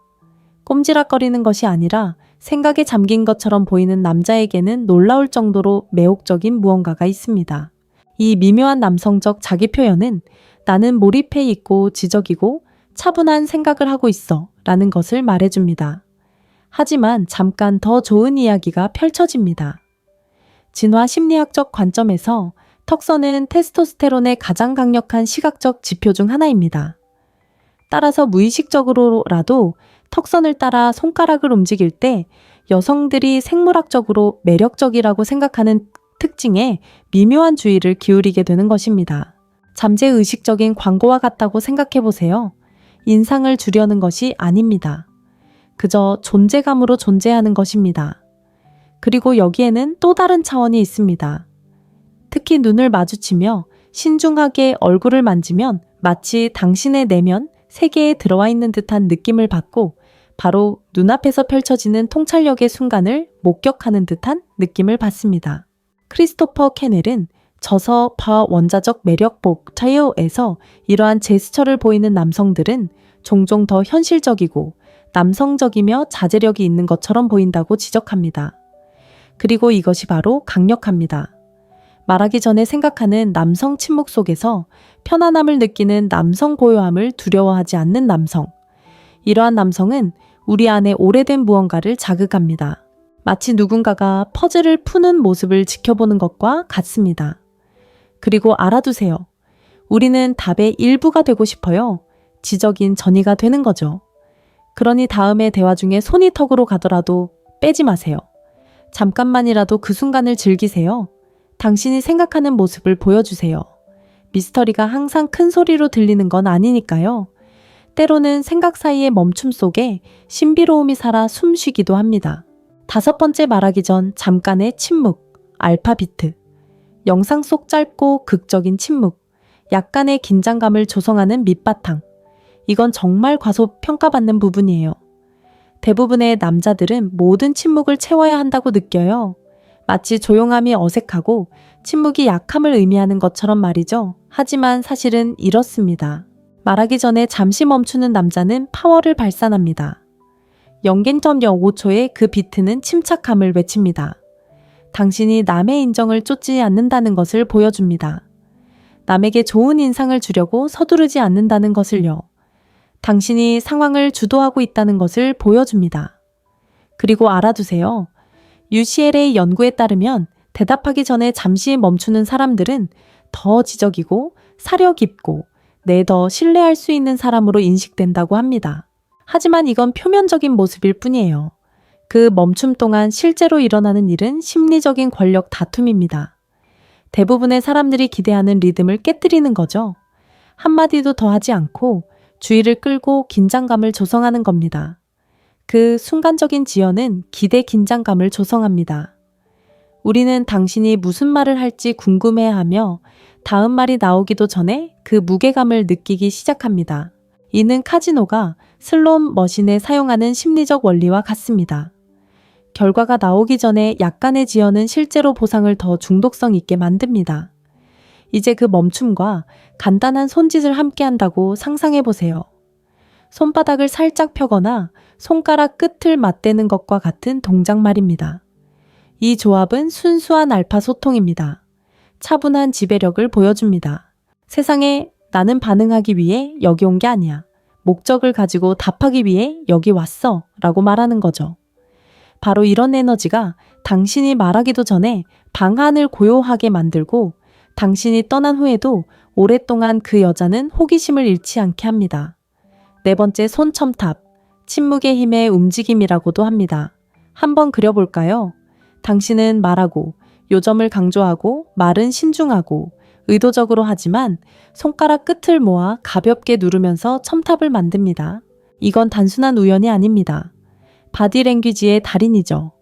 꼼지락거리는 것이 아니라 생각에 잠긴 것처럼 보이는 남자에게는 놀라울 정도로 매혹적인 무언가가 있습니다. 이 미묘한 남성적 자기 표현은 나는 몰입해 있고 지적이고 차분한 생각을 하고 있어 라는 것을 말해줍니다. 하지만 잠깐 더 좋은 이야기가 펼쳐집니다. 진화 심리학적 관점에서 턱선은 테스토스테론의 가장 강력한 시각적 지표 중 하나입니다. 따라서 무의식적으로라도 턱선을 따라 손가락을 움직일 때 여성들이 생물학적으로 매력적이라고 생각하는 특징에 미묘한 주의를 기울이게 되는 것입니다. 잠재의식적인 광고와 같다고 생각해 보세요. 인상을 주려는 것이 아닙니다. 그저 존재감으로 존재하는 것입니다. 그리고 여기에는 또 다른 차원이 있습니다. 특히 눈을 마주치며 신중하게 얼굴을 만지면 마치 당신의 내면 세계에 들어와 있는 듯한 느낌을 받고 바로 눈앞에서 펼쳐지는 통찰력의 순간을 목격하는 듯한 느낌을 받습니다. 크리스토퍼 캐넬은 저서 원자적 매력복 타이어에서 이러한 제스처를 보이는 남성들은 종종 더 현실적이고 남성적이며 자제력이 있는 것처럼 보인다고 지적합니다. 그리고 이것이 바로 강력합니다. 말하기 전에 생각하는 남성 침묵 속에서 편안함을 느끼는 남성 고요함을 두려워하지 않는 남성. 이러한 남성은 우리 안에 오래된 무언가를 자극합니다. 마치 누군가가 퍼즐을 푸는 모습을 지켜보는 것과 같습니다. 그리고 알아두세요. 우리는 답의 일부가 되고 싶어요. 지적인 전이가 되는 거죠. 그러니 다음의 대화 중에 손이 턱으로 가더라도 빼지 마세요. 잠깐만이라도 그 순간을 즐기세요. 당신이 생각하는 모습을 보여주세요. 미스터리가 항상 큰 소리로 들리는 건 아니니까요. 때로는 생각 사이의 멈춤 속에 신비로움이 살아 숨쉬기도 합니다. 5번째 말하기 전 잠깐의 침묵, 알파비트. 영상 속 짧고 극적인 침묵, 약간의 긴장감을 조성하는 밑바탕. 이건 정말 과소평가받는 부분이에요. 대부분의 남자들은 모든 침묵을 채워야 한다고 느껴요. 마치 조용함이 어색하고 침묵이 약함을 의미하는 것처럼 말이죠. 하지만 사실은 이렇습니다. 말하기 전에 잠시 멈추는 남자는 파워를 발산합니다. 0.05초의 그 비트는 침착함을 외칩니다. 당신이 남의 인정을 쫓지 않는다는 것을 보여줍니다. 남에게 좋은 인상을 주려고 서두르지 않는다는 것을요. 당신이 상황을 주도하고 있다는 것을 보여줍니다. 그리고 알아두세요. UCLA 연구에 따르면 대답하기 전에 잠시 멈추는 사람들은 더 지적이고 사려 깊고 더 신뢰할 수 있는 사람으로 인식된다고 합니다. 하지만 이건 표면적인 모습일 뿐이에요. 그 멈춤 동안 실제로 일어나는 일은 심리적인 권력 다툼입니다. 대부분의 사람들이 기대하는 리듬을 깨뜨리는 거죠. 한마디도 더 하지 않고 주의를 끌고 긴장감을 조성하는 겁니다. 그 순간적인 지연은 기대 긴장감을 조성합니다. 우리는 당신이 무슨 말을 할지 궁금해하며 다음 말이 나오기도 전에 그 무게감을 느끼기 시작합니다. 이는 카지노가 슬롯 머신에 사용하는 심리적 원리와 같습니다. 결과가 나오기 전에 약간의 지연은 실제로 보상을 더 중독성 있게 만듭니다. 이제 그 멈춤과 간단한 손짓을 함께 한다고 상상해 보세요. 손바닥을 살짝 펴거나 손가락 끝을 맞대는 것과 같은 동작 말입니다. 이 조합은 순수한 알파 소통입니다. 차분한 지배력을 보여줍니다. 세상에 나는 반응하기 위해 여기 온 게 아니야. 목적을 가지고 답하기 위해 여기 왔어 라고 말하는 거죠. 바로 이런 에너지가 당신이 말하기도 전에 방안을 고요하게 만들고 당신이 떠난 후에도 오랫동안 그 여자는 호기심을 잃지 않게 합니다. 4번째 손첨탑, 침묵의 힘의 움직임이라고도 합니다. 한번 그려볼까요? 당신은 말하고 요점을 강조하고 말은 신중하고 의도적으로 하지만 손가락 끝을 모아 가볍게 누르면서 첨탑을 만듭니다. 이건 단순한 우연이 아닙니다. 바디랭귀지의 달인이죠.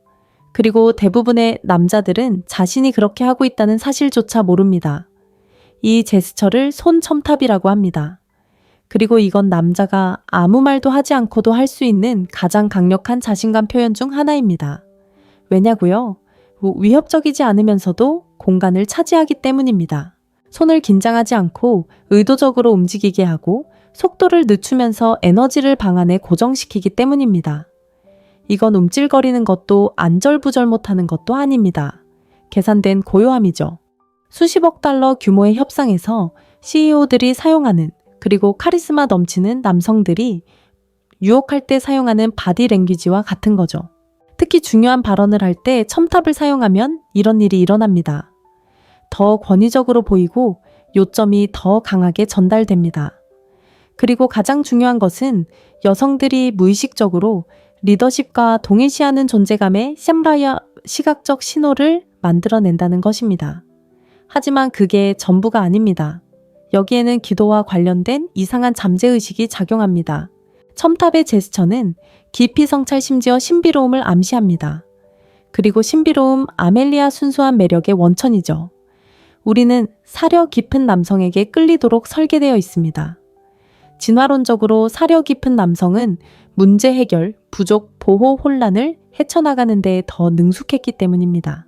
그리고 대부분의 남자들은 자신이 그렇게 하고 있다는 사실조차 모릅니다. 이 제스처를 손첨탑이라고 합니다. 그리고 이건 남자가 아무 말도 하지 않고도 할 수 있는 가장 강력한 자신감 표현 중 하나입니다. 왜냐고요? 위협적이지 않으면서도 공간을 차지하기 때문입니다. 손을 긴장하지 않고 의도적으로 움직이게 하고 속도를 늦추면서 에너지를 방안에 고정시키기 때문입니다. 이건 움찔거리는 것도 안절부절 못하는 것도 아닙니다. 계산된 고요함이죠. 수십억 달러 규모의 협상에서 CEO들이 사용하는 그리고 카리스마 넘치는 남성들이 유혹할 때 사용하는 바디랭귀지와 같은 거죠. 특히 중요한 발언을 할 때 첨탑을 사용하면 이런 일이 일어납니다. 더 권위적으로 보이고 요점이 더 강하게 전달됩니다. 그리고 가장 중요한 것은 여성들이 무의식적으로 리더십과 동일시하는 존재감의 샴라야 시각적 신호를 만들어낸다는 것입니다. 하지만 그게 전부가 아닙니다. 여기에는 기도와 관련된 이상한 잠재의식이 작용합니다. 첨탑의 제스처는 깊이 성찰 심지어 신비로움을 암시합니다. 그리고 신비로움 아멜리아 순수한 매력의 원천이죠. 우리는 사려 깊은 남성에게 끌리도록 설계되어 있습니다. 진화론적으로 사려 깊은 남성은 문제 해결, 부족, 보호, 혼란을 헤쳐나가는 데 더 능숙했기 때문입니다.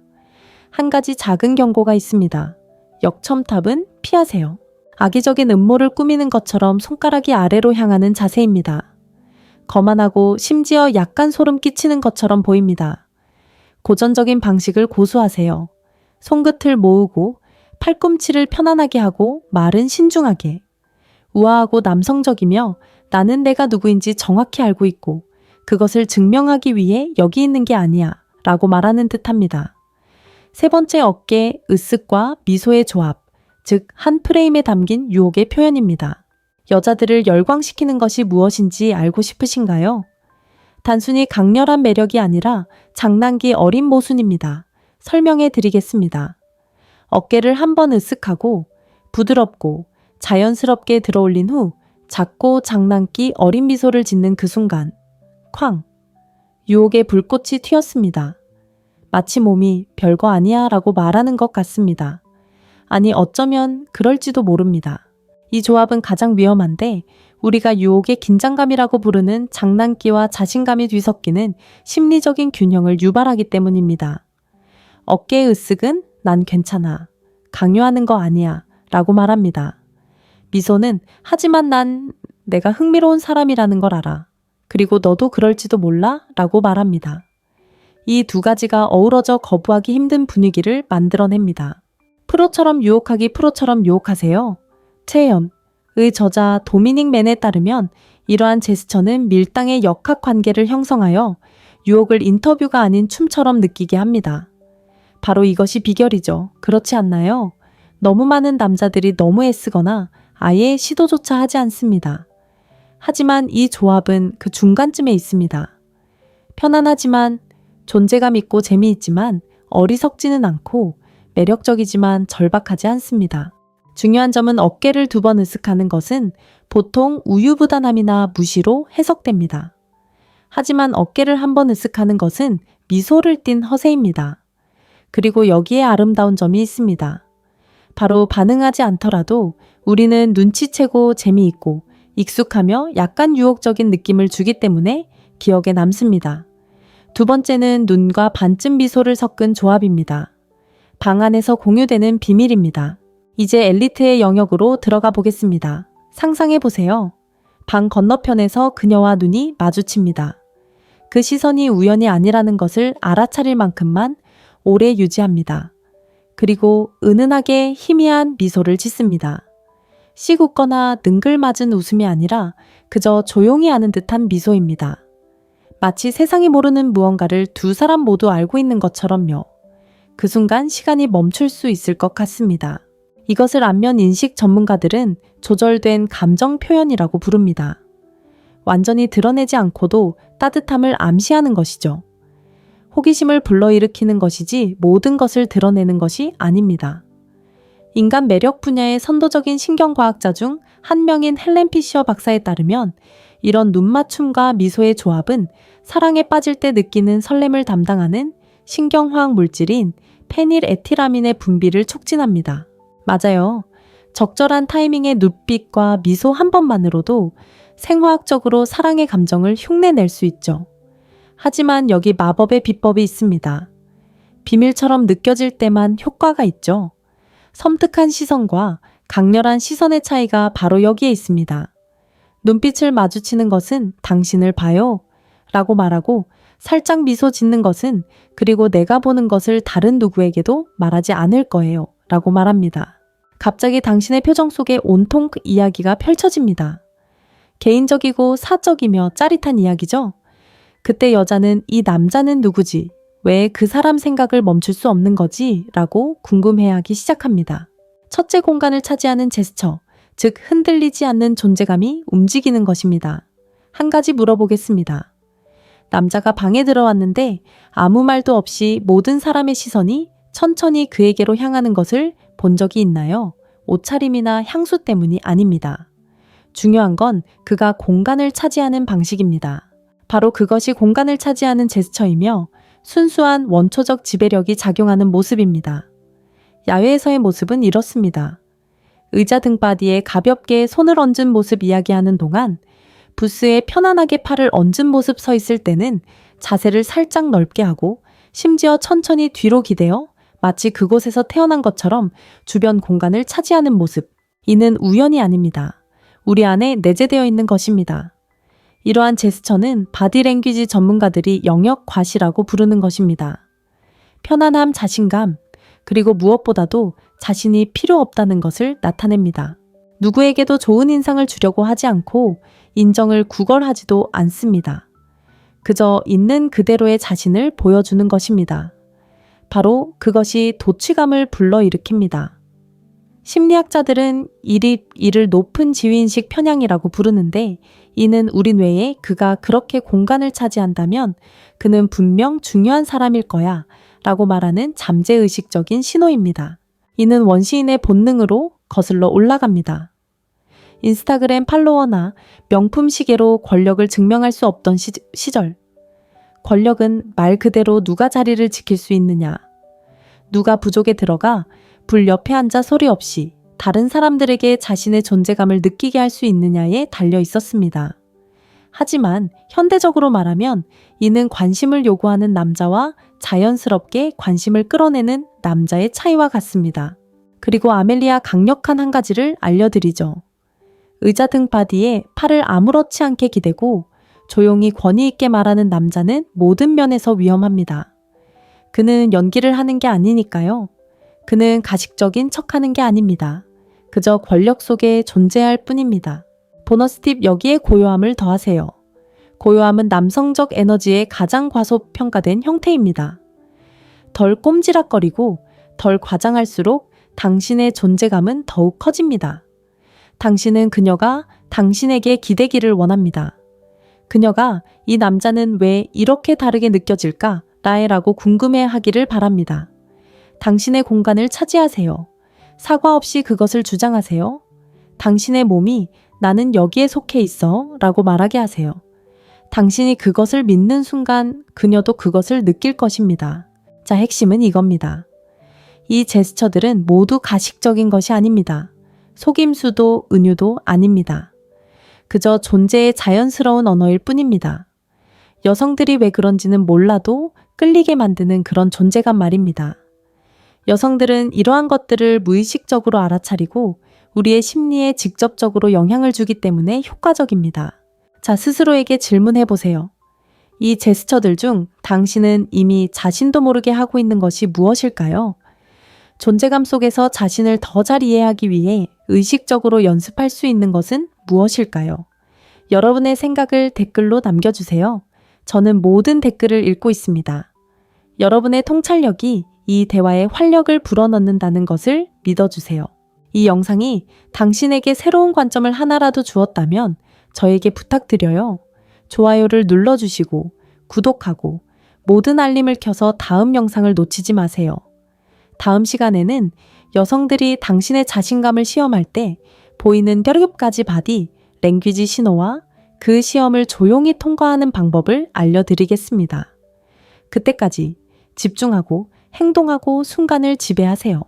한 가지 작은 경고가 있습니다. 역첨탑은 피하세요. 악의적인 음모를 꾸미는 것처럼 손가락이 아래로 향하는 자세입니다. 거만하고 심지어 약간 소름 끼치는 것처럼 보입니다. 고전적인 방식을 고수하세요. 손끝을 모으고 팔꿈치를 편안하게 하고 말은 신중하게. 우아하고 남성적이며 나는 내가 누구인지 정확히 알고 있고 그것을 증명하기 위해 여기 있는 게 아니야 라고 말하는 듯합니다. 3번째 어깨, 으쓱과 미소의 조합, 즉 한 프레임에 담긴 유혹의 표현입니다. 여자들을 열광시키는 것이 무엇인지 알고 싶으신가요? 단순히 강렬한 매력이 아니라 장난기 어린 모순입니다. 설명해 드리겠습니다. 어깨를 한번 으쓱하고 부드럽고 자연스럽게 들어올린 후 작고 장난기 어린 미소를 짓는 그 순간 쾅! 유혹의 불꽃이 튀었습니다. 마치 몸이 별거 아니야 라고 말하는 것 같습니다. 아니 어쩌면 그럴지도 모릅니다. 이 조합은 가장 위험한데 우리가 유혹의 긴장감이라고 부르는 장난기와 자신감이 뒤섞이는 심리적인 균형을 유발하기 때문입니다. 어깨의 으쓱은 난 괜찮아, 강요하는 거 아니야 라고 말합니다. 미소는 하지만 난 내가 흥미로운 사람이라는 걸 알아. 그리고 너도 그럴지도 몰라 라고 말합니다. 이 두 가지가 어우러져 거부하기 힘든 분위기를 만들어냅니다. 프로처럼 유혹하기 프로처럼 유혹하세요. 최연의 저자 도미닉 맨에 따르면 이러한 제스처는 밀당의 역학관계를 형성하여 유혹을 인터뷰가 아닌 춤처럼 느끼게 합니다. 바로 이것이 비결이죠. 그렇지 않나요? 너무 많은 남자들이 너무 애쓰거나 아예 시도조차 하지 않습니다. 하지만 이 조합은 그 중간쯤에 있습니다. 편안하지만 존재감 있고 재미있지만 어리석지는 않고 매력적이지만 절박하지 않습니다. 중요한 점은 어깨를 2번 으쓱하는 것은 보통 우유부단함이나 무시로 해석됩니다. 하지만 어깨를 한 번 으쓱하는 것은 미소를 띤 허세입니다. 그리고 여기에 아름다운 점이 있습니다. 바로 반응하지 않더라도 우리는 눈치채고 재미있고 익숙하며 약간 유혹적인 느낌을 주기 때문에 기억에 남습니다. 두 번째는 눈과 반쯤 미소를 섞은 조합입니다. 방 안에서 공유되는 비밀입니다. 이제 엘리트의 영역으로 들어가 보겠습니다. 상상해 보세요. 방 건너편에서 그녀와 눈이 마주칩니다. 그 시선이 우연이 아니라는 것을 알아차릴 만큼만 오래 유지합니다. 그리고 은은하게 희미한 미소를 짓습니다. 씨궂거나 능글맞은 웃음이 아니라 그저 조용히 아는 듯한 미소입니다. 마치 세상이 모르는 무언가를 두 사람 모두 알고 있는 것처럼요. 그 순간 시간이 멈출 수 있을 것 같습니다. 이것을 안면 인식 전문가들은 조절된 감정 표현이라고 부릅니다. 완전히 드러내지 않고도 따뜻함을 암시하는 것이죠. 호기심을 불러일으키는 것이지 모든 것을 드러내는 것이 아닙니다. 인간 매력 분야의 선도적인 신경과학자 중 한 명인 헬렌 피셔 박사에 따르면 이런 눈맞춤과 미소의 조합은 사랑에 빠질 때 느끼는 설렘을 담당하는 신경화학 물질인 페닐에티라민의 분비를 촉진합니다. 맞아요. 적절한 타이밍의 눈빛과 미소 한 번만으로도 생화학적으로 사랑의 감정을 흉내낼 수 있죠. 하지만 여기 마법의 비법이 있습니다. 비밀처럼 느껴질 때만 효과가 있죠. 섬뜩한 시선과 강렬한 시선의 차이가 바로 여기에 있습니다. 눈빛을 마주치는 것은 당신을 봐요 라고 말하고 살짝 미소 짓는 것은 그리고 내가 보는 것을 다른 누구에게도 말하지 않을 거예요 라고 말합니다. 갑자기 당신의 표정 속에 온통 그 이야기가 펼쳐집니다. 개인적이고 사적이며 짜릿한 이야기죠. 그때 여자는 이 남자는 누구지? 왜 그 사람 생각을 멈출 수 없는 거지? 라고 궁금해하기 시작합니다. 첫째 공간을 차지하는 제스처, 즉 흔들리지 않는 존재감이 움직이는 것입니다. 한 가지 물어보겠습니다. 남자가 방에 들어왔는데 아무 말도 없이 모든 사람의 시선이 천천히 그에게로 향하는 것을 본 적이 있나요? 옷차림이나 향수 때문이 아닙니다. 중요한 건 그가 공간을 차지하는 방식입니다. 바로 그것이 공간을 차지하는 제스처이며 순수한 원초적 지배력이 작용하는 모습입니다. 야외에서의 모습은 이렇습니다. 의자 등바디에 가볍게 손을 얹은 모습 이야기하는 동안 부스에 편안하게 팔을 얹은 모습 서 있을 때는 자세를 살짝 넓게 하고 심지어 천천히 뒤로 기대어 마치 그곳에서 태어난 것처럼 주변 공간을 차지하는 모습. 이는 우연이 아닙니다. 우리 안에 내재되어 있는 것입니다. 이러한 제스처는 바디랭귀지 전문가들이 영역 과시라고 부르는 것입니다. 편안함, 자신감, 그리고 무엇보다도 자신이 필요 없다는 것을 나타냅니다. 누구에게도 좋은 인상을 주려고 하지 않고 인정을 구걸하지도 않습니다. 그저 있는 그대로의 자신을 보여주는 것입니다. 바로 그것이 도취감을 불러일으킵니다. 심리학자들은 이를 높은 지위인식 편향이라고 부르는데, 이는 우리 뇌에 그가 그렇게 공간을 차지한다면 그는 분명 중요한 사람일 거야 라고 말하는 잠재의식적인 신호입니다. 이는 원시인의 본능으로 거슬러 올라갑니다. 인스타그램 팔로워나 명품 시계로 권력을 증명할 수 없던 시절. 권력은 말 그대로 누가 자리를 지킬 수 있느냐, 누가 부족에 들어가 불 옆에 앉아 소리 없이 다른 사람들에게 자신의 존재감을 느끼게 할 수 있느냐에 달려 있었습니다. 하지만 현대적으로 말하면 이는 관심을 요구하는 남자와 자연스럽게 관심을 끌어내는 남자의 차이와 같습니다. 그리고 아멜리아 강력한 한 가지를 알려드리죠. 의자 등받이에 팔을 아무렇지 않게 기대고 조용히 권위 있게 말하는 남자는 모든 면에서 위험합니다. 그는 연기를 하는 게 아니니까요. 그는 가식적인 척하는 게 아닙니다. 그저 권력 속에 존재할 뿐입니다. 보너스 팁, 여기에 고요함을 더하세요. 고요함은 남성적 에너지의 가장 과소평가된 형태입니다. 덜 꼼지락거리고 덜 과장할수록 당신의 존재감은 더욱 커집니다. 당신은 그녀가 당신에게 기대기를 원합니다. 그녀가 이 남자는 왜 이렇게 다르게 느껴질까? 라고 궁금해하기를 바랍니다. 당신의 공간을 차지하세요. 사과 없이 그것을 주장하세요. 당신의 몸이 나는 여기에 속해 있어 라고 말하게 하세요. 당신이 그것을 믿는 순간 그녀도 그것을 느낄 것입니다. 자, 핵심은 이겁니다. 이 제스처들은 모두 가식적인 것이 아닙니다. 속임수도 은유도 아닙니다. 그저 존재의 자연스러운 언어일 뿐입니다. 여성들이 왜 그런지는 몰라도 끌리게 만드는 그런 존재감 말입니다. 여성들은 이러한 것들을 무의식적으로 알아차리고 우리의 심리에 직접적으로 영향을 주기 때문에 효과적입니다. 자, 스스로에게 질문해 보세요. 이 제스처들 중 당신은 이미 자신도 모르게 하고 있는 것이 무엇일까요? 존재감 속에서 자신을 더 잘 이해하기 위해 의식적으로 연습할 수 있는 것은 무엇일까요? 여러분의 생각을 댓글로 남겨주세요. 저는 모든 댓글을 읽고 있습니다. 여러분의 통찰력이 이 대화에 활력을 불어넣는다는 것을 믿어주세요. 이 영상이 당신에게 새로운 관점을 하나라도 주었다면 저에게 부탁드려요. 좋아요를 눌러주시고 구독하고 모든 알림을 켜서 다음 영상을 놓치지 마세요. 다음 시간에는 여성들이 당신의 자신감을 시험할 때 보이는 7가지 바디 랭귀지 신호와 그 시험을 조용히 통과하는 방법을 알려드리겠습니다. 그때까지 집중하고 행동하고 순간을 지배하세요.